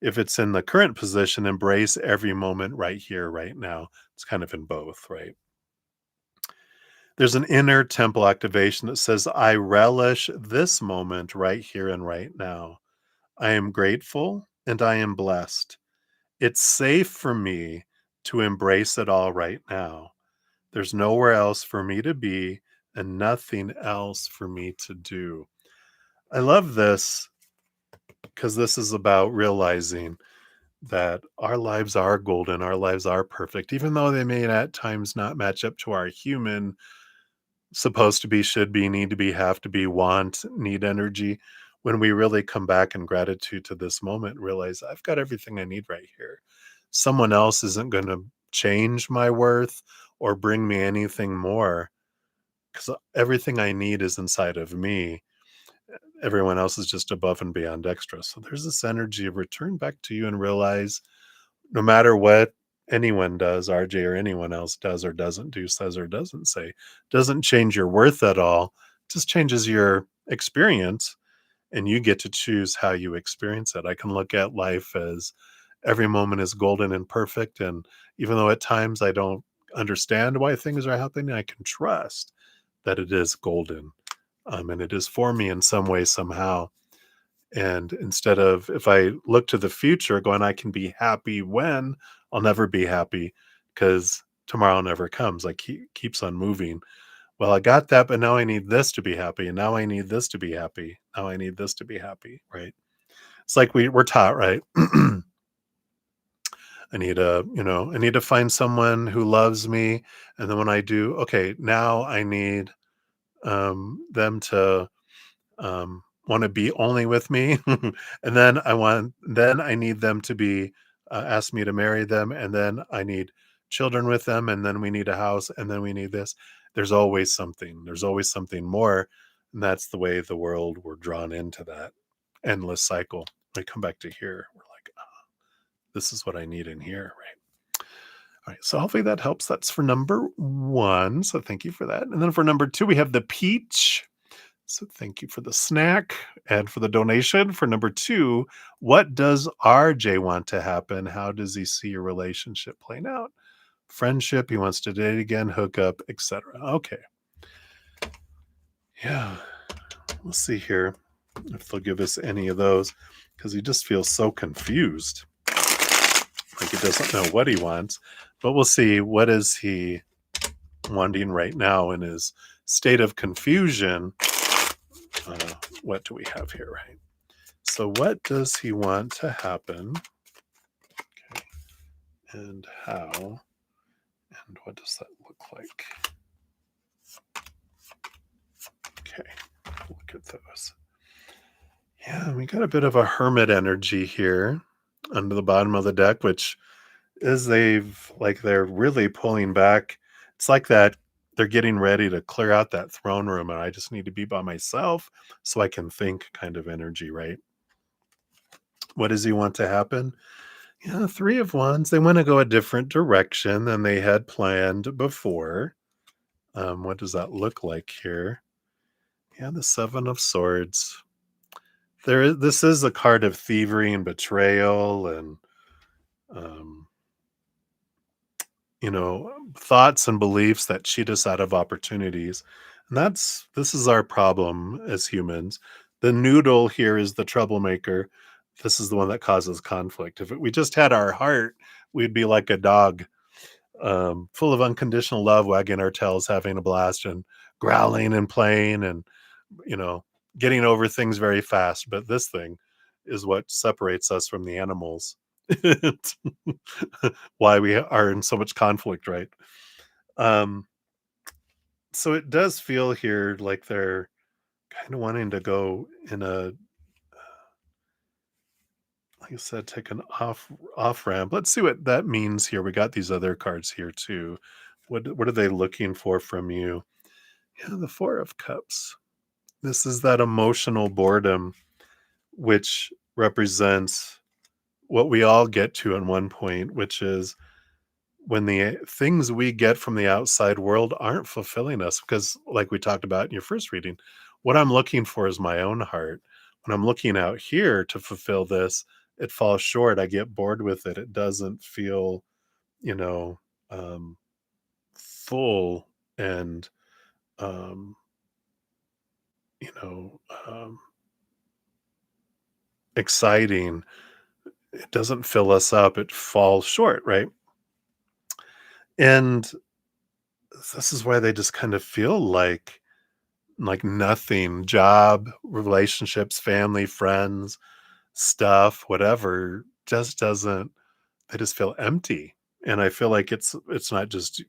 If it's in the current position, embrace every moment right here, right now. It's kind of in both, right? There's an inner temple activation that says, I relish this moment right here and right now. I am grateful and I am blessed. It's safe for me to embrace it all right now. There's nowhere else for me to be and nothing else for me to do. I love this because this is about realizing that our lives are golden, our lives are perfect, even though they may at times not match up to our human supposed to be, should be, need to be, have to be, want, need energy. When we really come back in gratitude to this moment, realize I've got everything I need right here. Someone else isn't going to change my worth or bring me anything more because everything I need is inside of me. Everyone else is just above and beyond extra. So there's this energy of return back to you and realize no matter what anyone does, RJ or anyone else does or doesn't do, says or doesn't say, doesn't change your worth at all, just changes your experience and you get to choose how you experience it. I can look at life as every moment is golden and perfect. And even though at times I don't understand why things are happening, I can trust that it is golden. And it is for me in some way, somehow. And instead of if I look to the future going, I can be happy when, I'll never be happy because tomorrow never comes. Like keeps on moving. Well, I got that, but now I need this to be happy. And now I need this to be happy. Now I need this to be happy. Right. It's like we're taught, right? I need to find someone who loves me. And then when I do, okay, now I need them to want to be only with me, and then I need them to be ask me to marry them, and then I need children with them, and then we need a house, and then we need this. There's always something. There's always something more, and that's the way the world we're drawn into that endless cycle. We come back to here. We're like, this is what I need in here, right? All right. So hopefully that helps. That's for number one. So thank you for that. And then for number two, we have the peach. So thank you for the snack and for the donation. For number two, what does RJ want to happen? How does he see your relationship playing out? Friendship, he wants to date again, hook up, etc. Okay. Yeah. We'll see here if they'll give us any of those because he just feels so confused. Like he doesn't know what he wants. But we'll see. What is he wanting right now in his state of confusion? What do we have here, right? So what does he want to happen? Okay. And how? And what does that look like? Okay. Look at those. Yeah, we got a bit of a hermit energy here under the bottom of the deck, which is they're really pulling back. It's like that they're getting ready to clear out that throne room and I just need to be by myself so I can think kind of energy, right? What does he want to happen? Yeah, Three of Wands. They want to go a different direction than they had planned before. What does that look like here? Yeah, the Seven of Swords. This is a card of thievery and betrayal and um, thoughts and beliefs that cheat us out of opportunities. And this is our problem as humans. The noodle here is the troublemaker. This is the one that causes conflict. If we just had our heart, we'd be like a dog. full of unconditional love, wagging our tails, having a blast, and growling and playing, and you know, getting over things very fast. But this thing is what separates us from the animals. It's why we are in so much conflict, right? Um, so it does feel here like they're kind of wanting to go in a, like I said, take an off ramp. Let's see what that means here. We got these other cards here too. What are they looking for from you? Yeah, the Four of Cups. This is that emotional boredom, which represents what we all get to in one point, which is when the things we get from the outside world aren't fulfilling us. Because, like we talked about in your first reading, what I'm looking for is my own heart. When I'm looking out here to fulfill this, it falls short. I get bored with it. It doesn't feel, you know, um, full and, um, you know, exciting. It doesn't fill us up. It falls short, right? And this is why they just kind of feel like nothing. Job, relationships, family, friends, stuff, whatever, just doesn't, they just feel empty. And I feel like it's not just,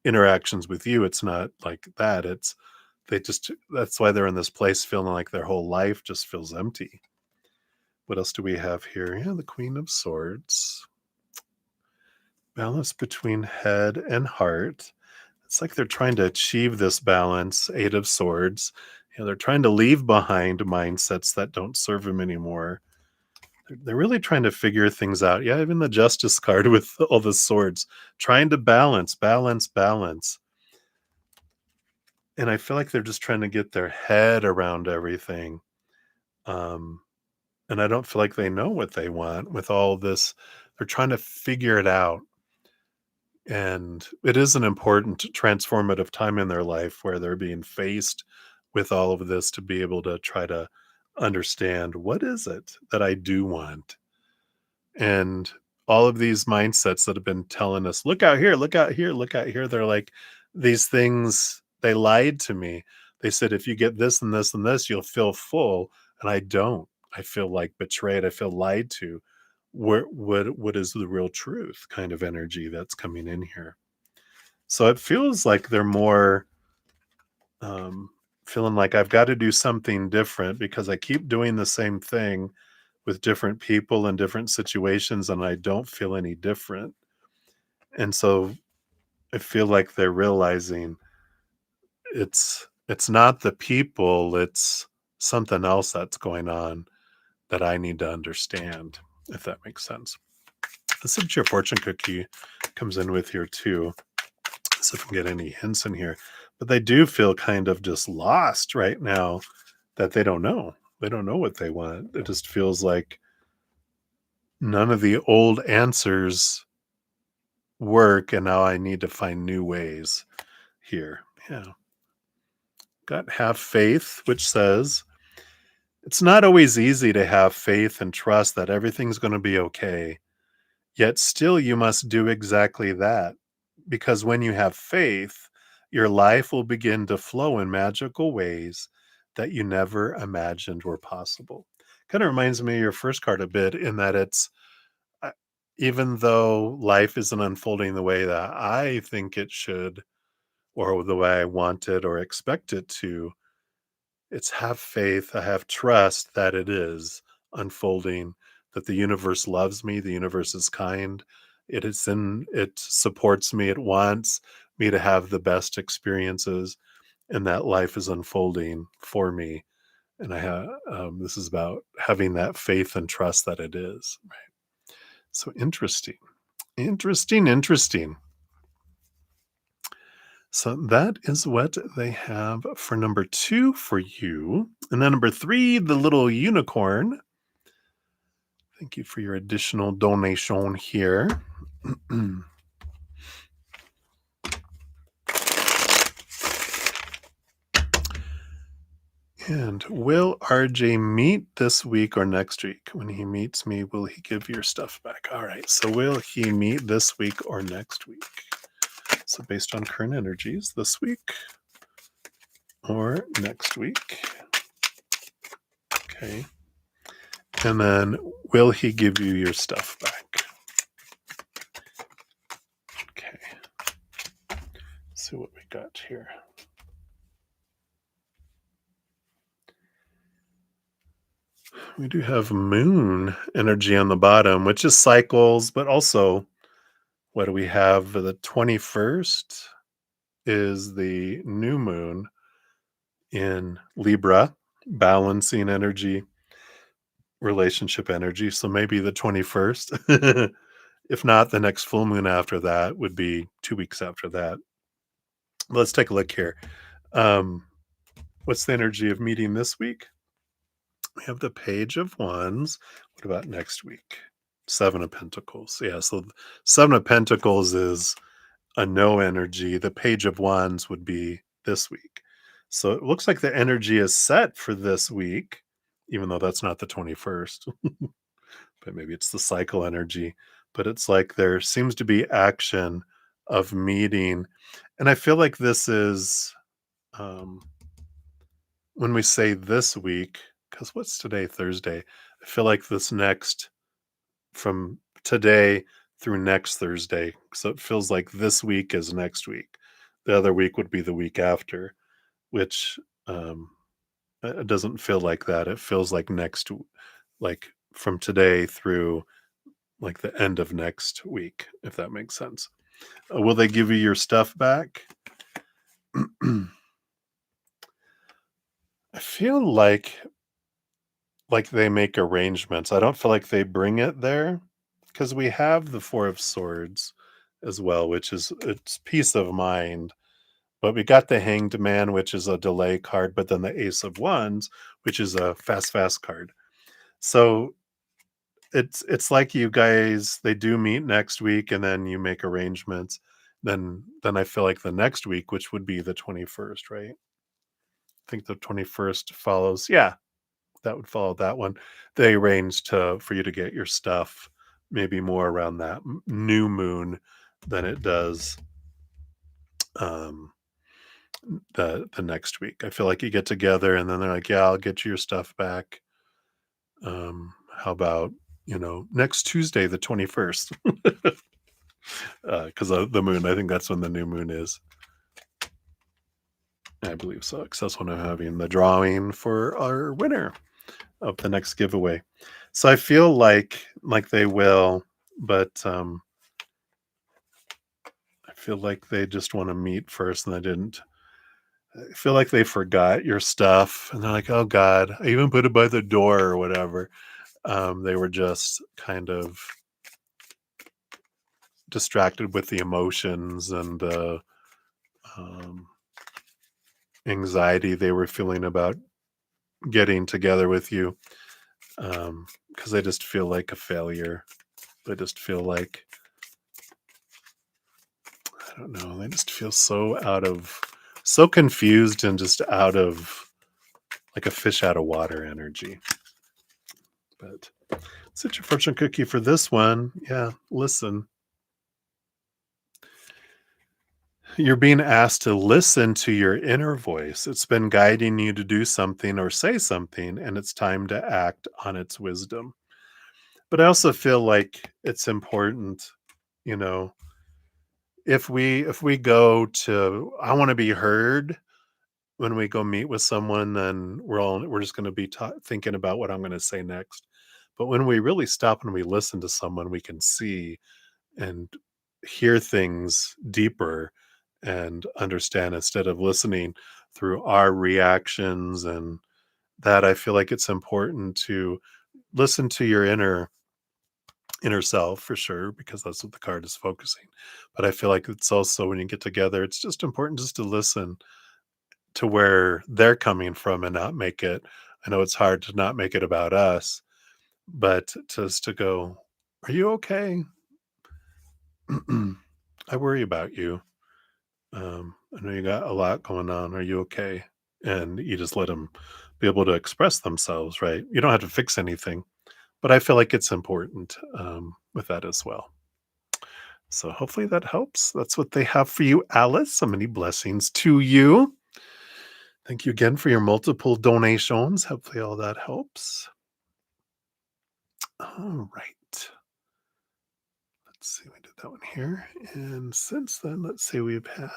interactions with you. It's not like that. It's they just that's why they're in this place feeling like their whole life just feels empty. What else do we have here? Yeah, the Queen of Swords. Balance between head and heart. It's like they're trying to achieve this balance. Eight of Swords. They're trying to leave behind mindsets that don't serve them anymore. They're really trying to figure things out. Yeah, even the Justice card with all the swords, trying to balance, balance, balance. And I feel like they're just trying to get their head around everything. Um, and I don't feel like they know what they want with all this. They're trying to figure it out. And it is an important transformative time in their life where they're being faced with all of this to be able to try to understand, what is it that I do want? And all of these mindsets that have been telling us, look out here, look out here, look out here. They're like, these things, they lied to me. They said, if you get this and this and this, you'll feel full. And I don't. I feel like betrayed. I feel lied to. What is the real truth kind of energy that's coming in here? So it feels like they're more, um, feeling like I've got to do something different because I keep doing the same thing with different people in different situations and I don't feel any different. And so I feel like they're realizing it's not the people, it's something else that's going on that I need to understand, if that makes sense. The signature fortune cookie comes in with here too. So if we can get any hints in here. But they do feel kind of just lost right now that they don't know. They don't know what they want. It just feels like none of the old answers work, and now I need to find new ways here. Yeah. Got Have Faith, which says it's not always easy to have faith and trust that everything's going to be okay. Yet still, you must do exactly that. Because when you have faith, your life will begin to flow in magical ways that you never imagined were possible. Kind of reminds me of your first card a bit in that it's, uh, even though life isn't unfolding the way that I think it should, or the way I want it or expect it to, it's have faith, I have trust that it is unfolding, that the universe loves me, the universe is kind. It supports me, it wants me to have the best experiences, and that life is unfolding for me. And I have this is about having that faith and trust that it is. Right. So interesting. Interesting, interesting. So that is what they have for number 2 for you. And then number 3, the little unicorn. Thank you for your additional donation here. And will RJ meet this week or next week? When he meets me, will he give your stuff back? All right. So will he meet this week or next week? So based on current energies, this week or next week. Okay. And then will he give you your stuff back? Okay. Let's see what we got here. We do have moon energy on the bottom, which is cycles, but also what do we have? The 21st is the new moon in Libra, balancing energy, relationship energy. So maybe the 21st. If not, the next full moon after that would be 2 weeks after that. Let's take a look here. Um, what's the energy of meeting this week? We have the Page of Wands. What about next week? Seven of Pentacles. Yeah, so Seven of Pentacles is a no energy. The Page of Wands would be this week. So it looks like the energy is set for this week, even though that's not the 21st, but maybe it's the cycle energy. But it's like there seems to be action of meeting. And I feel like this is um, when we say this week, because what's today, Thursday? I feel like this next from today through next Thursday. So it feels like this week is next week. The other week would be the week after, which um, it doesn't feel like that. It feels like like from today through like the end of next week, if that makes sense. Will they give you your stuff back? I feel like they make arrangements. I don't feel like they bring it there because we have the Four of Swords as well, which is it's peace of mind. But we got the Hanged Man, which is a delay card, but then the Ace of Wands, which is a fast card. So it's like you guys they do meet next week and then you make arrangements. Then I feel like the next week, which would be the 21st, right? I think the 21st follows. Yeah, that would follow that one. They arrange to for you to get your stuff maybe more around that new moon than it does um the next week. I feel like you get together and then they're like, "Yeah, I'll get you your stuff back." How about, next Tuesday the 21st? Cuz the moon, I think that's when the new moon is. I believe so. Cuz that's when I'm having the drawing for our winner of the next giveaway. So I feel like they will, but I feel like they just want to meet first, and they didn't. I feel like they forgot your stuff, and they're like, "Oh God, I even put it by the door or whatever." They were just kind of distracted with the emotions and the um, anxiety they were feeling about getting together with you, because they just feel like a failure. They just feel like I don't know. They just feel so confused and just out of like a fish out of water energy. But such your fortune cookie for this one. Yeah, listen. You're being asked to listen to your inner voice. It's been guiding you to do something or say something, and it's time to act on its wisdom. But I also feel like it's important, you know, if we go to I want to be heard when we go meet with someone, then we're just going to be thinking about what I'm going to say next. But when we really stop and we listen to someone, we can see and hear things deeper and understand instead of listening through our reactions and that I feel like it's important to listen to your inner self for sure because that's what the card is focusing. But I feel like it's also when you get together, it's just important just to listen to where they're coming from and not make it I know it's hard to not make it about us, but just to go, "Are you okay? I worry about you. I know you got a lot going on. Are you okay?" And you just let them be able to express themselves, right? You don't have to fix anything, but I feel like it's important with that as well. So hopefully that helps. That's what they have for you, Alice. So many blessings to you. Thank you again for your multiple donations. Hopefully all that helps. All right. Let's see. We did that one here. And since then, let's see, we have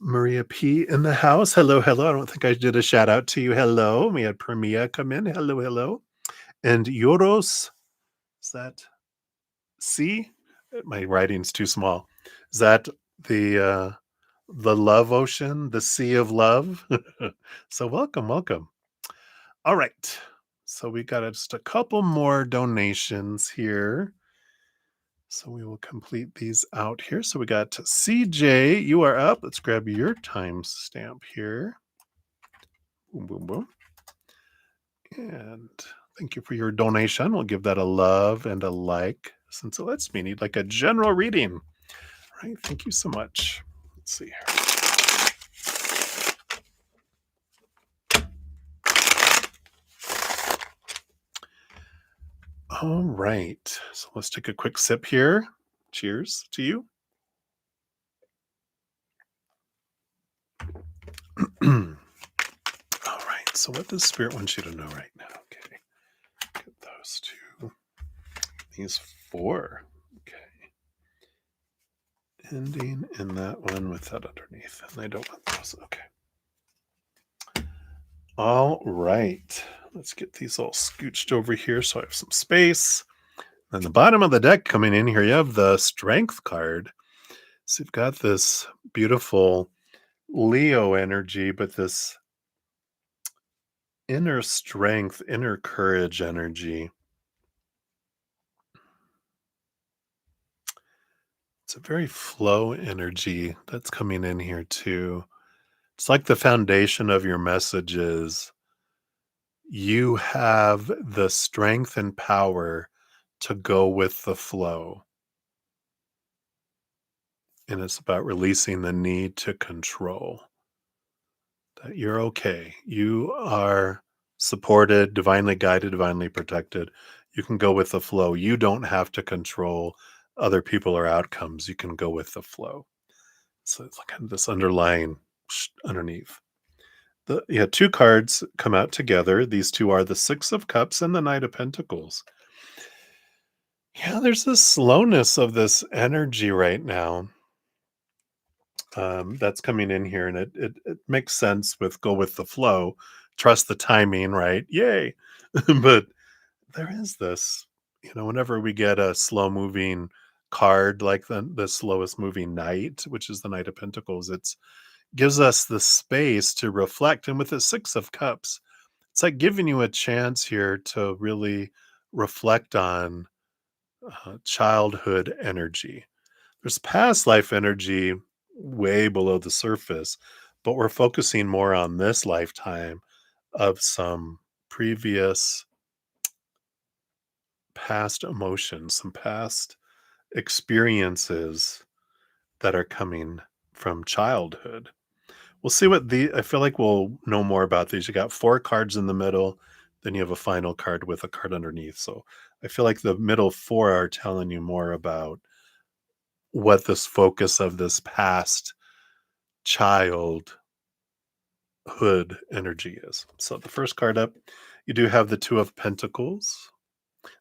Maria P in the house. Hello, hello. I don't think I did a shout out to you. Hello. We had Permia come in. Hello, hello. And Yoros, is that C? My writing's too small. Is that the love ocean, the sea of love? So welcome, welcome. All right. So we got just a couple more donations here. So we will complete these out here. So we got CJ, you are up. Let's grab your timestamp here. Boom, boom, boom. And thank you for your donation. We'll give that a love and a like since it lets me need like a general reading. All right. Thank you so much. Let's see here. All right. So let's take a quick sip here. Cheers to you. All right. So what does Spirit want you to know right now? Okay. Get those two. These four. Okay. Ending in that one with that underneath. And I don't want those. Okay. All right. Let's get these all scooched over here so I have some space. And the bottom of the deck coming in here, you have the Strength card. So you've got this beautiful Leo energy, but this inner strength, inner courage energy. It's a very flow energy that's coming in here too. It's like the foundation of your messages. You have the strength and power to go with the flow. And it's about releasing the need to control. That you're okay. You are supported, divinely guided, divinely protected. You can go with the flow. You don't have to control other people or outcomes. You can go with the flow. So it's like kind of this underlying underneath. Two cards come out together. These two are the Six of Cups and the Knight of Pentacles. Yeah, there's this slowness of this energy right now that's coming in here, and it makes sense with go with the flow, trust the timing, right? Yay! But there is this, whenever we get a slow moving card like the slowest moving knight, which is the Knight of Pentacles, it's gives us the space to reflect. And with the Six of Cups, it's like giving you a chance here to really reflect on childhood energy. There's past life energy way below the surface, but we're focusing more on this lifetime of some previous past emotions, some past experiences that are coming from childhood. We'll see I feel like we'll know more about these. You got four cards in the middle, then you have a final card with a card underneath. So I feel like the middle four are telling you more about what this focus of this past childhood energy is. So the first card up, you do have the Two of Pentacles.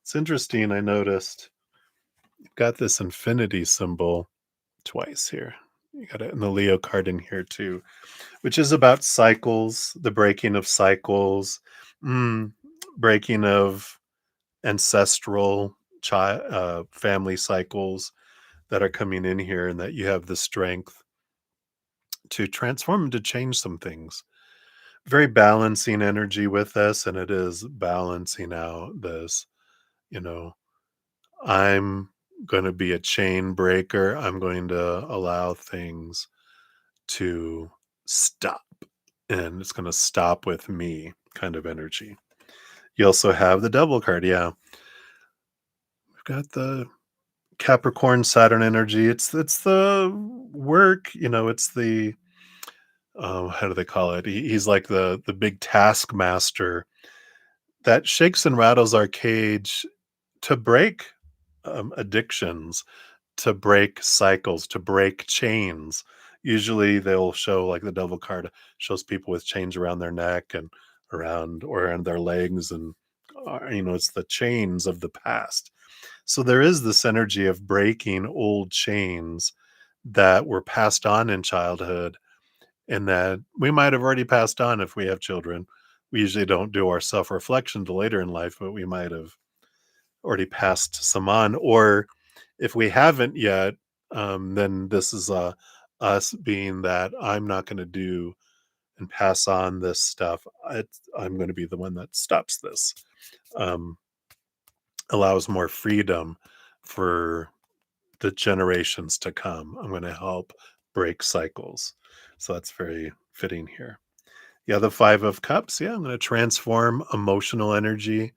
It's interesting. I noticed you've got this infinity symbol twice here. You got it in the Leo card in here too, which is about cycles, the breaking of cycles, mm, breaking of ancestral family cycles that are coming in here, and that you have the strength to transform and to change some things. Very balancing energy with this, and it is balancing out this, you know, I'm going to be a chain breaker. I'm going to allow things to stop, and it's going to stop with me kind of energy. You also have the Devil card. Yeah. We've got the Capricorn Saturn energy. It's the work, it's the how do they call it? He's like the big taskmaster that shakes and rattles our cage to break addictions, to break cycles, to break chains. Usually they'll show like the devil card shows people with chains around their neck and around or around their legs and it's the chains of the past. So there is this energy of breaking old chains that were passed on in childhood and that we might have already passed on if we have children. We usually don't do our self-reflection till later in life, but we might have already passed some on, or if we haven't yet, then this is us being that I'm not going to do and pass on this stuff. I'm going to be the one that stops this. Um, Allows more freedom for the generations to come. I'm going to help break cycles. So that's very fitting here. Yeah, the Five of Cups. Yeah, I'm going to transform emotional energy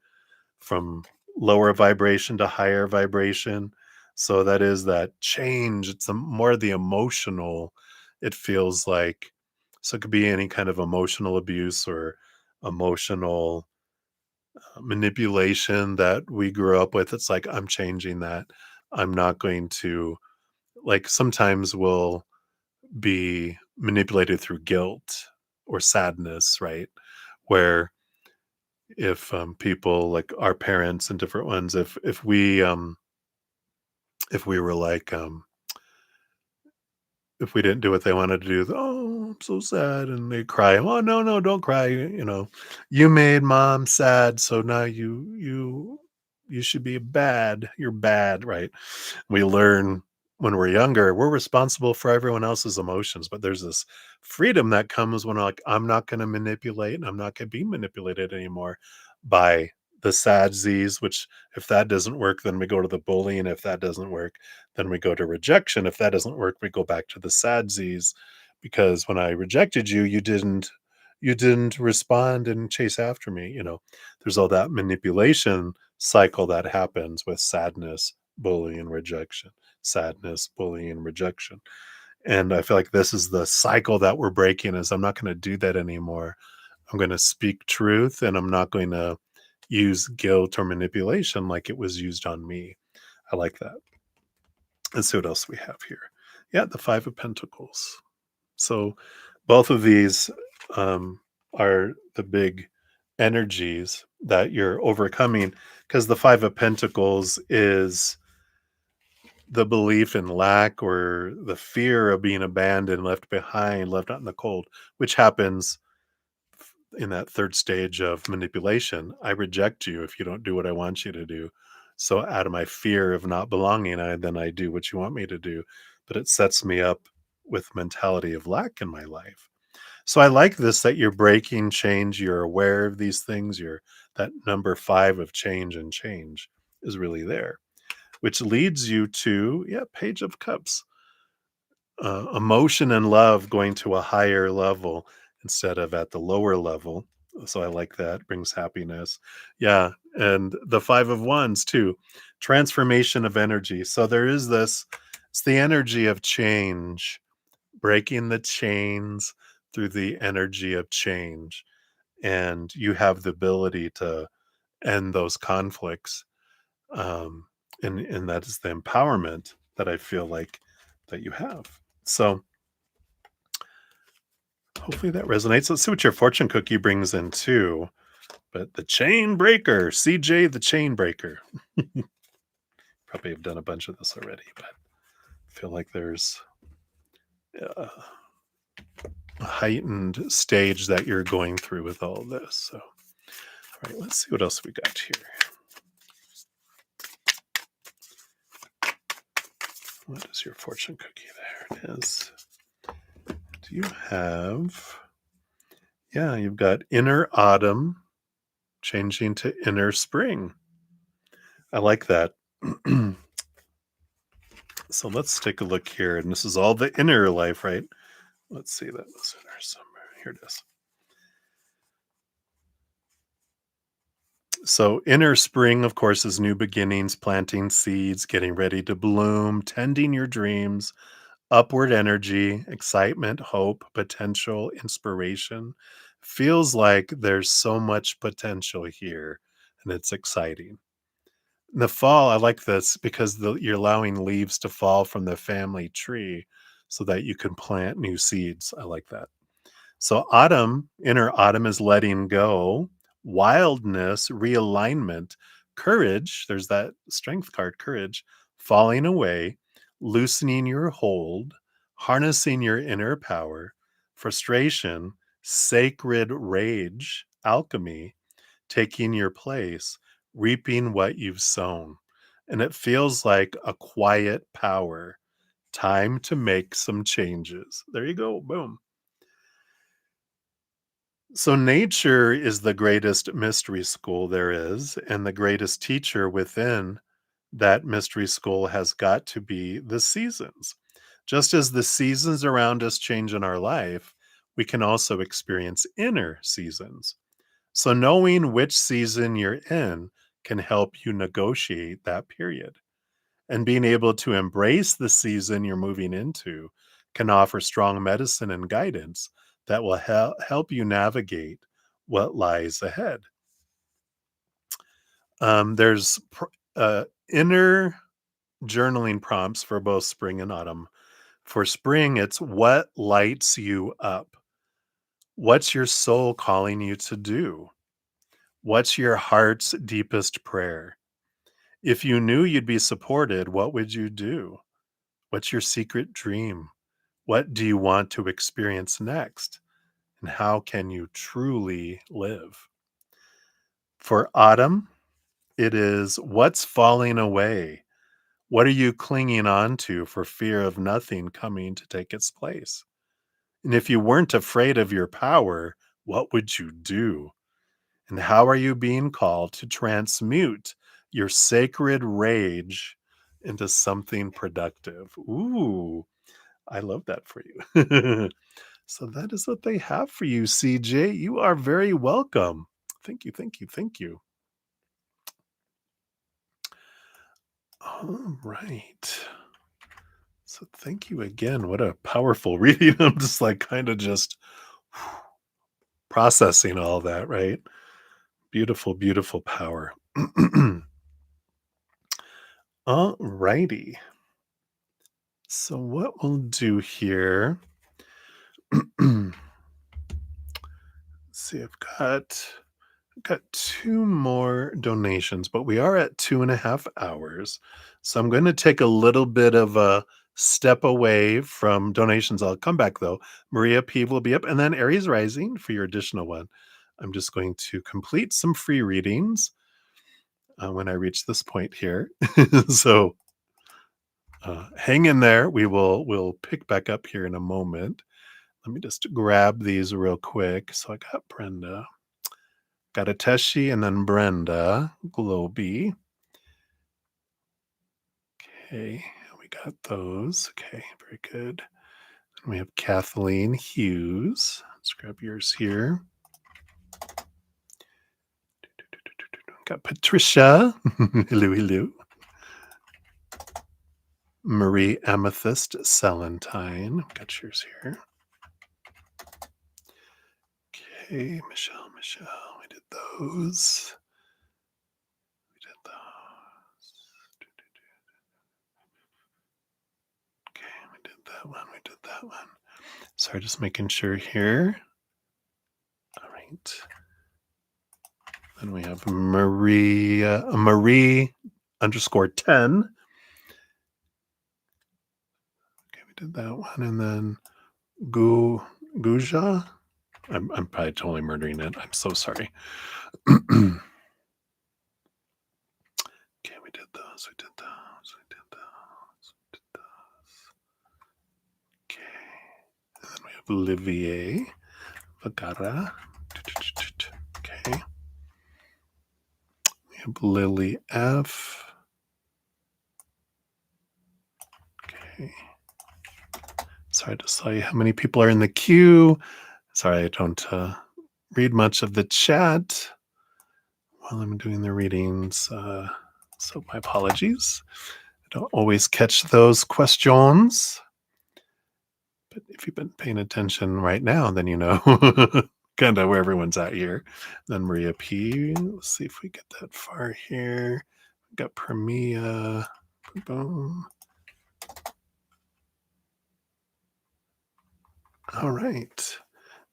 from lower vibration to higher vibration. So that is that change. It's more the emotional, it feels like. So it could be any kind of emotional abuse or emotional manipulation that we grew up with. It's like, I'm changing that. I'm not going to, like, sometimes we'll be manipulated through guilt or sadness, right? Where if people like our parents and different ones, if we were like if we didn't do what they wanted to do, oh, I'm so sad, and they cry. Oh, no, no, don't cry. You made mom sad, so now you should be bad. You're bad, right? We learn when we're younger, we're responsible for everyone else's emotions, but there's this freedom that comes when like I'm not going to manipulate, and I'm not going to be manipulated anymore by the sad Z's. Which if that doesn't work, then we go to the bullying. If that doesn't work, then we go to rejection. If that doesn't work, we go back to the sad Z's, because when I rejected you, you didn't respond and chase after me. There's all that manipulation cycle that happens with sadness, bullying, rejection, sadness, bullying, rejection. And I feel like this is the cycle that we're breaking is I'm not going to do that anymore. I'm going to speak truth, and I'm not going to use guilt or manipulation like it was used on me. I like that. Let's see what else we have here. Yeah, the Five of Pentacles. So both of these are the big energies that you're overcoming, because the Five of Pentacles is the belief in lack or the fear of being abandoned, left behind, left out in the cold, which happens in that third stage of manipulation. I reject you if you don't do what I want you to do. So out of my fear of not belonging, I do what you want me to do. But it sets me up with mentality of lack in my life. So I like this that you're breaking change, you're aware of these things, you're that number 5 of change and change is really there, which leads you to, yeah, Page of Cups, emotion and love going to a higher level instead of at the lower level. So I like that, brings happiness. Yeah, and the 5 of Wands too, transformation of energy. So there is this, it's the energy of change, breaking the chains through the energy of change. And you have the ability to end those conflicts. Um, and that is the empowerment that I feel like that you have. So hopefully that resonates. Let's see what your fortune cookie brings in too. But the chain breaker, CJ the chain breaker. Probably have done a bunch of this already, but I feel like there's uh, a heightened stage that you're going through with all of this. So, all right, let's see what else we got here. What is your fortune cookie? There it is. Do you have, yeah, you've got inner autumn changing to inner spring. I like that. So let's take a look here. And this is all the inner life, right? Let's see that was in there somewhere. Here it is. So, inner spring, of course, is new beginnings, planting seeds, getting ready to bloom, tending your dreams, Upward energy, excitement, hope, potential, inspiration. Feels like there's so much potential here and it's exciting. In the fall, I like this because you're allowing leaves to fall from the family tree so that you can plant new seeds. I like that. So, autumn, inner autumn is letting go, wildness, realignment, courage. There's that strength card, courage, falling away, loosening your hold, harnessing your inner power, frustration, sacred rage, alchemy, taking your place, reaping what you've sown. And it feels like a quiet power. Time to make some changes. There you go. Boom. So, nature is the greatest mystery school there is, and the greatest teacher within that mystery school has got to be the seasons. Just as the seasons around us change in our life, we can also experience inner seasons. So, knowing which season you're in can help you negotiate that period. And being able to embrace the season you're moving into can offer strong medicine and guidance that will help you navigate what lies ahead. There's inner journaling prompts for both spring and autumn. For spring, it's what lights you up? What's your soul calling you to do? What's your heart's deepest prayer? If you knew you'd be supported, what would you do? What's your secret dream? What do you want to experience next? And how can you truly live? For autumn, it is what's falling away? What are you clinging on to for fear of nothing coming to take its place? And if you weren't afraid of your power, what would you do? And how are you being called to transmute your sacred rage into something productive? Ooh, I love that for you. So that is what they have for you, CJ. You are very welcome. Thank you, thank you, thank you. All right. So thank you again. What a powerful reading. I'm just like kind of just processing all that, right? Beautiful, beautiful power. All righty. So what we'll do here. See, I've got two more donations, but we are at 2.5 hours. So I'm going to take a little bit of a step away from donations. I'll come back though. Maria P will be up, and then Aries Rising for your additional one. I'm just going to complete some free readings when I reach this point here. So hang in there. We'll pick back up here in a moment. Let me just grab these real quick. So I got Brenda. Got Ateshi and then Brenda Globy. Okay, we got those. Okay, very good. And we have Kathleen Hughes. Let's grab yours here. Got Patricia. Hello, hello. Marie Amethyst Celentine. Got yours here. Okay, Michelle. We did those. Okay, we did that one. Sorry, just making sure here. All right. Then we have Marie underscore 10. Okay, we did that one. And then Guja. I'm probably totally murdering it. I'm so sorry. Okay, we did those. Okay. And then we have Olivier Vagara. Okay. We have Lily F. Okay. Sorry to tell you how many people are in the queue. Sorry, I don't read much of the chat while I'm doing the readings. So my apologies. I don't always catch those questions. But if you've been paying attention right now, then you know kind of where everyone's at here. Then Maria P. Let's see if we get that far here. Got Premia. Boom. All right.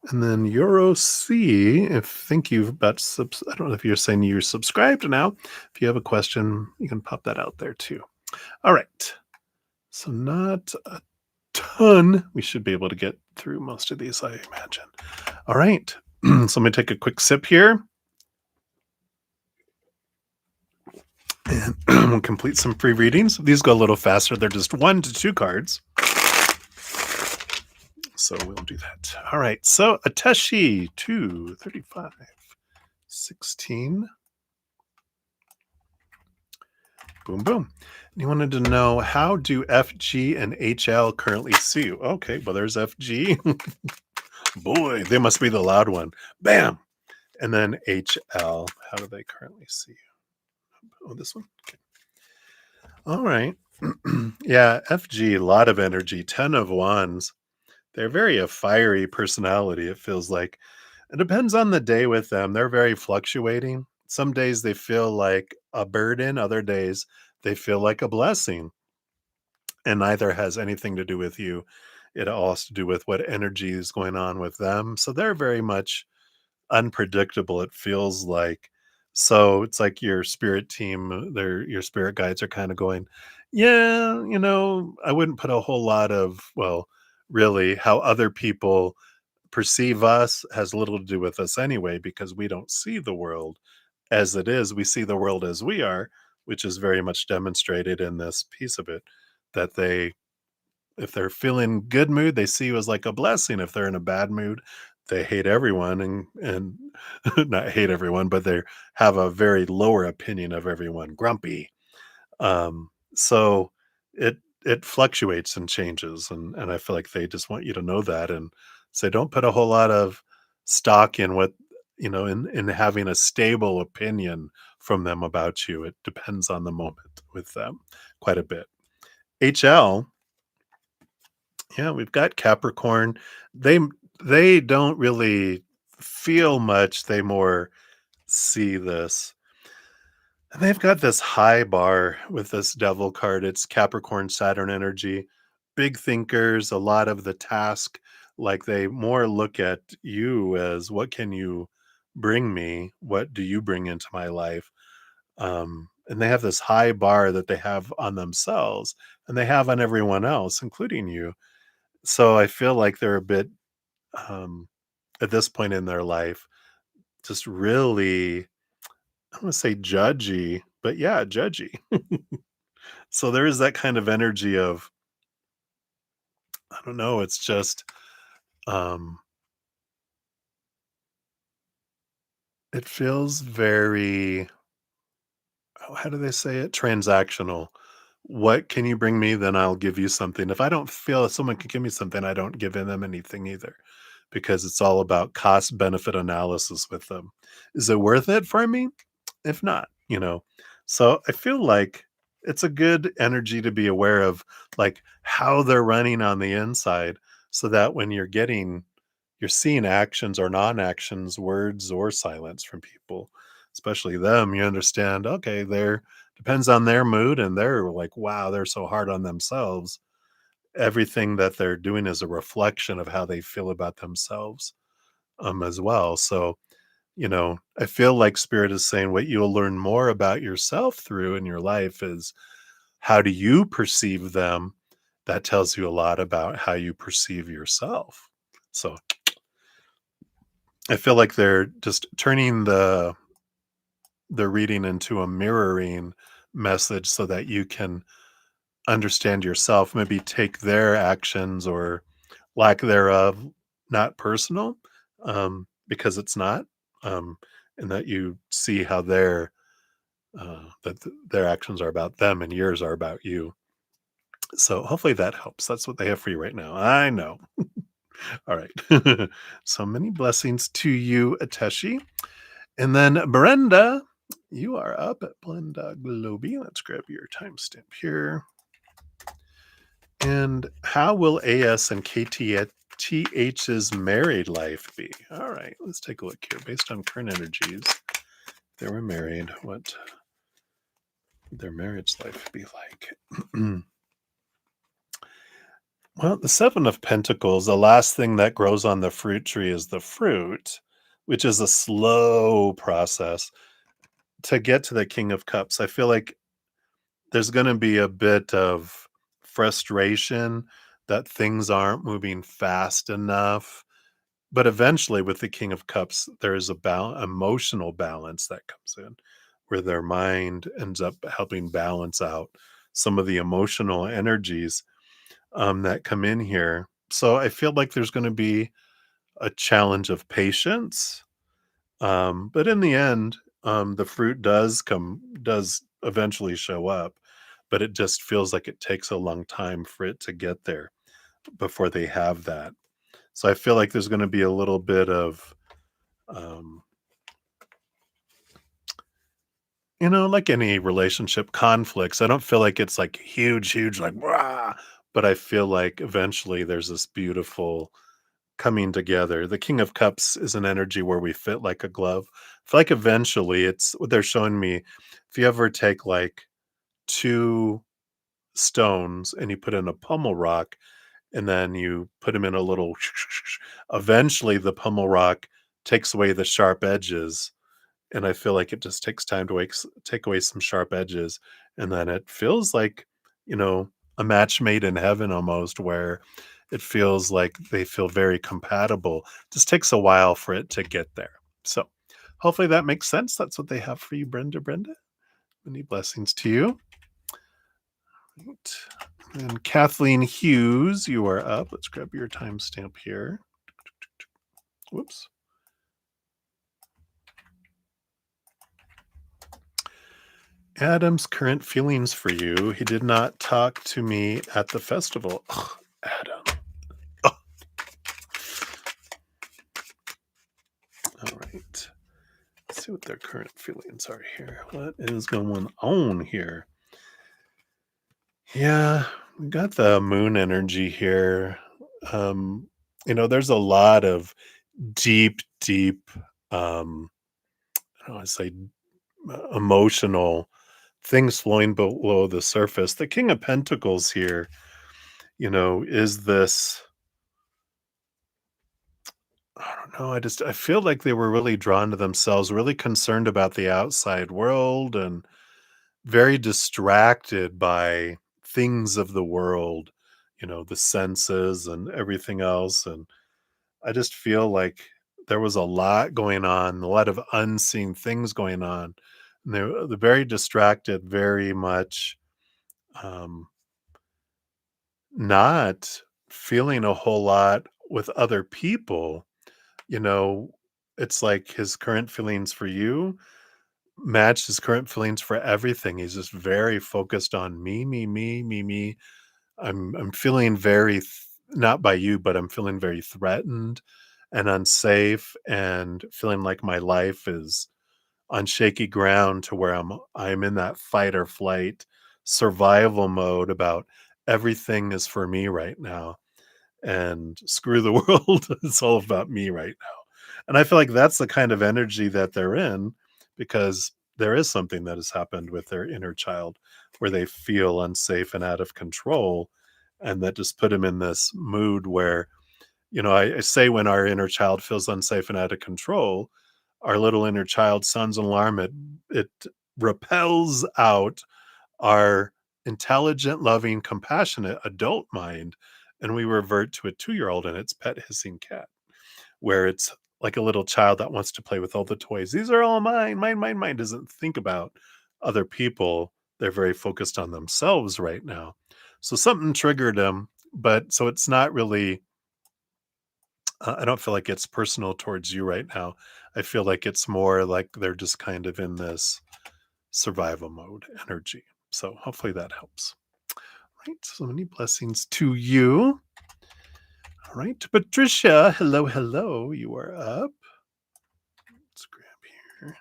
And then Euro C, if think you've about I don't know if you're saying you're subscribed now. If you have a question, you can pop that out there too. All right. So not a ton. We should be able to get through most of these, I imagine. All right. So let me take a quick sip here and we'll complete some free readings. These go a little faster. They're just 1 to 2 cards. So we'll do that. All right. So Ateshi 235 16. Boom, boom. You wanted to know, how do FG and HL currently see you? Okay, well, there's FG. Boy, they must be the loud one. Bam. And then HL. How do they currently see you? Oh, this one? Okay. All right. Yeah, FG, a lot of energy, 10 of wands. They're very a fiery personality, it feels like. It depends on the day with them. They're very fluctuating. Some days they feel like a burden, other days they feel like a blessing. And neither has anything to do with you. It all has to do with what energy is going on with them. So they're very much unpredictable, it feels like. So it's like your spirit team, your spirit guides are kind of going, yeah, I wouldn't put a whole lot of, well, really how other people perceive us has little to do with us anyway, because we don't see the world as it is. We see the world as we are, which is very much demonstrated in this piece of it, that if they're feeling good mood, they see you as like a blessing. If they're in a bad mood, they hate everyone and not hate everyone, but they have a very lower opinion of everyone, grumpy. So it fluctuates and changes, and I feel like they just want you to know that and say, don't put a whole lot of stock in what in having a stable opinion from them about you. It depends on the moment with them quite a bit. HL, yeah, we've got Capricorn. They they don't really feel much. They more see this. And they've got this high bar with this devil card. It's Capricorn Saturn energy. Big thinkers, a lot of the task, like they more look at you as, what can you bring me? What do you bring into my life? And they have this high bar that they have on themselves and they have on everyone else, including you. So I feel like they're a bit, um, at this point in their life, just really, I want to say judgy, but yeah, judgy. So there is that kind of energy of, I don't know, it's just, um, it feels very, oh, how do they say it? Transactional. What can you bring me? Then I'll give you something. If I don't feel that someone can give me something, I don't give them anything either, because it's all about cost benefit analysis with them. Is it worth it for me? If not, So I feel like it's a good energy to be aware of, like how they're running on the inside, so that when you're seeing actions or non-actions, words or silence from people, especially them, you understand, okay, they're depends on their mood and they're like, wow, they're so hard on themselves. Everything that they're doing is a reflection of how they feel about themselves, as well. So, I feel like spirit is saying what you'll learn more about yourself through in your life is, how do you perceive them? That tells you a lot about how you perceive yourself. So I feel like they're just turning the reading into a mirroring message so that you can understand yourself, maybe take their actions or lack thereof not personal, because it's not, um, and that you see how their actions are about them and yours are about you. So hopefully that helps. That's what they have for you right now. I know. All right. So many blessings to you, Ateshi. And then Brenda, you are up at Blenda Globy. Let's grab your timestamp here. And How will AS and KTH's married life be? All right, let's take a look here. Based on current energies, they were married. What would their marriage life be like? Well, the Seven of Pentacles, the last thing that grows on the fruit tree is the fruit, which is a slow process to get to the King of Cups. I feel like there's going to be a bit of frustration that things aren't moving fast enough. But eventually, with the King of Cups, there is a emotional balance that comes in where their mind ends up helping balance out some of the emotional energies that come in here. So I feel like there's going to be a challenge of patience. But in the end, the fruit does eventually show up, but it just feels like it takes a long time for it to get there before they have that. So I feel like there's going to be a little bit of, um, like any relationship conflicts. I don't feel like it's like huge, huge, like, "Wah," but I feel like eventually there's this beautiful coming together. The King of Cups is an energy where we fit like a glove. I feel like eventually it's what they're showing me. If you ever take like two stones and you put in a pummel rock and then you put them in a little, eventually the pummel rock takes away the sharp edges. And I feel like it just takes time to take away some sharp edges. And then it feels like, you know, a match made in heaven almost, where it feels like they feel very compatible. Just takes a while for it to get there. So hopefully that makes sense. That's what they have for you, Brenda. Brenda, many blessings to you. Right. And Kathleen Hughes, you are up. Let's grab your timestamp here. Whoops. Adam's current feelings for you. He did not talk to me at the festival. Ugh, Adam. Ugh. All right. Let's see what their current feelings are here. What is going on here? Yeah, we got the moon energy here. Um, there's a lot of deep, deep, um, I don't want to say emotional things flowing below the surface. The King of Pentacles here, is this. I don't know. I feel like they were really drawn to themselves, really concerned about the outside world, and very distracted by things of the world, the senses and everything else. And I just feel like there was a lot going on, a lot of unseen things going on. And they're very distracted, very much um, not feeling a whole lot with other people. you know, it's like his current feelings for you match his current feelings for everything. He's just very focused on me, me, me, me, me. I'm feeling not by you, but I'm feeling very threatened and unsafe and feeling like my life is on shaky ground to where I'm in that fight or flight survival mode about everything is for me right now and screw the world. It's all about me right now. And I feel like that's the kind of energy that they're in because there is something that has happened with their inner child where they feel unsafe and out of control. And that just put them in this mood where, I say when our inner child feels unsafe and out of control, our little inner child sounds an alarm. It repels out our intelligent, loving, compassionate adult mind, and we revert to a 2-year-old and its pet hissing cat, where it's like a little child that wants to play with all the toys. These are all mine, mine, mine, mine. Doesn't think about other people. They're very focused on themselves right now. So something triggered them, but so it's not really. I don't feel like it's personal towards you right now. I feel like it's more like they're just kind of in this survival mode energy. So hopefully that helps. Right. So many blessings to you. All right. Patricia, hello, hello. You are up. Let's grab here.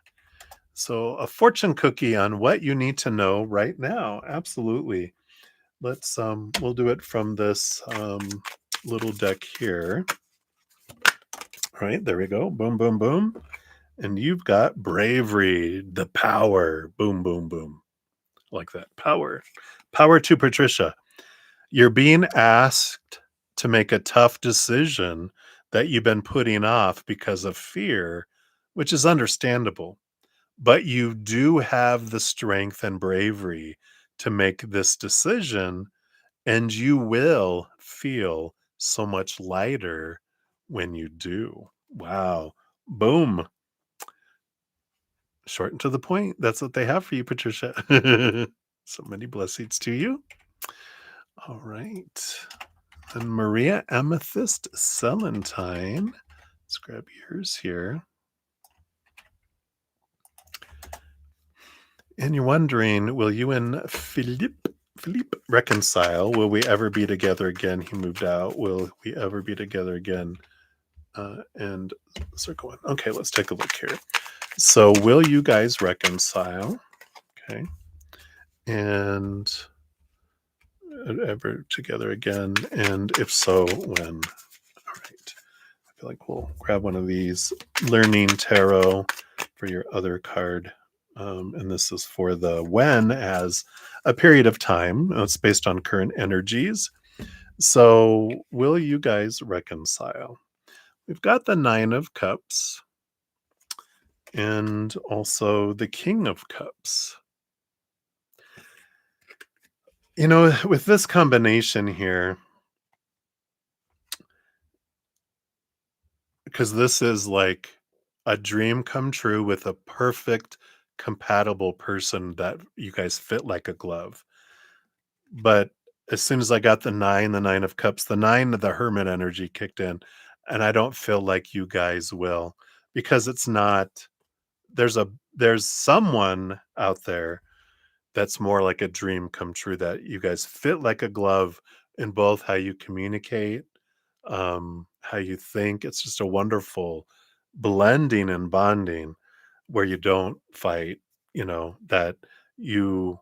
So a fortune cookie on what you need to know right now. Absolutely. We'll do it from this little deck here. All right, there we go. Boom, boom, boom. And you've got bravery, the power. Boom, boom, boom. Like that. Power. Power to Patricia. You're being asked to make a tough decision that you've been putting off because of fear, which is understandable. But you do have the strength and bravery to make this decision, and you will feel so much lighter when you do. Wow. Boom. Short and to the point. That's what they have for you, Patricia. So many blessings to you. All right. And Maria Amethyst Celentine. Let's grab yours here. And you're wondering, will you and Philippe reconcile? Will we ever be together again? He moved out. Will we ever be together again? And circle one. Okay, let's take a look here. So, will you guys reconcile? Okay. And ever together again? And if so, when? All right. I feel like we'll grab one of these Learning Tarot for your other card. And this is for the when as a period of time. It's based on current energies. So, will you guys reconcile? We've got the Nine of Cups and also the King of Cups. You know, with this combination here, because this is like a dream come true with a perfect compatible person that you guys fit like a glove. But as soon as I got the 9 of cups, the 9 of the hermit energy kicked in, and I don't feel like you guys will, because it's not there's someone out there that's more like a dream come true, that you guys fit like a glove in both how you communicate, how you think. It's just a wonderful blending and bonding where you don't fight, that you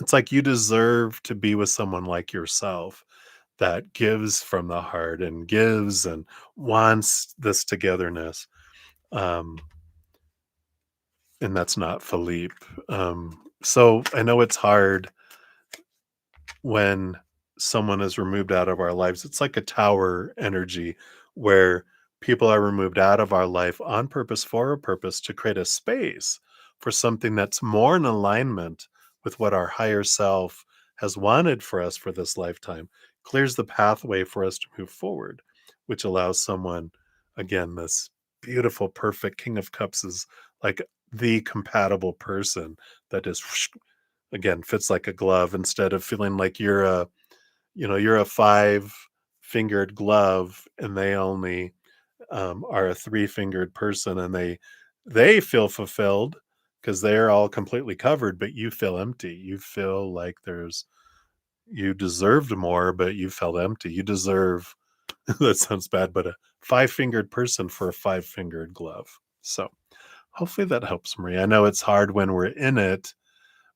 it's like you deserve to be with someone like yourself that gives from the heart and gives and wants this togetherness. Um, and that's not Philippe. So I know it's hard when someone is removed out of our lives. It's like a tower energy where people are removed out of our life on purpose for a purpose to create a space for something that's more in alignment with what our higher self has wanted for us for this lifetime, clears the pathway for us to move forward, which allows someone, again, this beautiful, perfect King of Cups is like the compatible person that is again fits like a glove, instead of feeling like you're a five fingered glove and they only are a three-fingered person, and they feel fulfilled because they're all completely covered, but you feel empty. You feel like you deserved more, but you felt empty. You deserve that sounds bad, but a five-fingered person for a five-fingered glove. So hopefully that helps, Maria. I know it's hard when we're in it,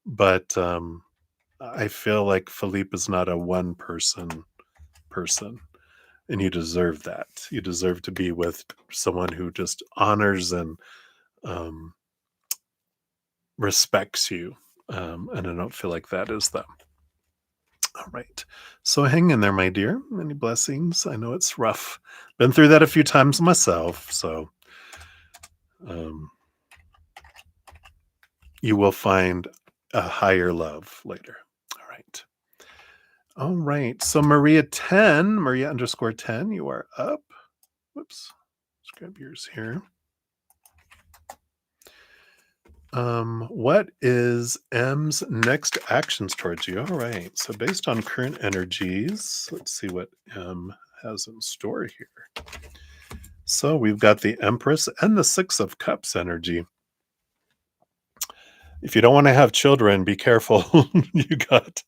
but I feel like Philippe is not a one person, and you deserve that. You deserve to be with someone who just honors and um, respects you. And I don't feel like that is them. All right. So hang in there, my dear. Many blessings. I know it's rough. Been through that a few times myself. So um, you will find a higher love later. All right. All right. So Maria underscore 10, you are up. Whoops. Let's grab yours here. What is M's next actions towards you? All right. So based on current energies, let's see what M has in store here. So we've got the Empress and the Six of Cups energy. If you don't want to have children, be careful. You got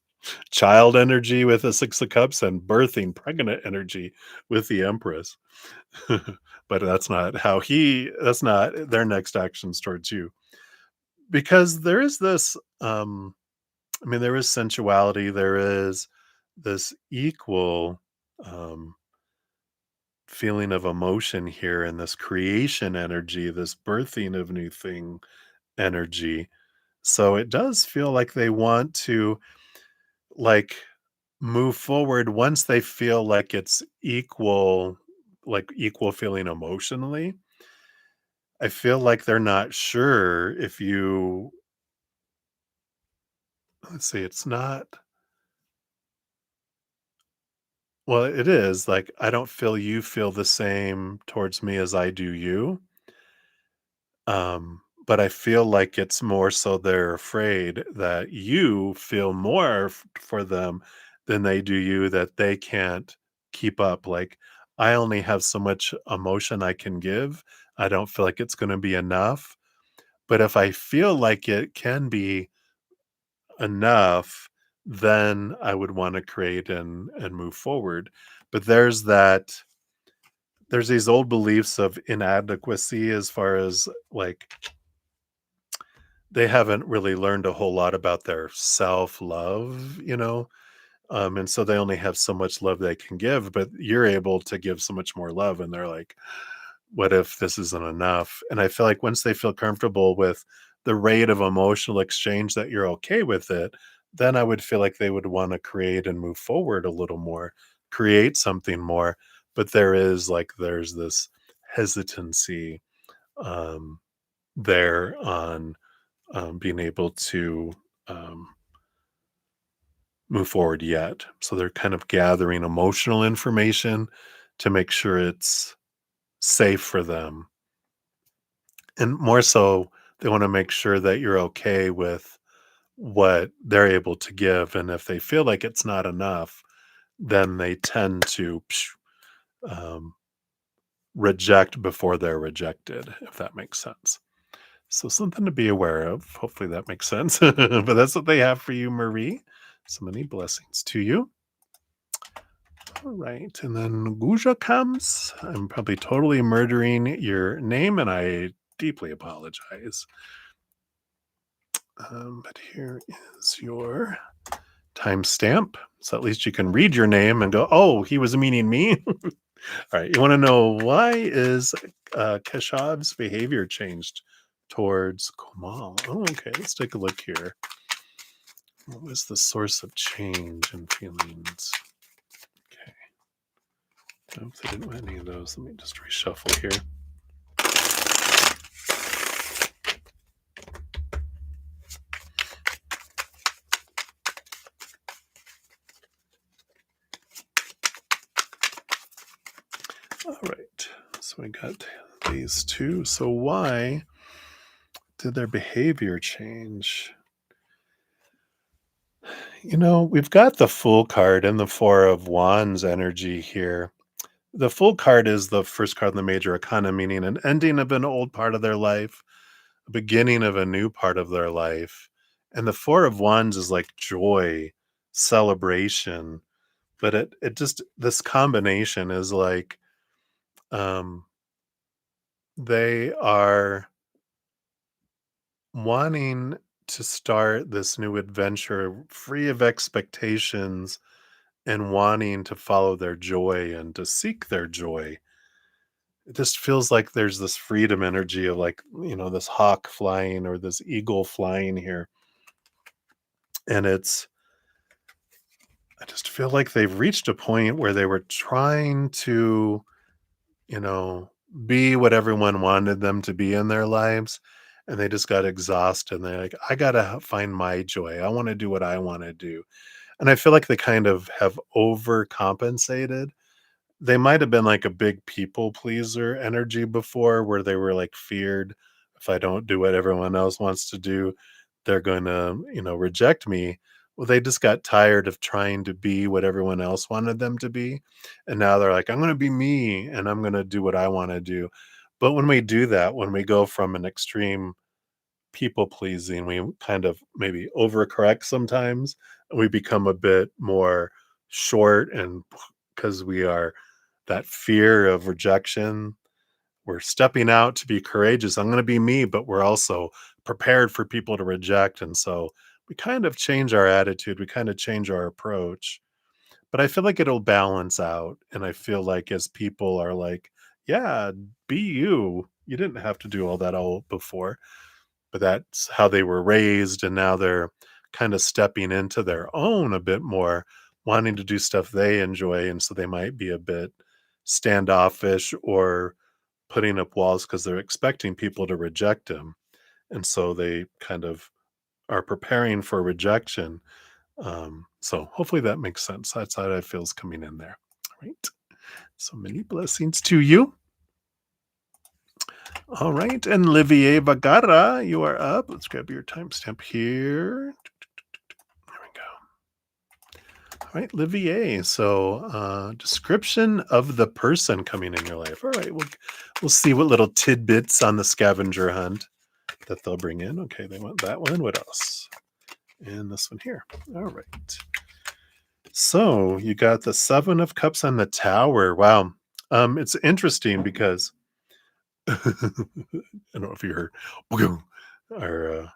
child energy with the Six of Cups and birthing pregnant energy with the Empress. But that's not their next actions towards you. Because there is this I mean, there is sensuality, there is this equal um, feeling of emotion here and this creation energy, this birthing of new thing energy. So it does feel like they want to like move forward once they feel like it's equal, like equal feeling emotionally. I feel like they're not sure if you, let's see, it's not, well, it is like, I don't feel you feel the same towards me as I do you. But I feel like it's more so they're afraid that you feel more for them than they do you, that they can't keep up. Like, I only have so much emotion I can give. I don't feel like it's going to be enough. But if I feel like it can be enough, then I would want to create and move forward. But there's these old beliefs of inadequacy as far as like they haven't really learned a whole lot about their self-love, and so they only have so much love they can give, but you're able to give so much more love, and they're like, "What if this isn't enough?" And I feel like once they feel comfortable with the rate of emotional exchange that you're okay with it, then I would feel like they would wanna create and move forward a little more, create something more, but there's this hesitancy, um, there on being able to um, move forward yet. So they're kind of gathering emotional information to make sure it's safe for them. And more so, they want to make sure that you're okay with what they're able to give. And if they feel like it's not enough, then they tend to um, reject before they're rejected, if that makes sense. So something to be aware of. Hopefully that makes sense. But that's what they have for you, Marie. So many blessings to you. All right. And then Guja comes. I'm probably totally murdering your name, and I deeply apologize. But here is your timestamp. So at least you can read your name and go, oh, he was meaning me. All right. You want to know why is Keshav's behavior changed towards Komal? Oh, okay. Let's take a look here. What was the source of change in feelings? Okay. Oops, I didn't want any of those. Let me just reshuffle here. All right. So we got these two. So why did their behavior change? We've got the Fool card and the Four of Wands energy here. The Fool card is the first card in the Major Arcana, meaning an ending of an old part of their life, a beginning of a new part of their life. And the Four of Wands is like joy, celebration. But it just, this combination is like, um, they are wanting to start this new adventure free of expectations and wanting to follow their joy and to seek their joy. It just feels like there's this freedom energy of like, this hawk flying or this eagle flying here. And I just feel like they've reached a point where they were trying to, you know, be what everyone wanted them to be in their lives. And they just got exhausted. And they're like, I got to find my joy. I want to do what I want to do. And I feel like they kind of have overcompensated. They might have been like a big people pleaser energy before where they were like feared if I don't do what everyone else wants to do, they're going to, reject me. Well, they just got tired of trying to be what everyone else wanted them to be. And now they're like, I'm going to be me and I'm going to do what I want to do. But when we do that, when we go from an extreme people pleasing, we kind of maybe overcorrect sometimes and we become a bit more short and because we are that fear of rejection. We're stepping out to be courageous. I'm going to be me, but we're also prepared for people to reject. And so we kind of change our attitude, we kind of change our approach. But I feel like it'll balance out, and I feel like as people are like, "Yeah, be you. You didn't have to do all that all before." But that's how they were raised, and now they're kind of stepping into their own a bit more, wanting to do stuff they enjoy, and so they might be a bit standoffish or putting up walls because 'cause they're expecting people to reject them, and so they kind of are preparing for rejection. So hopefully that makes sense. That's how I feel is coming in there. All right. So many blessings to you. All right. And Livier Vagara, you are up. Let's grab your timestamp here. There we go. All right, Livier. So description of the person coming in your life. All right, we'll see what little tidbits on the scavenger hunt that they'll bring in. Okay, they want that one. What else? And this one here. All right. So you got the Seven of Cups on the Tower. Wow. It's interesting because I don't know if you heard our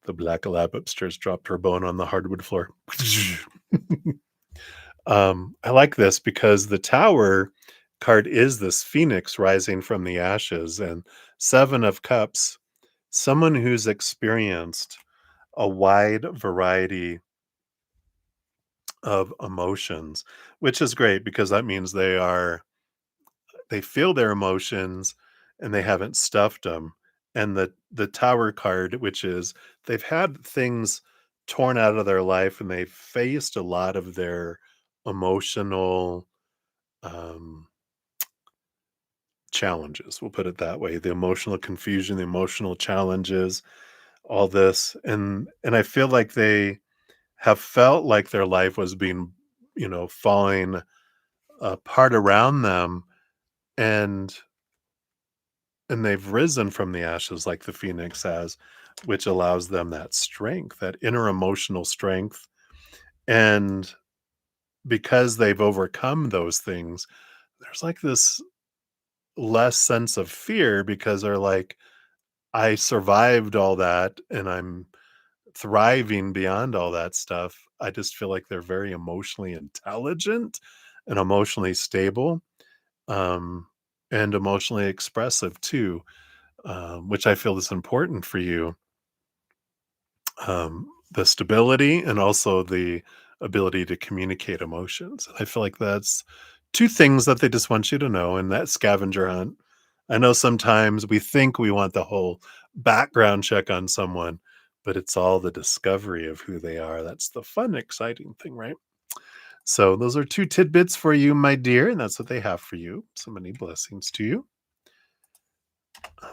the black lab upstairs dropped her bone on the hardwood floor. I like this because the Tower card is this phoenix rising from the ashes, and Seven of Cups, someone who's experienced a wide variety of emotions, which is great because that means they feel their emotions and they haven't stuffed them. And the Tower card, which is they've had things torn out of their life and they've faced a lot of their emotional um, challenges. We'll put it that way: the emotional confusion, the emotional challenges, all this, and I feel like they have felt like their life was being, falling apart around them, and they've risen from the ashes like the phoenix has, which allows them that strength, that inner emotional strength. And because they've overcome those things, there's like this less sense of fear because they're like, I survived all that and I'm thriving beyond all that stuff. I just feel like they're very emotionally intelligent and emotionally stable, um, and emotionally expressive too, which I feel is important for you. The stability and also the ability to communicate emotions. I feel like that's two things that they just want you to know in that scavenger hunt. I know sometimes we think we want the whole background check on someone, but it's all the discovery of who they are. That's the fun, exciting thing, right? So, those are two tidbits for you, my dear, and that's what they have for you. So many blessings to you.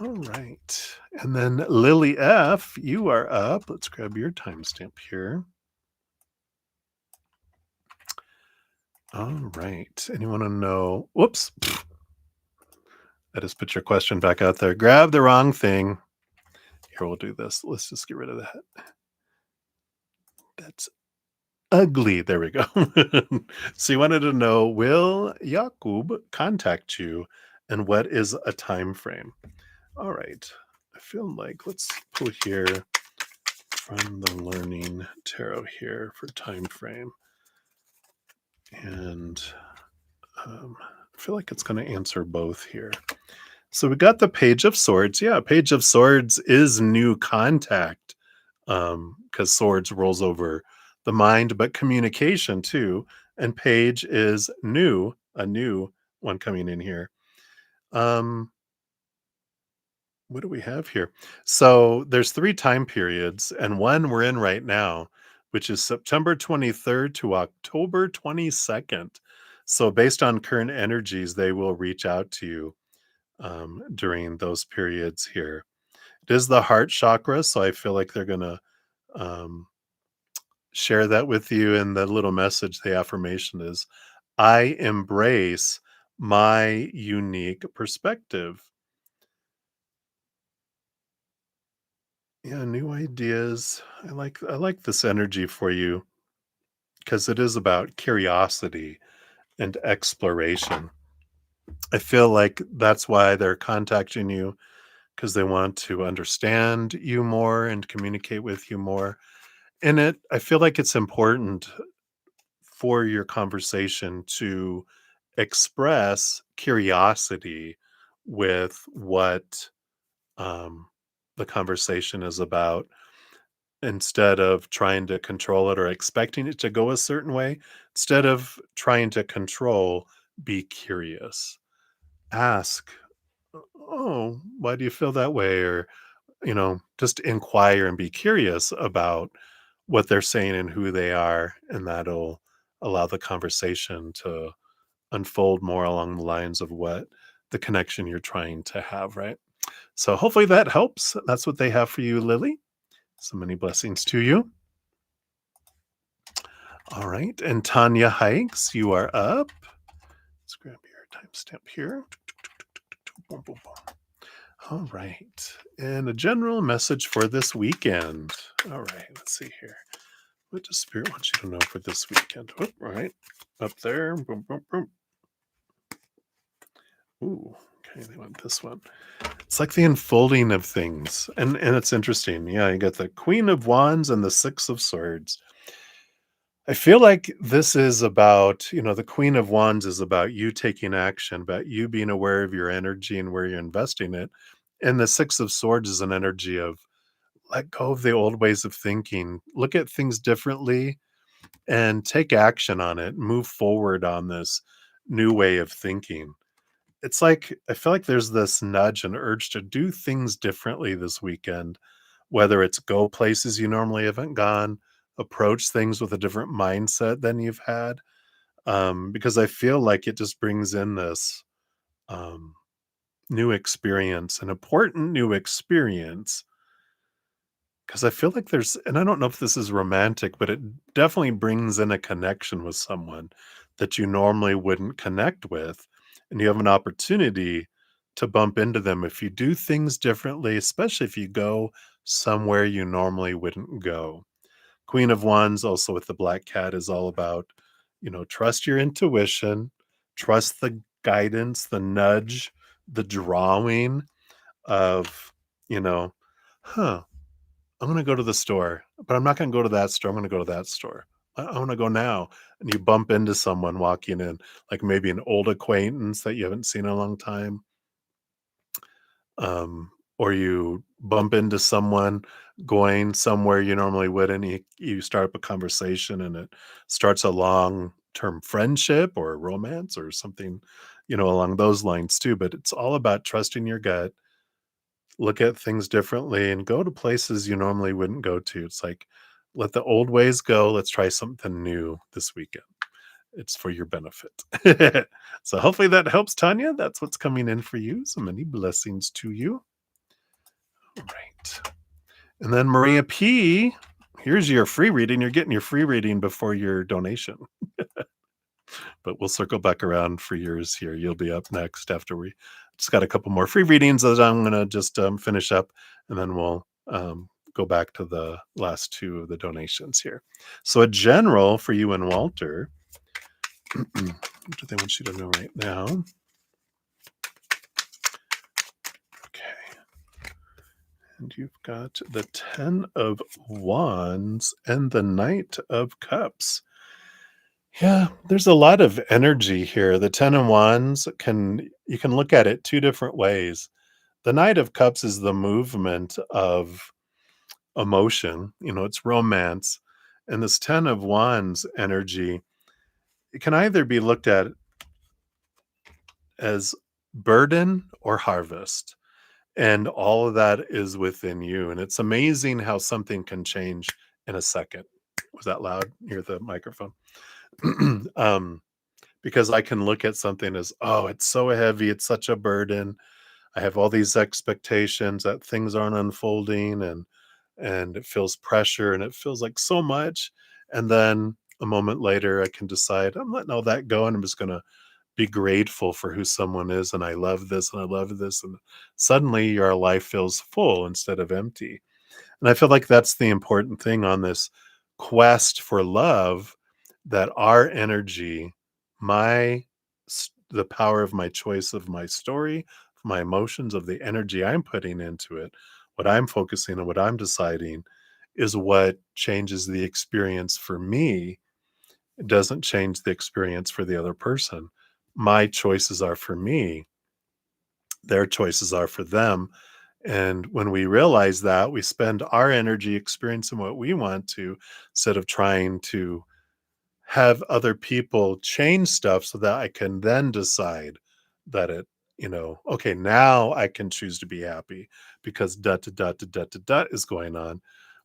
All right. And then Lily F., you are up. Let's grab your timestamp here. All right. Anyone want to know? Whoops. I just put your question back out there. Grab the wrong thing. Here, we'll do this. Let's just get rid of that. That's ugly. There we go. So you wanted to know, will Yakub contact you and what is a time frame? All right. I feel like let's pull here from the Learning Tarot here for time frame. And I feel like it's going to answer both here. So we got the Page of Swords. Yeah, Page of Swords is new contact, because swords rolls over the mind, but communication too. And Page is new, a new one coming in here. Um, what do we have here? So there's three time periods, and one we're in right now, which is September 23rd to October 22nd. So based on current energies, they will reach out to you during those periods here. It is the heart chakra, so I feel like they're gonna um, share that with you. And the little message, the affirmation is, "I embrace my unique perspective." Yeah, new ideas. I like this energy for you because it is about curiosity and exploration. I feel like that's why they're contacting you, because they want to understand you more and communicate with you more. And I feel like it's important for your conversation to express curiosity with what um, the conversation is about instead of trying to control it or expecting it to go a certain way. Instead of trying to control, be curious. Ask, oh, why do you feel that way? Or, just inquire and be curious about what they're saying and who they are. And that'll allow the conversation to unfold more along the lines of what the connection you're trying to have, right? So hopefully that helps. That's what they have for you, Lily. So many blessings to you. All right. And Tanya Hikes, you are up. Let's grab your timestamp here. Boom, boom, boom. All right. And a general message for this weekend. All right. Let's see here. What does Spirit want you to know for this weekend? Oh, all right. Up there. Boom, boom, boom. Ooh. Okay. They want this one. It's like the unfolding of things. And it's interesting. Yeah. You got the Queen of Wands and the Six of Swords. I feel like this is about, the Queen of Wands is about you taking action, about you being aware of your energy and where you're investing it. And the Six of Swords is an energy of let go of the old ways of thinking, look at things differently, and take action on it, move forward on this new way of thinking. It's like, I feel like there's this nudge and urge to do things differently this weekend, whether it's go places you normally haven't gone, approach things with a different mindset than you've had. Because I feel like it just brings in this um, new experience, an important new experience. Because I feel like and I don't know if this is romantic, but it definitely brings in a connection with someone that you normally wouldn't connect with. And you have an opportunity to bump into them if you do things differently, especially if you go somewhere you normally wouldn't go. Queen of Wands, also with the black cat, is all about, trust your intuition, trust the guidance, the nudge, the drawing of, you know, huh, I'm going to go to the store, but I'm not going to go to that store. I'm going to go to that store. I want to go now. And you bump into someone walking in, like maybe an old acquaintance that you haven't seen in a long time. Or you bump into someone going somewhere you normally wouldn't. You start up a conversation and it starts a long term friendship or romance or something, along those lines too. But it's all about trusting your gut, look at things differently, and go to places you normally wouldn't go to. It's like, let the old ways go. Let's try something new this weekend. It's for your benefit. So hopefully that helps, Tanya. That's what's coming in for you. So many blessings to you. All right. And then Maria P, here's your free reading. You're getting your free reading before your donation, but we'll circle back around for yours here. You'll be up next after we just got a couple more free readings that I'm going to just finish up, and then we'll go back to the last two of the donations here. So, a general for you and Walter. What do they want you to know right now? Okay. And you've got the 10 of Wands and the Knight of Cups. Yeah, there's a lot of energy here. The 10 of Wands you can look at it two different ways. The Knight of Cups is the movement of emotion, it's romance. And this 10 of Wands energy, it can either be looked at as burden or harvest. And all of that is within you. And it's amazing how something can change in a second. Was that loud near the microphone? um, because I can look at something as, oh, it's so heavy. It's such a burden. I have all these expectations that things aren't unfolding, and it feels pressure and it feels like so much. And then a moment later, I can decide I'm letting all that go and I'm just going to be grateful for who someone is. And I love this and I love this. And suddenly your life feels full instead of empty. And I feel like that's the important thing on this quest for love, that our energy, the power of my choice of my story, of my emotions, of the energy I'm putting into it, what I'm focusing on, what I'm deciding is what changes the experience for me. It doesn't change the experience for the other person. My choices are for me, their choices are for them. And when we realize that, we spend our energy experiencing what we want to instead of trying to have other people change stuff so that I can then decide that okay, now I can choose to be happy because dot to dot to dot to dot is going on.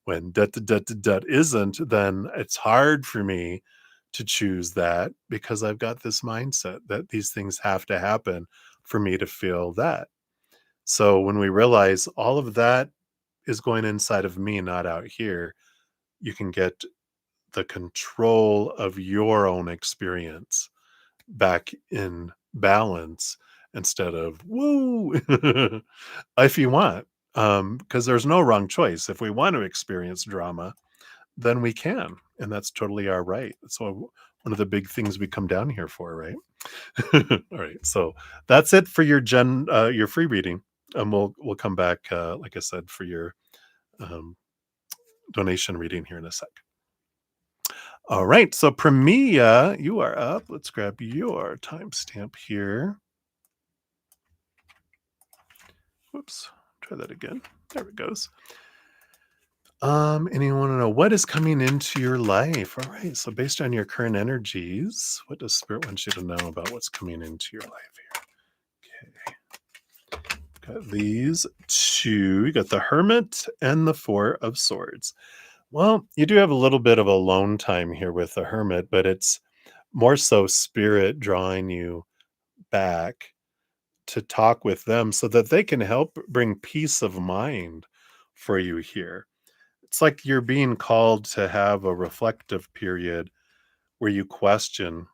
When dot to dot to dot isn't, then it's hard for me to choose that because I've got this mindset that these things have to happen for me to feel that. So when we realize all of that is going inside of me, not out here, you can get the control of your own experience back in balance instead of woo if you want, because there's no wrong choice. If we want to experience drama, then we can, and that's totally our right. So one of the big things we come down here for, right? All right, so that's it for your free reading. We'll come back, like I said, for your um, donation reading here in a sec. All right, so Premia, you are up. Let's grab your timestamp here. Whoops, try that again. There it goes. And you want to know what is coming into your life. All right, so based on your current energies, what does Spirit want you to know about what's coming into your life here? Okay, got these two. You got the Hermit and the Four of Swords. Well, you do have a little bit of alone time here with the Hermit, but it's more so Spirit drawing you back to talk with them so that they can help bring peace of mind for you here. It's like you're being called to have a reflective period where you question,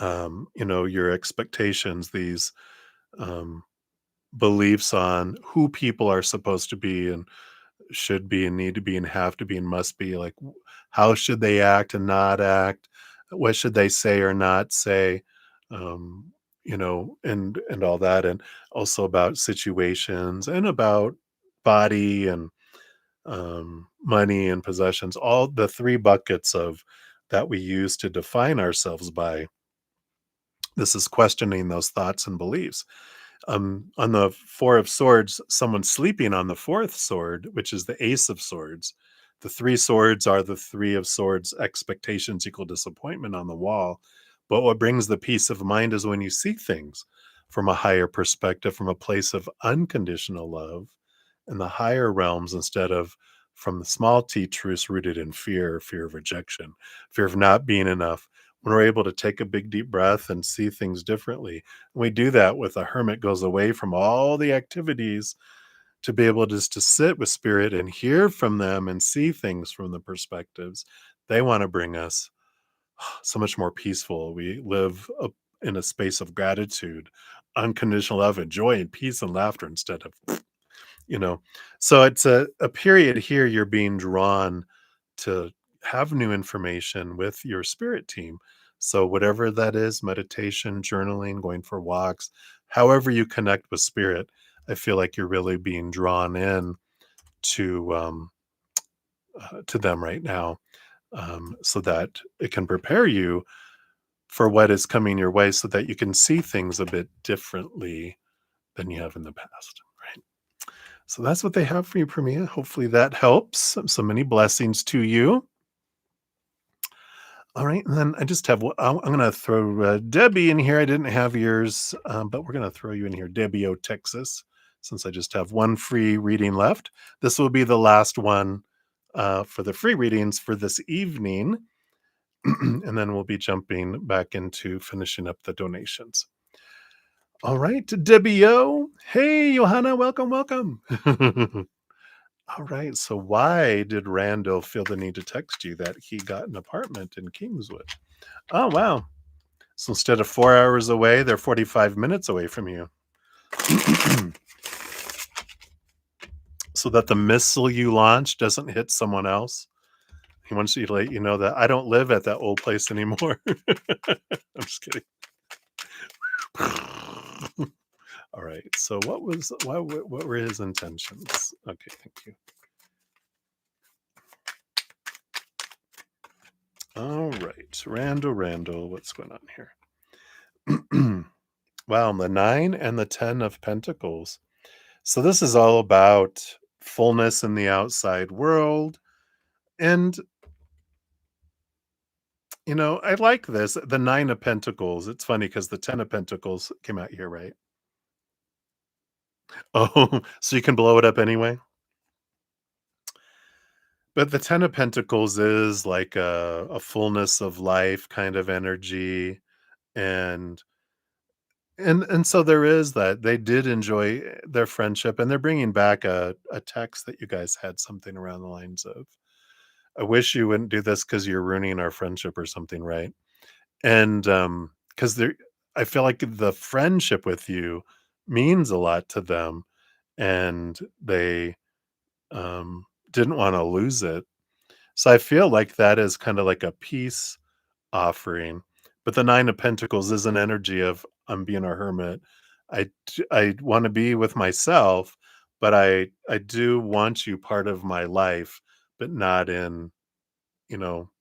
your expectations, these um, beliefs on who people are supposed to be and should be and need to be and have to be and must be. Like, how should they act and not act? What should they say or not say? And all that, and also about situations and about body and money and possessions, all the three buckets of that we use to define ourselves by. This is questioning those thoughts and beliefs. On the Four of Swords, someone sleeping on the fourth sword, which is the Ace of Swords. The three swords are the Three of Swords, expectations equal disappointment on the wall. But what brings the peace of mind is when you see things from a higher perspective, from a place of unconditional love in the higher realms instead of from the small t truths rooted in fear, fear of rejection, fear of not being enough. When we're able to take a big deep breath and see things differently, we do that with a hermit goes away from all the activities to be able just to sit with spirit and hear from them and see things from the perspectives they want to bring us. So much more peaceful. We live in a space of gratitude, unconditional love and joy and peace and laughter instead of you know so it's a period here you're being drawn to have new information with your spirit team. So whatever that is, meditation, journaling, going for walks, however you connect with spirit, I feel like you're really being drawn in to to them right now, so that it can prepare you for what is coming your way so that you can see things a bit differently than you have in the past, right? So that's what they have for you, Premia. Hopefully that helps. So many blessings to you. All right, and then I just have I'm gonna throw, Debbie in here. I didn't have yours, but we're gonna throw you in here, Debbie O, Texas, since I just have one free reading left. This will be the last one, for the free readings for this evening, and then we'll be jumping back into finishing up the donations. All right, Debbie O. Hey, Johanna, welcome, welcome. All right, so why did Randall feel the need to text you that he got an apartment in Kingswood? Oh, wow. So instead of 4 hours away, they're 45 minutes away from you. So that the missile you launch doesn't hit someone else. He wants you to let you know that I don't live at that old place anymore. I'm just kidding. All right. So what were his intentions? Okay, thank you. All right. Randall, what's going on here? Wow, the 9 and the 10 of Pentacles. So this is all about fullness in the outside world. And, I like this. The 9 of Pentacles. It's funny because the 10 of Pentacles came out here, right? Oh, so you can blow it up anyway? But the 10 of Pentacles is like a fullness of life kind of energy. And so there is that. They did enjoy their friendship, and they're bringing back a text that you guys had something around the lines of, "I wish you wouldn't do this because 'cause you're ruining our friendship," or something, right? And, because 'cause they're I feel like the friendship with you means a lot to them, and they, didn't wanna lose it. So I feel like that is kinda like a peace offering, but the 9 of Pentacles is an energy of, "I'm being a hermit. I wanna be with myself, but I do want you part of my life, but not in, you know,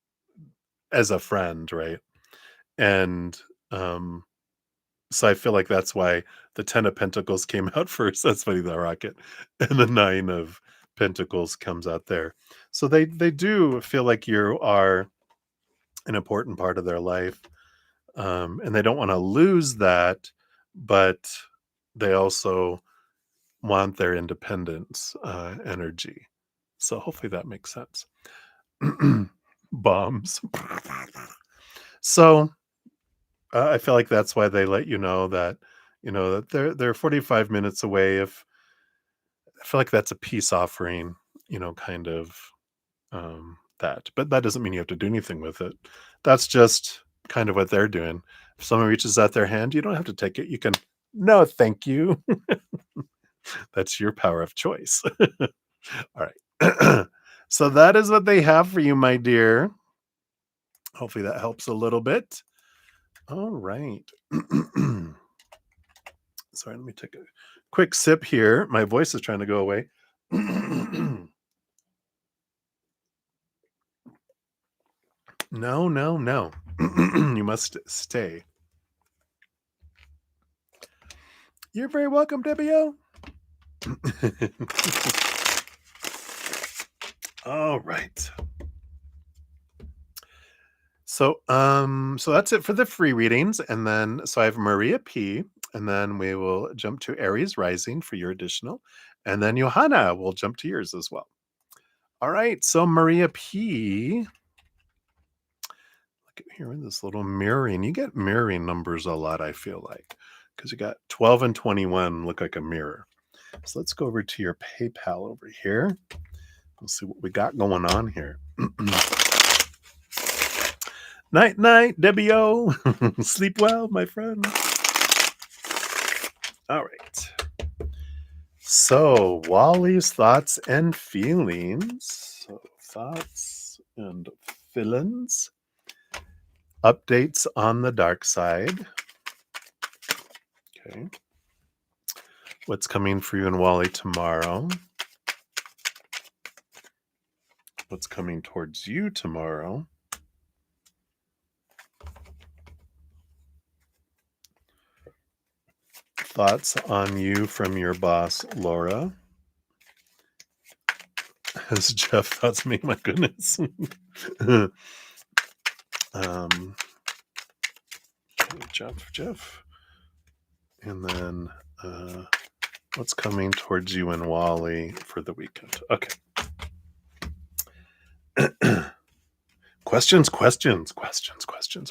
as a friend," right? And, um, so I feel like that's why the 10 of Pentacles came out first. That's funny, the rocket, and the 9 of Pentacles comes out there. So they do feel like you are an important part of their life. And they don't want to lose that, but they also want their independence energy. So hopefully that makes sense. Bombs. So I feel like that's why they let you know that that they're 45 minutes away. If I feel like that's a peace offering, kind of that. But that doesn't mean you have to do anything with it. That's just kind of what they're doing. If someone reaches out their hand, you don't have to take it. You can, no, thank you. That's your power of choice. All right. So that is what they have for you, my dear. Hopefully that helps a little bit. All right. Sorry, let me take a quick sip here. My voice is trying to go away. No, no, no. You must stay. You're very welcome, Debbie O. All right. So that's it for the free readings, and then so I have Maria P, and then we will jump to Aries Rising for your additional, and then Johanna will jump to yours as well. All right, so Maria P, look at here in this little mirroring. You get mirroring numbers a lot, I feel like, because you got 12 and 21 look like a mirror. So let's go over to your PayPal over here. We'll see what we got going on here. Night, night, Debbie O. Sleep well, my friend. All right. So, Wally's thoughts and feelings. So, thoughts and feelings. Updates on the dark side. Okay. What's coming for you and Wally tomorrow? What's coming towards you tomorrow? Thoughts on you from your boss, Laura. Has Jeff thoughts me? My goodness. um, Jeff. And then what's coming towards you and Wally for the weekend? Okay. Questions. All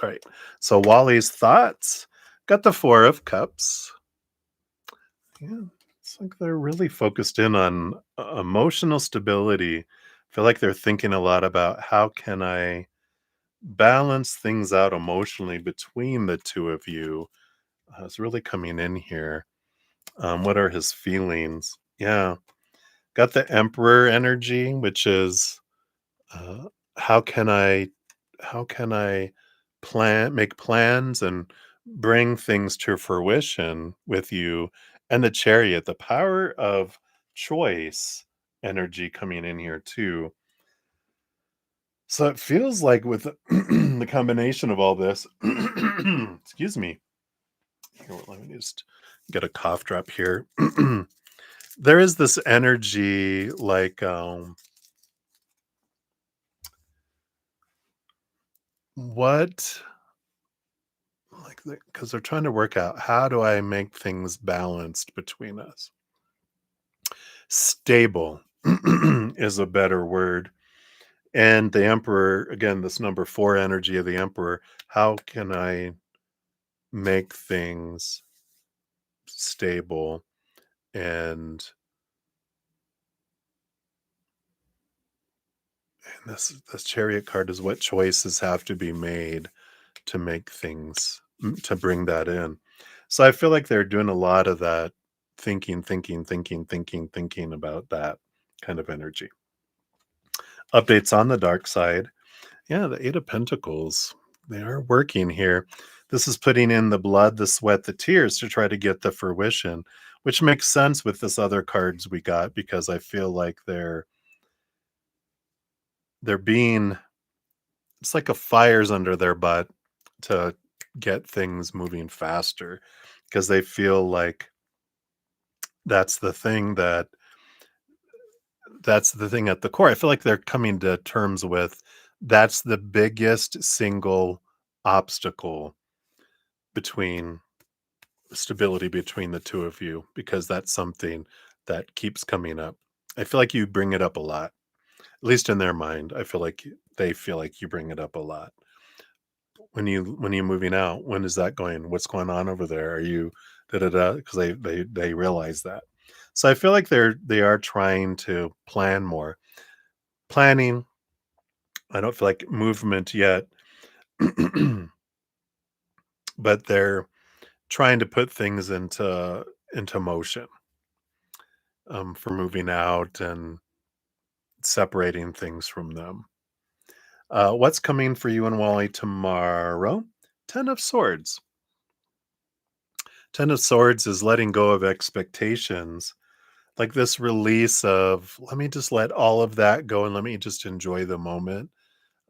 right. So Wally's thoughts. Got the 4 of Cups. Yeah, it's like they're really focused in on emotional stability. I feel like they're thinking a lot about how can I balance things out emotionally between the two of you. It's really coming in here. What are his feelings? Yeah, got the Emperor energy, which is uh, how can I how can I make plans and bring things to fruition with you, and the Chariot, the power of choice energy coming in here too. So it feels like with the combination of all this, excuse me. Here, let me just get a cough drop here. There is this energy like what like because they're trying to work out how do I make things balanced between us. Stable is a better word. And the emperor, again, this number 4 energy of the emperor, how can I make things stable? And this chariot card is what choices have to be made to make things to bring that in. So I feel like they're doing a lot of that thinking about that kind of energy. Updates on the dark side. Yeah, the 8 of Pentacles. They are working here. This is putting in the blood, the sweat, the tears to try to get the fruition, which makes sense with this other cards we got because I feel like they're being it's like a fire's under their butt to get things moving faster because they feel like that's the thing that that's the thing at the core. I feel like they're coming to terms with that's the biggest single obstacle between stability between the two of you because that's something that keeps coming up. I feel like you bring it up a lot, at least in their mind. I feel like they feel like you bring it up a lot when you're moving out. When is that going? What's going on over there? Are you da da da? Because they realize that. So I feel like they are trying to plan more planning. I don't feel like movement yet, but they're trying to put things into motion for moving out and separating things from them. What's coming for you and Wally tomorrow? 10 of Swords. 10 of Swords is letting go of expectations, like this release of, let me just let all of that go and let me just enjoy the moment.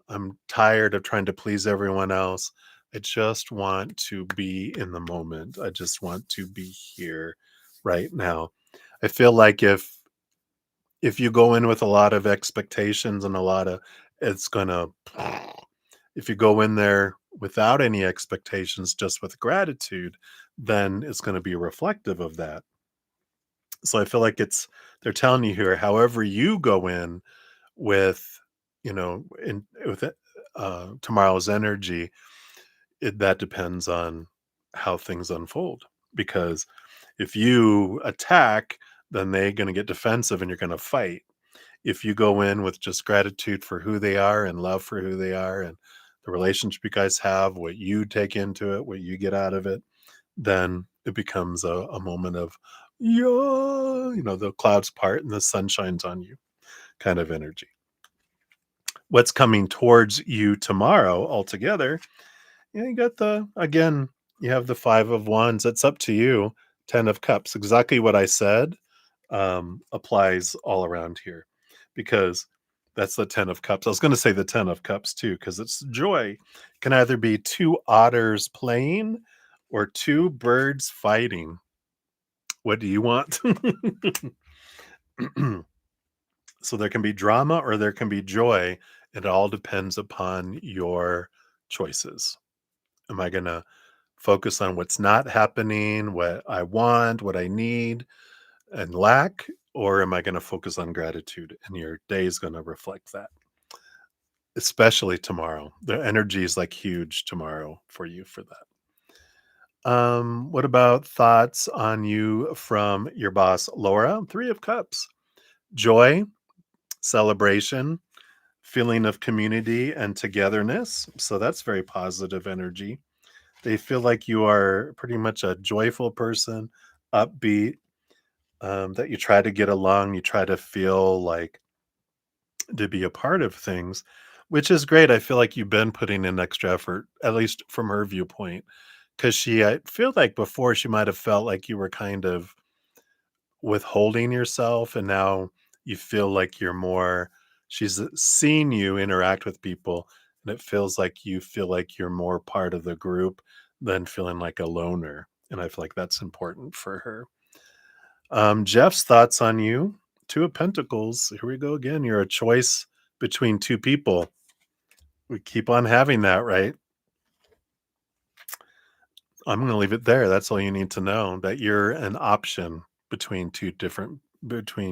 I'm tired of trying to please everyone else. I just want to be in the moment. I just want to be here right now. I feel like if you go in with a lot of expectations and a lot of it's gonna if you go in there without any expectations, just with gratitude, then it's going to be reflective of that. So I feel like they're telling you here, however you go in with, in with tomorrow's energy, that depends on how things unfold. Because if you attack, then they're going to get defensive and you're going to fight. If you go in with just gratitude for who they are and love for who they are and the relationship you guys have, what you take into it, what you get out of it, then it becomes a moment of, yeah, the clouds part and the sun shines on you kind of energy. What's coming towards you tomorrow altogether? Yeah, you got again, you have the 5 of Wands. It's up to you. 10 of Cups. Exactly what I said applies all around here because that's the 10 of Cups. I was going to say the 10 of Cups too because it's joy. Can either be two otters playing or two birds fighting. What do you want? So there can be drama or there can be joy. It all depends upon your choices. Am I going to focus on what's not happening, what I want, what I need and lack? Or am I going to focus on gratitude? And your day is going to reflect that, especially tomorrow. The energy is like huge tomorrow for you for that. What about thoughts on you from your boss, Laura? 3 of Cups. Joy, celebration, feeling of community and togetherness. So that's very positive energy. They feel like you are pretty much a joyful person, upbeat, that you try to get along, you try to feel like to be a part of things, which is great. I feel like you've been putting in extra effort, at least from her viewpoint, because I feel like before she might have felt like you were kind of withholding yourself, and now you feel like you're more She's seen you interact with people, and it feels like you feel like you're more part of the group than feeling like a loner. And I feel like that's important for her. Jeff's thoughts on you. Two of Pentacles. Here we go again. You're a choice between two people. We keep on having that, right? I'm going to leave it there. That's all you need to know, that you're an option between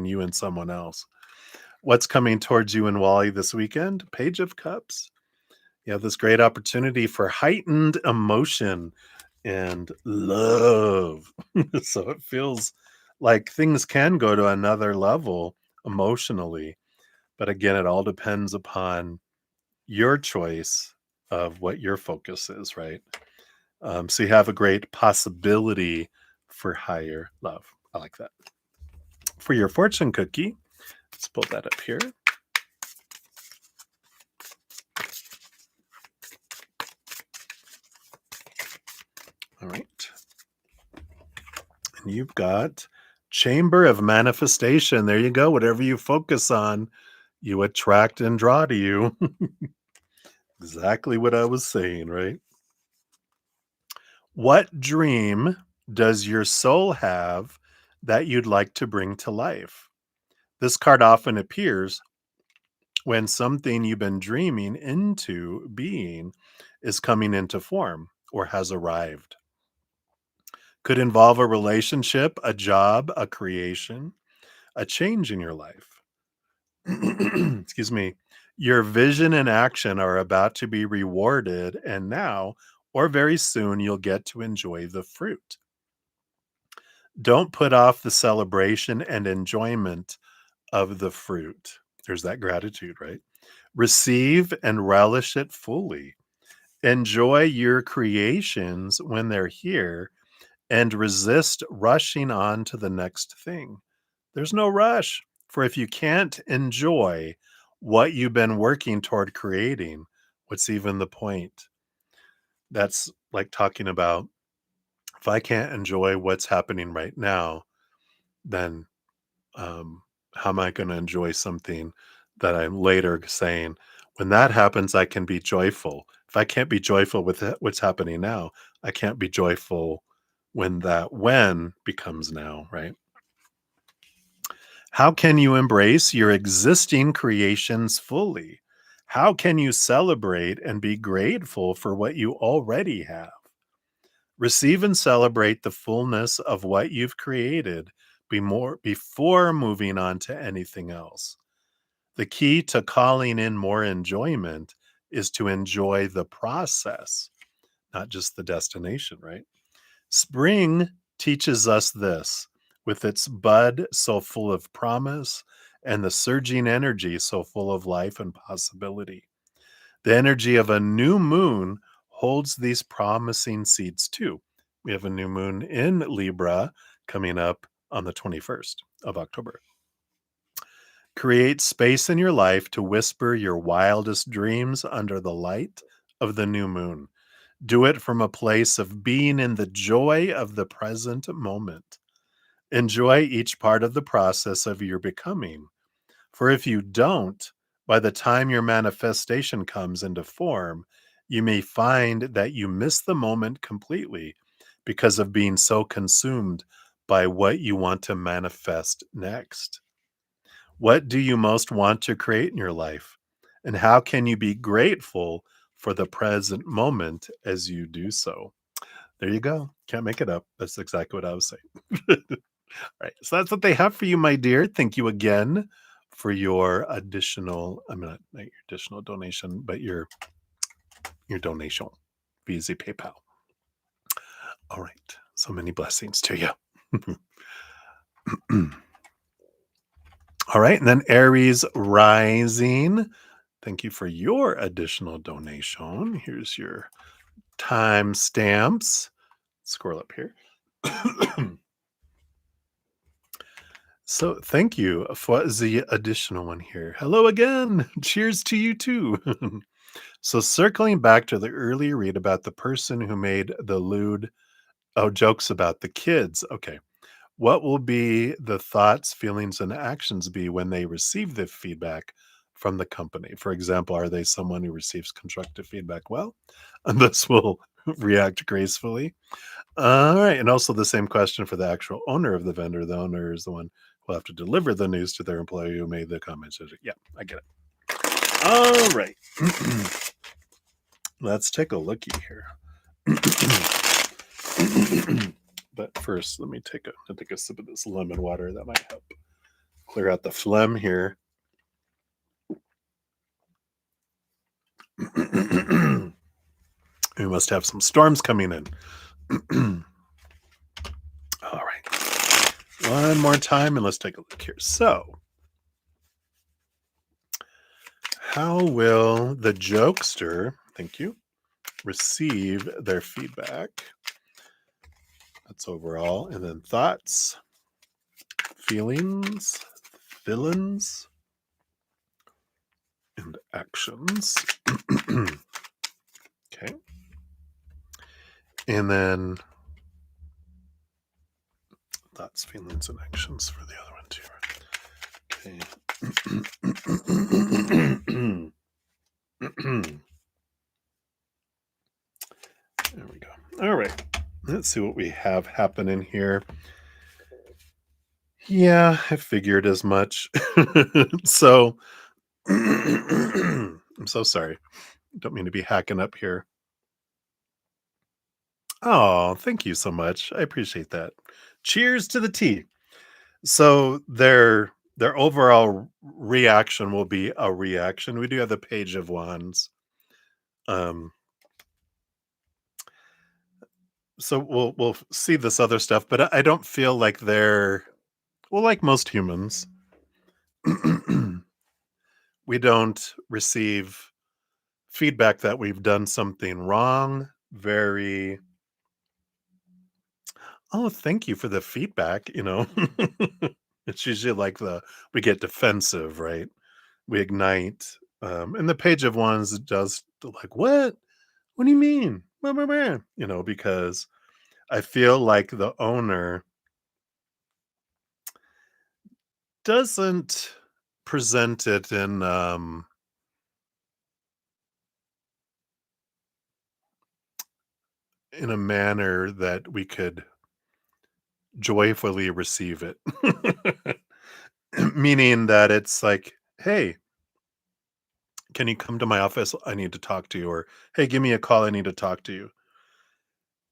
you and someone else. What's coming towards you and Wally this weekend? Page of Cups. You have this great opportunity for heightened emotion and love. So it feels like things can go to another level emotionally. But again, it all depends upon your choice of what your focus is, right? So you have a great possibility for higher love. I like that. For your fortune cookie, let's pull that up here. All right. And you've got Chamber of Manifestation. There you go. Whatever you focus on, you attract and draw to you. Exactly what I was saying, right? What dream does your soul have that you'd like to bring to life? This card often appears when something you've been dreaming into being is coming into form or has arrived. Could involve a relationship, a job, a creation, a change in your life. Excuse me. Your vision and action are about to be rewarded, and now or very soon you'll get to enjoy the fruit. Don't put off the celebration and enjoyment of the fruit. There's that gratitude, right? Receive and relish it fully. Enjoy your creations when they're here and resist rushing on to the next thing. There's no rush, for if you can't enjoy what you've been working toward creating, what's even the point? That's like talking about, if I can't enjoy what's happening right now, then um, how am I going to enjoy something that I'm later saying, when that happens, I can be joyful. If I can't be joyful with what's happening now, I can't be joyful when that when becomes now, right? How can you embrace your existing creations fully? How can you celebrate and be grateful for what you already have? Receive and celebrate the fullness of what you've created before moving on to anything else. The key to calling in more enjoyment is to enjoy the process, not just the destination, right? Spring teaches us this, with its bud so full of promise and the surging energy so full of life and possibility. The energy of a new moon holds these promising seeds too. We have a new moon in Libra coming up on the 21st of October. Create space in your life to whisper your wildest dreams under the light of the new moon. Do it from a place of being in the joy of the present moment. Enjoy each part of the process of your becoming. For if you don't, by the time your manifestation comes into form, you may find that you miss the moment completely because of being so consumed by what you want to manifest next. What do you most want to create in your life? And how can you be grateful for the present moment as you do so? There you go. Can't make it up. That's exactly what I was saying. Right. So that's what they have for you, my dear. Thank you again for your additional, I mean, not your additional donation, but your donation via PayPal. All right. So many blessings to you. All right. And then Aries rising. Thank you for your additional donation. Here's your time stamps. Scroll up here. So thank you for the additional one here. Hello again. Cheers to you too. So circling back to the earlier read about the person who made the lewd jokes about the kids. Okay. What will be the thoughts, feelings, and actions be when they receive the feedback from the company. For example, are they someone who receives constructive feedback well? And this will react gracefully. All right. And also the same question for the actual owner of the vendor. The owner is the one who will have to deliver the news to their employee who made the comment. So, yeah, I get it. All right. Let's take a looky here. But first, let me take a sip of this lemon water. That might help clear out the phlegm here. We must have some storms coming in. All right. One more time, and let's take a look here. So, how will the jokester, thank you, receive their feedback? That's overall. And then thoughts, feelings, feelings, and actions. Okay. And then thoughts, feelings, and actions for the other one too. Okay. There we go. All right. Let's see what we have happening here. Yeah, I figured as much. So I'm so sorry. Don't mean to be hacking up here. Oh, thank you so much. I appreciate that. Cheers to the tea. So their overall reaction will be a reaction. We do have the page of wands. Um so we'll see this other stuff, but I don't feel like they're well, like most humans. We don't receive feedback that we've done something wrong very oh, thank you for the feedback. It's usually like we get defensive, right? We ignite. And the page of wands does like, what do you mean? Blah, blah, blah," because I feel like the owner doesn't present it in a manner that we could joyfully receive it. Meaning that it's like, "Hey, can you come to my office? I need to talk to you." Or, "Hey, give me a call. I need to talk to you."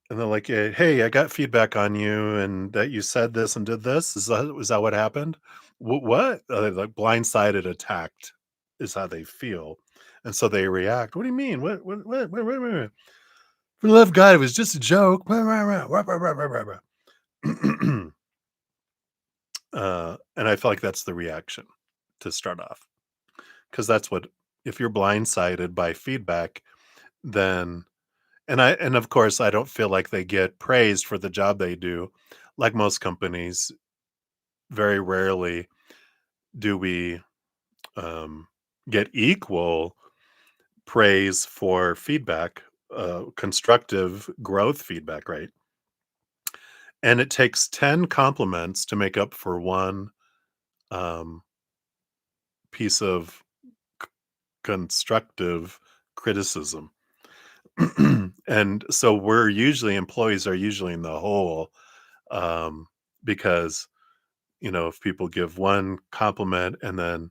And they're like, Hey, I got feedback on you and that you said this and did this. Is that what happened? What? Like blindsided, attacked is how they feel. And so they react. What do you mean? What? For the love of God, it was just a joke. And I feel like that's the reaction to start off. Because that's what, if you're blindsided by feedback, then and of course I don't feel like they get praised for the job they do. Like most companies, very rarely do we um, get equal praise for feedback, constructive growth feedback, right? And it takes 10 compliments to make up for one um, piece of constructive criticism. And so employees are usually in the hole, um, because if people give one compliment and then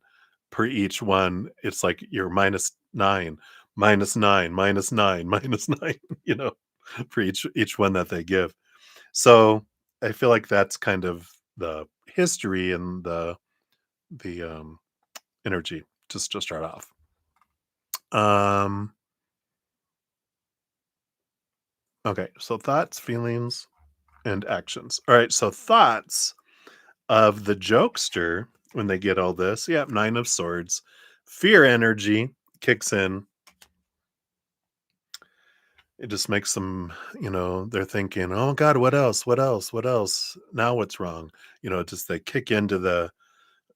per each one, it's like you're minus nine, minus nine, minus nine, minus nine, for each one that they give. So I feel like that's kind of the history and the energy just to start off. Um, okay, so thoughts, feelings, and actions. All right, so thoughts of the jokester when they get all this. Yeah, nine of swords. Fear energy kicks in. It just makes them, they're thinking, oh God, what else? What else? What else? Now what's wrong? Just they kick into the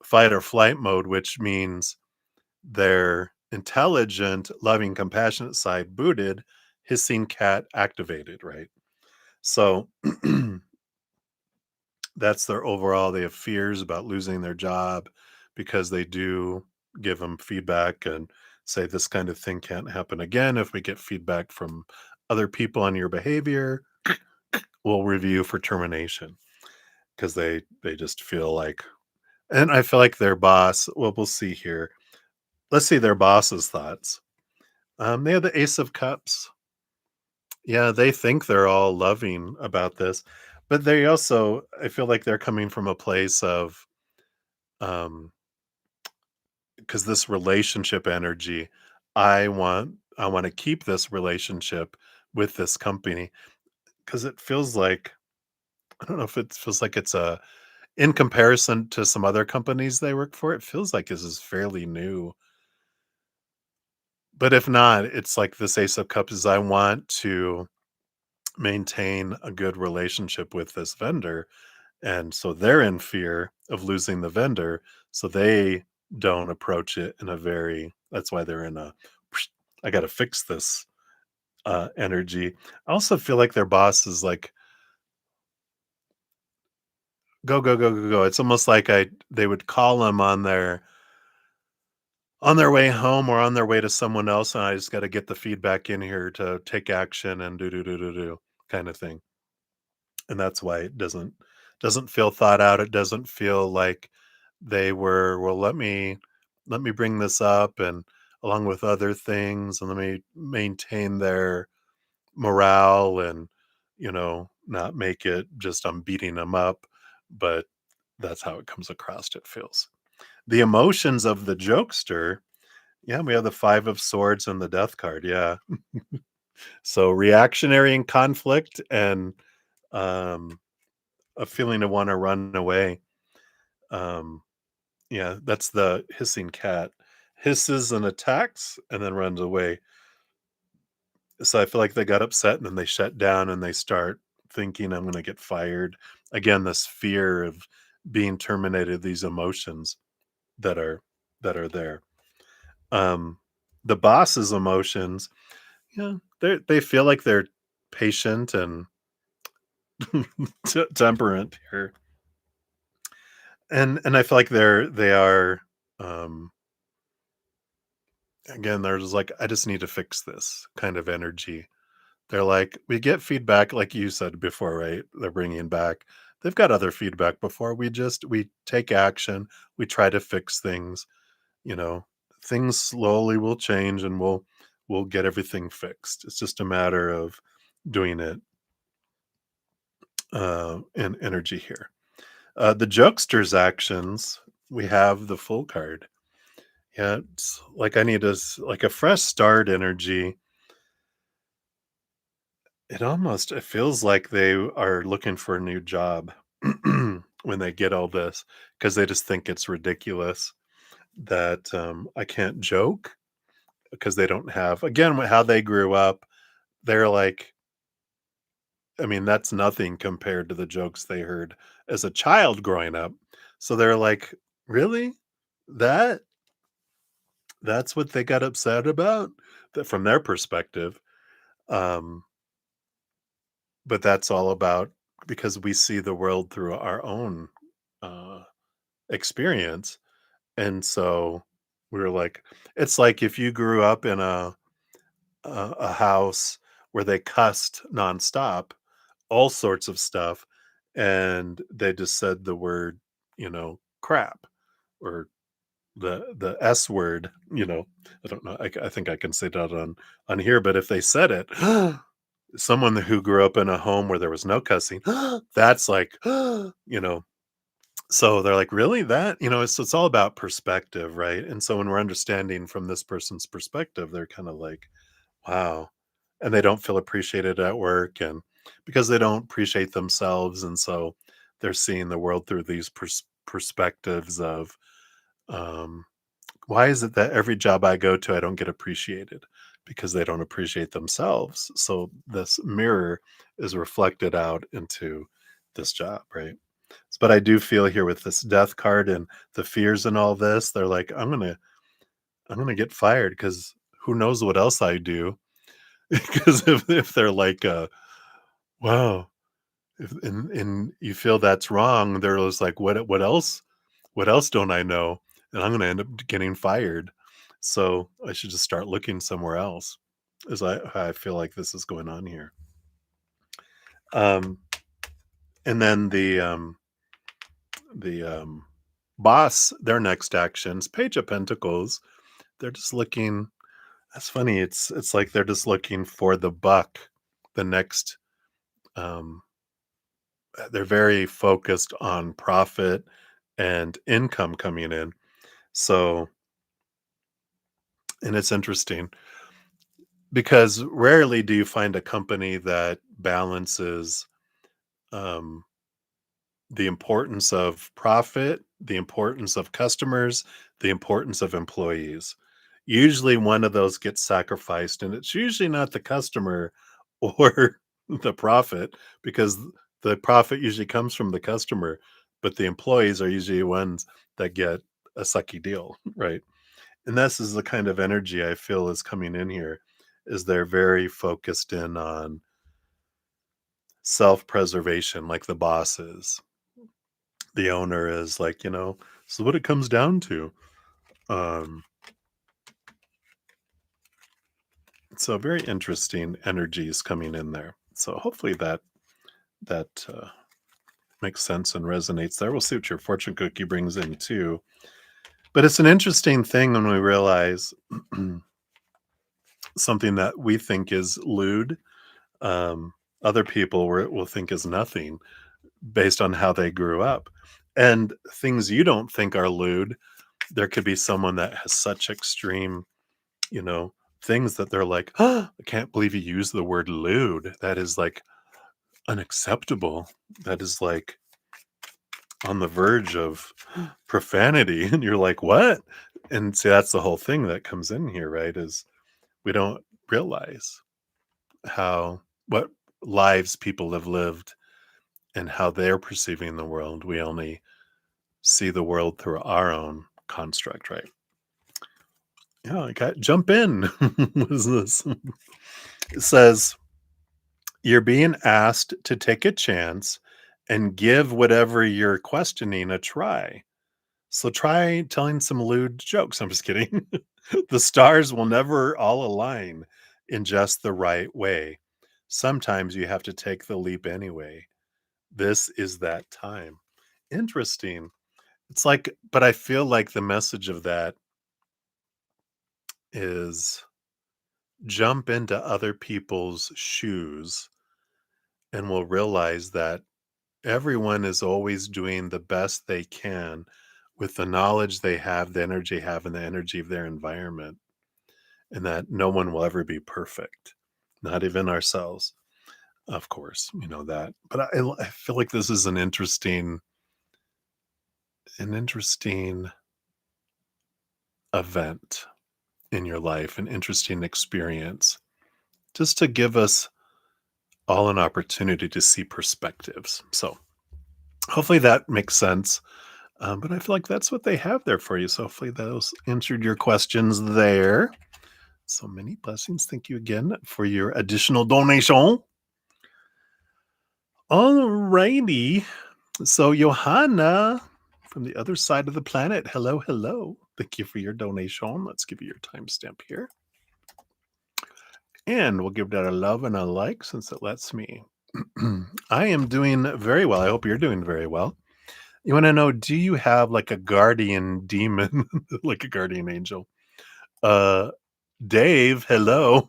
fight or flight mode, which means their intelligent, loving, compassionate side booted, hissing cat activated, right? So that's their overall. They have fears about losing their job because they do. give them feedback and say this kind of thing can't happen again. If we get feedback from other people on your behavior, we'll review for termination because they just feel like, and I feel like their boss, well, we'll see here. Let's see their boss's thoughts. They have the Ace of Cups. Yeah, they think they're all loving about this, but they also, I feel like they're coming from a place of, um, because this relationship energy, I want to keep this relationship with this company because it feels like, I don't know if it feels like it's a, in comparison to some other companies they work for, it feels like this is fairly new. But if not, it's like this Ace of Cups is I want to maintain a good relationship with this vendor. And so they're in fear of losing the vendor. So they don't approach it in a very, that's why they're in a, I got to fix this energy. I also feel like their boss is like, go, go, go, go, go. It's almost like they would call them on their way home or on their way to someone else. And I just got to get the feedback in here to take action and do, do, do, do, do kind of thing. And that's why it doesn't feel thought out. It doesn't feel like they were, well, let me bring this up and along with other things and let me maintain their morale and, not make it just I'm beating them up, but that's how it comes across, it feels. The emotions of the jokester, yeah, we have the 5 of swords and the death card, yeah. So reactionary and conflict and um a feeling to wanna run away. Um, yeah, that's the hissing cat. Hisses and attacks and then runs away. So I feel like they got upset and then they shut down and they start thinking, "I'm gonna get fired." Again, this fear of being terminated, these emotions that are there. Um, the boss's emotions, yeah, they feel like they're patient and temperate here. And I feel like they are, um again, they're just like, "I just need to fix this," kind of energy. They're like, we get feedback, like you said before, right? They're bringing back, they've got other feedback before. We take action, we try to fix things, you know, things slowly will change and we'll get everything fixed. It's just a matter of doing it in energy here. The jokester's actions, we have the full card. Yeah, it's like I need like a fresh start energy. It feels like they are looking for a new job when they get all this because they just think it's ridiculous that, I can't joke because they don't have, again, how they grew up, they're like, I mean, that's nothing compared to the jokes they heard as a child growing up. So they're like, "Really? That that's what they got upset about?" That from their perspective, um, but that's all about because we see the world through our own uh, experience. And so we were like, it's like if you grew up in a house where they cussed nonstop, all sorts of stuff, and they just said the word, crap, or the S word, I don't know. I think I can say that on here, but if they said it, someone who grew up in a home where there was no cussing, that's like, so they're like, "Really? That?" It's all about perspective, right? And so when we're understanding from this person's perspective, they're kinda like, "Wow." And they don't feel appreciated at work and because they don't appreciate themselves, and so they're seeing the world through these perspectives of, um, "Why is it that every job I go to, I don't get appreciated?" Because they don't appreciate themselves. So this mirror is reflected out into this job, right? But I do feel here with this death card and the fears and all this, they're like, I'm gonna get fired because who knows what else I do." Because if they're like, wow, if and you feel that's wrong, they're just like, what else don't I know? and I'm going to end up getting fired. So I should just start looking somewhere else. As I feel like this is going on here. Um, and then the boss, their next actions, Page of Pentacles, they're just looking. That's funny. It's like they're just looking for the buck, the next. Um, they're very focused on profit and income coming in. So, and it's interesting because rarely do you find a company that balances um, the importance of profit, the importance of customers, the importance of employees. Usually one of those gets sacrificed, and it's usually not the customer or the profit because the profit usually comes from the customer, but the employees are usually ones that get a sucky deal, right? And this is the kind of energy I feel is coming in here is they're very focused in on self-preservation like the boss is. The owner is like, this is what it comes down to. Um, so very interesting energies coming in there. So hopefully that makes sense and resonates there. We'll see what your fortune cookie brings in too. But it's an interesting thing when we realize something that we think is lewd, um, other people will think is nothing based on how they grew up. And things you don't think are lewd, there could be someone that has such extreme you know, things that they're like, "Oh, I can't believe you used the word lewd. That is like unacceptable. That is like on the verge of profanity." And you're like, what? And see, that's the whole thing that comes in here, right? Is we don't realize how what lives people have lived and how they're perceiving the world. We only see the world through our own construct, right? Yeah, I got jump in. What is this? It says you're being asked to take a chance and give whatever you're questioning a try. So try telling some lewd jokes. I'm just kidding. The stars will never all align in just the right way. Sometimes you have to take the leap anyway. This is that time. Interesting. It's like, but I feel like the message of that is jump into other people's shoes and we'll realize that everyone is always doing the best they can with the knowledge they have, the energy they have, and the energy of their environment, and that no one will ever be perfect, not even ourselves, of course. You know that. But I feel like this is an interesting event in your life, an interesting experience, just to give us all an opportunity to see perspectives. So hopefully that makes sense. But I feel like that's what they have there for you. So hopefully those answered your questions there. So many blessings. Thank you again for your additional donation. All righty. So Johanna from the other side of the planet. Hello, hello. Thank you for your donation. Let's give you your timestamp here. And we'll give that a love and a like since it lets me. I am doing very well. I hope you're doing very well. You want to know, do you have like a guardian demon, like a guardian angel? Uh, Dave, hello.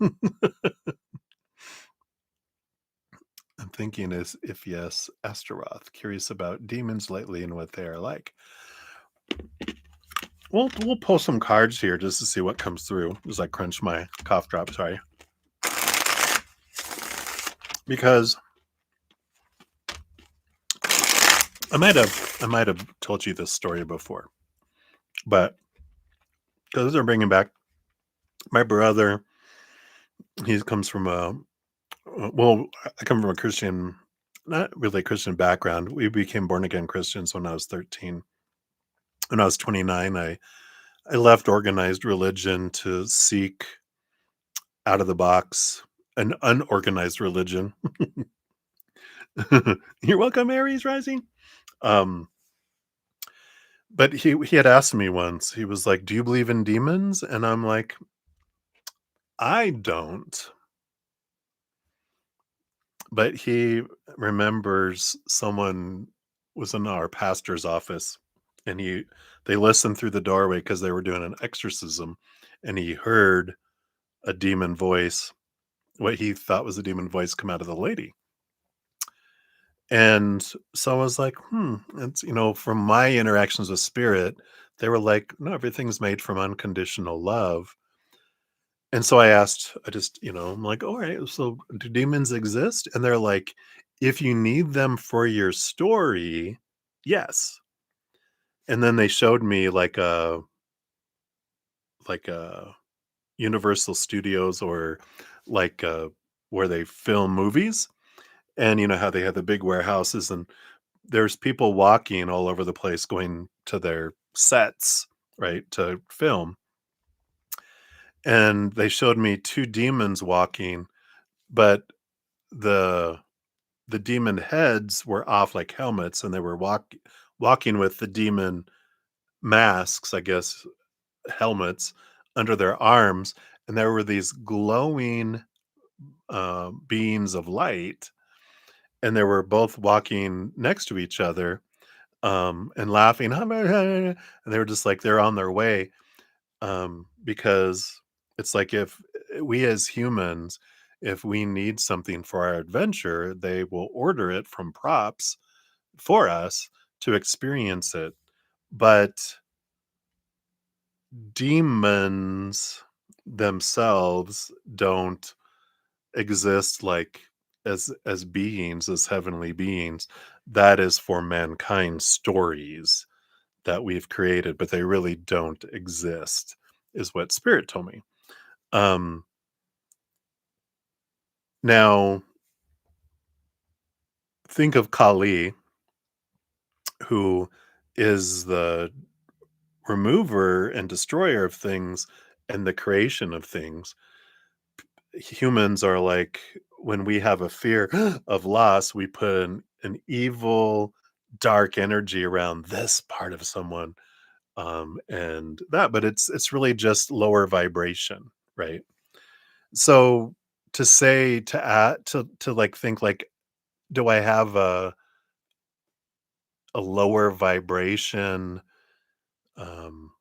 I'm thinking is if yes, Astaroth. Curious about demons lately and what they are like. We'll pull some cards here just to see what comes through as I crunch my cough drop. Sorry, because I might have told you this story before, but because they're bringing back my brother, he comes from I come from a Christian, not really Christian background. We became born again Christians when I was 13. When I was 29, I left organized religion to seek out of the box an unorganized religion. You're welcome, Aries rising. Um, But he had asked me once, he was like, "Do you believe in demons?" And I'm like, "I don't." But he remembers someone was in our pastor's office, and they listened through the doorway because they were doing an exorcism, and he heard a demon voice, what he thought was a demon voice, come out of the lady. And so I was like, it's, from my interactions with spirit, they were like, no, everything's made from unconditional love. And so I just, I'm like, all right, so do demons exist? And they're like, if you need them for your story, yes. And then they showed me like a Universal Studios, or like where they film movies. And you know how they have the big warehouses, and there's people walking all over the place going to their sets, right, to film. And they showed me two demons walking, but the the demon heads were off like helmets, and they were walking with the demon masks, I guess, helmets under their arms, and there were these glowing beings of light, and they were both walking next to each other, and laughing, and they were just like they're on their way, because it's like if we as humans, if we need something for our adventure, they will order it from props for us to experience it. But demons themselves don't exist like as beings, as heavenly beings. That is for mankind's stories that we've created, but they really don't exist, is what spirit told me. Um, Now think of Kali, who is the remover and destroyer of things and the creation of things. Humans are like, when we have a fear of loss, we put an evil, dark energy around this part of someone, and that, but it's really just lower vibration, right? So to say, to add, to like think like, do I have a lower vibration um,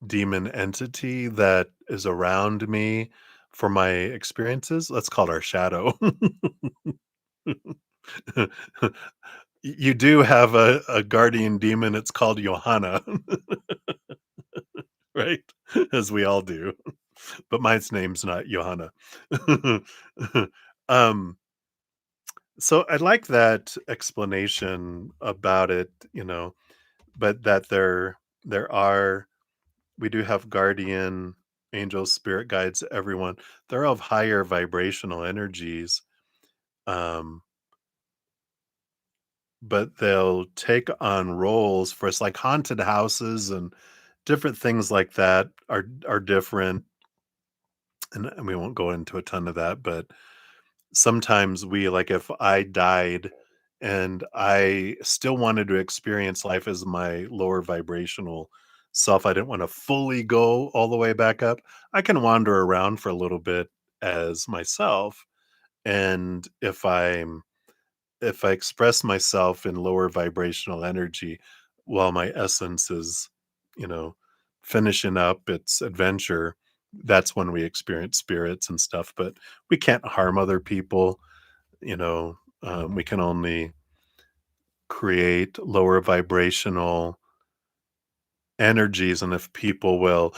demon entity that is around me for my experiences? Let's call it our shadow. You do have a guardian demon. It's called Johanna, right? As we all do, but mine's name's not Johanna. um, so I like that explanation about it, but that there are, we do have guardian angels, spirit guides, everyone. They're of higher vibrational energies, um, but they'll take on roles for us, like haunted houses and different things like that are different. And we won't go into a ton of that, but sometimes we, like, if I died and I still wanted to experience life as my lower vibrational self, I didn't want to fully go all the way back up. I can wander around for a little bit as myself. And if I express myself in lower vibrational energy while my essence is, you know, finishing up its adventure, that's when we experience spirits and stuff. But we can't harm other people, we can only create lower vibrational energies. And if people will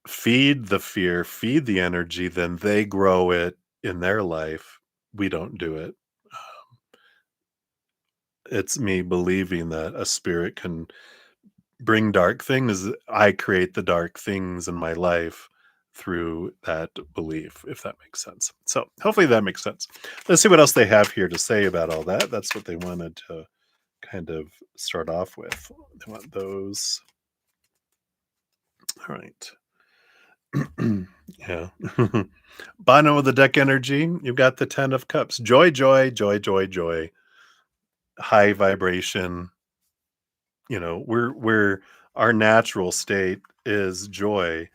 feed the fear, feed the energy, then they grow it in their life. We don't do it. It's me believing that a spirit can bring dark things. I create the dark things in my life through that belief, if that makes sense. So hopefully that makes sense. Let's see what else they have here to say about all that. That's what they wanted to kind of start off with. They want those. All right. Yeah. Bottom of the deck energy, you've got the 10 of cups. Joy, joy, joy, joy, joy. High vibration, we're our natural state is joy,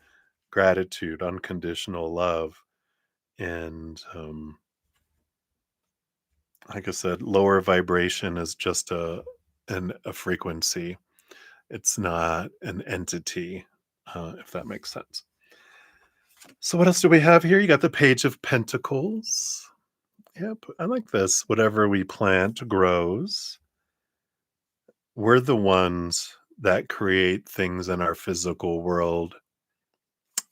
gratitude, unconditional love, and like I said, lower vibration is just a frequency. It's not an entity, if that makes sense. So what else do we have here? You got the Page of Pentacles. Yep, I like this. Whatever we plant grows. We're the ones that create things in our physical world.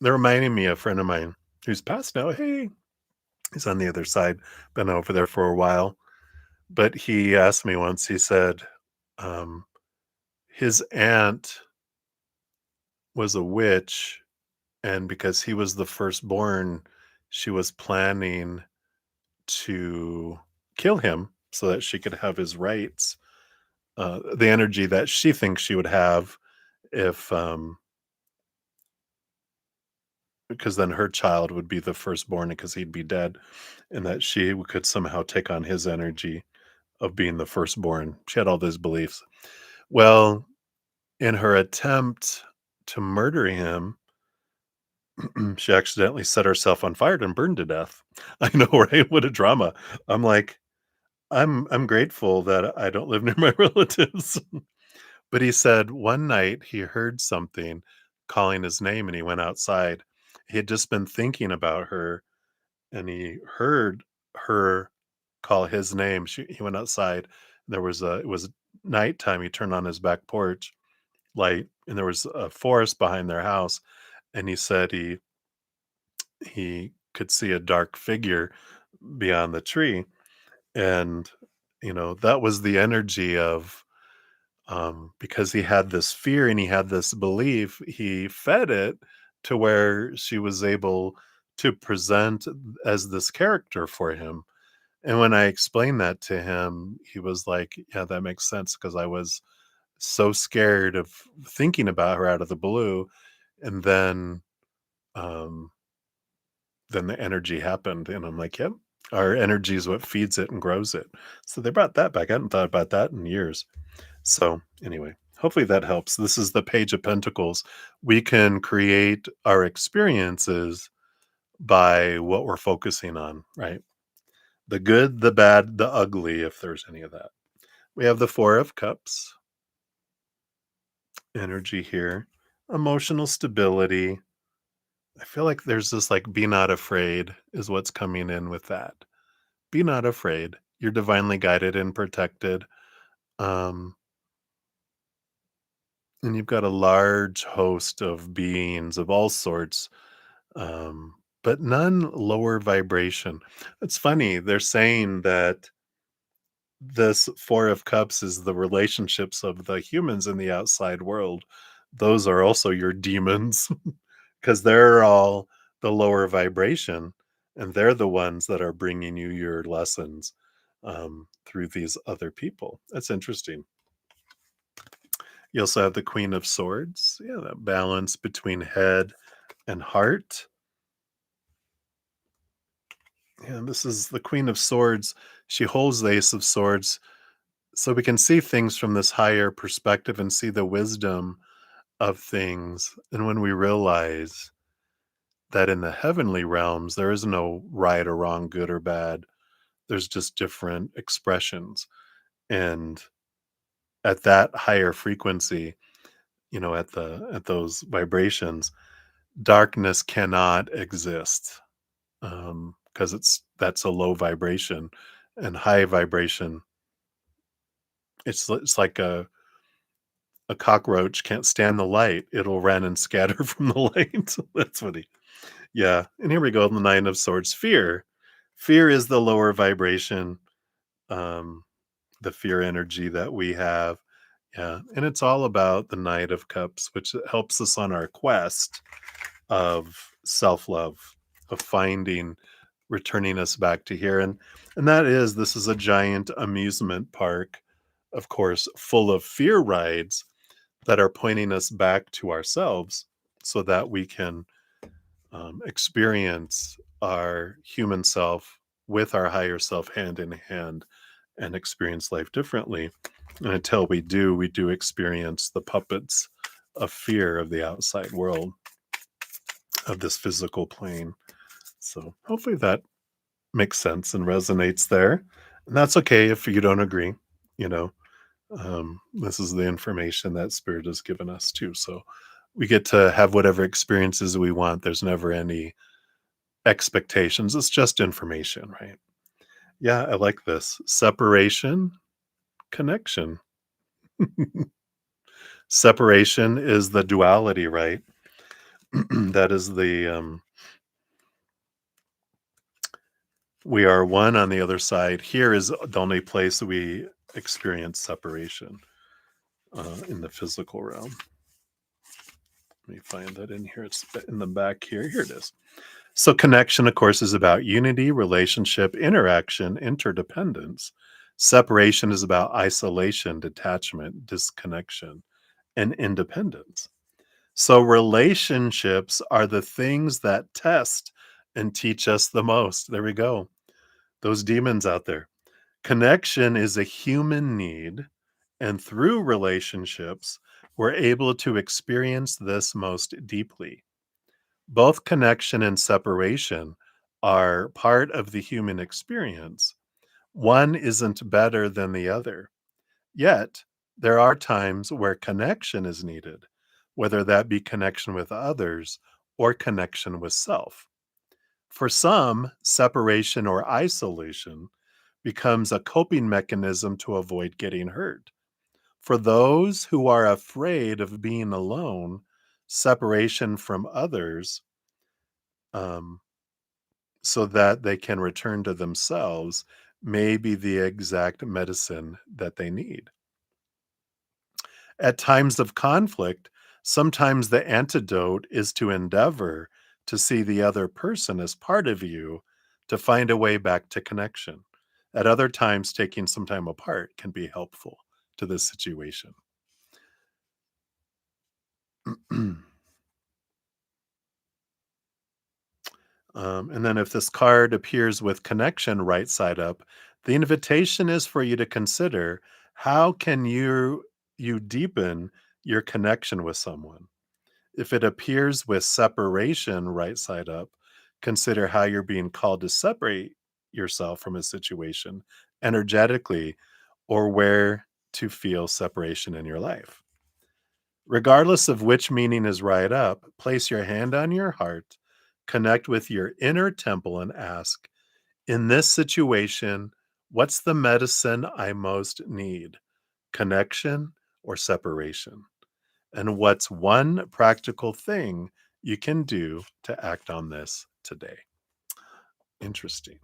They're reminding me of a friend of mine who's passed now. Hey, he's on the other side, been over there for a while. But he asked me once, he said, um, his aunt was a witch, and because he was the firstborn, she was planning to kill him so that she could have his rights. The energy that she thinks she would have if, because then her child would be the firstborn because he'd be dead, and that she could somehow take on his energy of being the firstborn. She had all those beliefs. Well, in her attempt to murder him, she accidentally set herself on fire and burned to death. I know, right? What a drama. I'm like, I'm grateful that I don't live near my relatives. But he said one night he heard something calling his name and he went outside. He had just been thinking about her and he heard her call his name. He went outside. It was nighttime. He turned on his back porch light and there was a forest behind their house. And he said he could see a dark figure beyond the tree. And, that was the energy of, because he had this fear and he had this belief, he fed it to where she was able to present as this character for him. And when I explained that to him, he was like, "Yeah, that makes sense because I was so scared of thinking about her out of the blue." And um, then the energy happened, and I'm like, "Yep, our energy is what feeds it and grows it." So they brought that back. I hadn't thought about that in years. So, anyway, hopefully that helps. This is the Page of Pentacles. We can create our experiences by what we're focusing on, right? The good, the bad, the ugly, if there's any of that. We have the Four of Cups, energy here, emotional stability. I feel like there's this like, be not afraid is what's coming in with that. Be not afraid. You're divinely guided and protected. Um, and you've got a large host of beings of all sorts, um, but none lower vibration. It's funny. They're saying that this Four of Cups is the relationships of the humans in the outside world. Those are also your demons because they're all the lower vibration and they're the ones that are bringing you your lessons through these other people. That's interesting. You also have the Queen of Swords. Yeah, that balance between head and heart. Yeah, this is the Queen of Swords. She holds the Ace of Swords so we can see things from this higher perspective and see the wisdom of things. And when we realize that in the heavenly realms, there is no right or wrong, good or bad, there's just different expressions. And at that higher frequency, at those vibrations, darkness cannot exist because that's a low vibration and high vibration. It's like a cockroach can't stand the light, it'll run and scatter from the light. That's funny. Yeah, and here we go, the Nine of Swords, fear. Fear is the lower vibration, um, the fear energy that we have. Yeah, and it's all about the Knight of Cups, which helps us on our quest of self-love, of finding returning us back to here, and this is a giant amusement park, of course, full of fear rides that are pointing us back to ourselves so that we can experience our human self with our higher self hand in hand and experience life differently. And until we do experience the puppets of fear of the outside world, of this physical plane. So hopefully that makes sense and resonates there. And that's okay if you don't agree. You know, this is the information that Spirit has given us too. So we get to have whatever experiences we want. There's never any expectations. It's just information, right? Yeah, I like this. Separation, connection. Separation is the duality, right? That is we are one on the other side. Here is the only place that we experience separation in the physical realm. Let me find that in here. It's in the back here. Here it is. So, connection, of course, is about unity, relationship, interaction, interdependence. Separation is about isolation, detachment, disconnection, and independence. So, relationships are the things that test and teach us the most. There we go. Those demons out there. Connection is a human need, and through relationships, we're able to experience this most deeply. Both connection and separation are part of the human experience. One isn't better than the other. Yet, there are times where connection is needed, whether that be connection with others or connection with self. For some, separation or isolation becomes a coping mechanism to avoid getting hurt. For those who are afraid of being alone, separation from others, um, so that they can return to themselves, may be the exact medicine that they need. At times of conflict, sometimes the antidote is to endeavor to see the other person as part of you to find a way back to connection. At other times, taking some time apart can be helpful to this situation. And then if this card appears with connection right side up, the invitation is for you to consider how can you deepen your connection with someone. If it appears with separation right side up, consider how you're being called to separate yourself from a situation energetically or where to feel separation in your life. Regardless of which meaning is right up, place your hand on your heart, connect with your inner temple, and ask, in this situation, what's the medicine I most need? Connection or separation? And what's one practical thing you can do to act on this today? Interesting.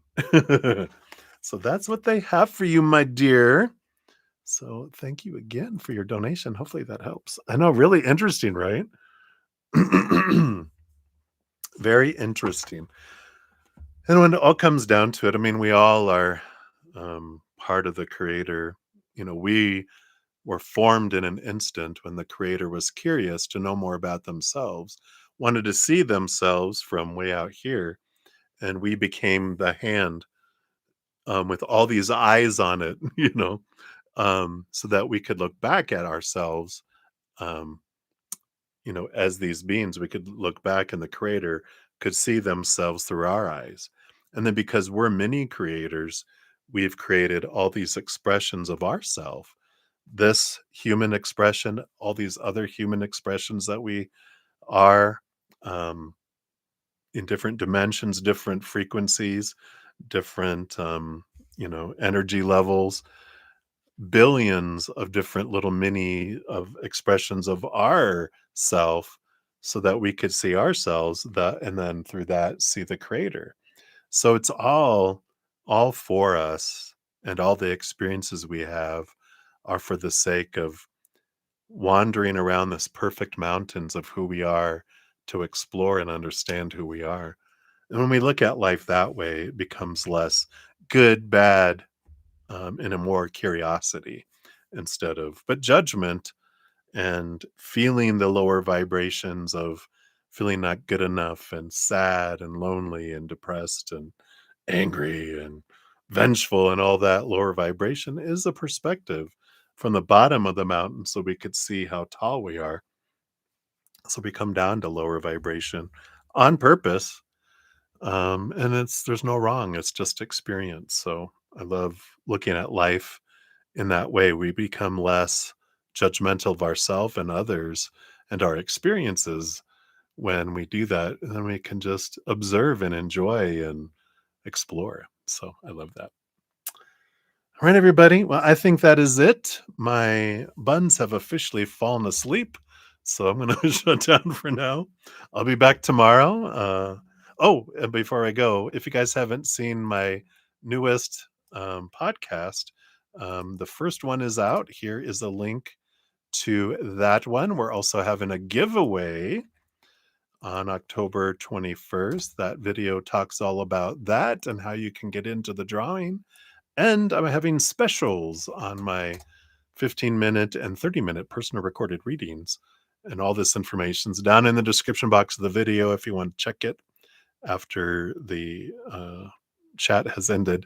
So that's what they have for you, my dear. So thank you again for your donation. Hopefully that helps. I know, really interesting, right? Very interesting. And when it all comes down to it, I mean, we all are part of the creator. We were formed in an instant when the creator was curious to know more about themselves, wanted to see themselves from way out here. And we became the hand with all these eyes on it, so that we could look back at ourselves um, as these beings, we could look back and the creator could see themselves through our eyes. And then because we're mini creators, we've created all these expressions of ourself. This human expression, all these other human expressions that we are um, in different dimensions, different frequencies, different, energy levels, billions of different little mini of expressions of our self so that we could see ourselves that and then through that see the creator. So it's all for us, and all the experiences we have are for the sake of wandering around this perfect mountains of who we are to explore and understand who we are. And when we look at life that way, it becomes less good, bad, and a more curiosity instead of but judgment and feeling the lower vibrations of feeling not good enough and sad and lonely and depressed and angry and vengeful, and all that lower vibration is a perspective from the bottom of the mountain so we could see how tall we are. So we come down to lower vibration on purpose. And there's no wrong. It's just experience. So I love looking at life in that way. We become less judgmental of ourselves and others and our experiences when we do that. And then we can just observe and enjoy and explore. So I love that. All right, everybody. Well, I think that is it. My buns have officially fallen asleep. So I'm going to shut down for now. I'll be back tomorrow. Oh, and before I go, if you guys haven't seen my newest podcast, the first one is out. Here is a link to that one. We're also having a giveaway on October 21st. That video talks all about that and how you can get into the drawing. And I'm having specials on my 15-minute and 30-minute personal recorded readings. And all this information's down in the description box of the video if you want to check it after the chat has ended.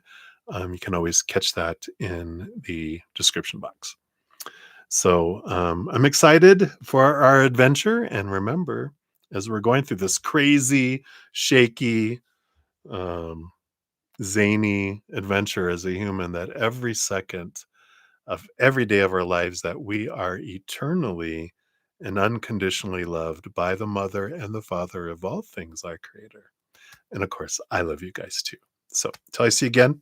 You can always catch that in the description box. So I'm excited for our adventure. And remember, as we're going through this crazy, shaky, um, zany adventure as a human, that every second of every day of our lives that we are eternally and unconditionally loved by the mother and the father of all things, our creator. And of course, I love you guys too. So till I see you again,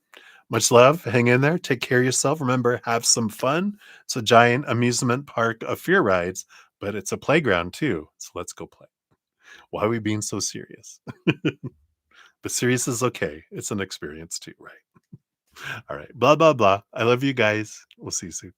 much love. Hang in there. Take care of yourself. Remember, have some fun. It's a giant amusement park of fear rides, but it's a playground too. So let's go play. Why are we being so serious? But serious is okay. It's an experience too, right? All right. Blah, blah, blah. I love you guys. We'll see you soon.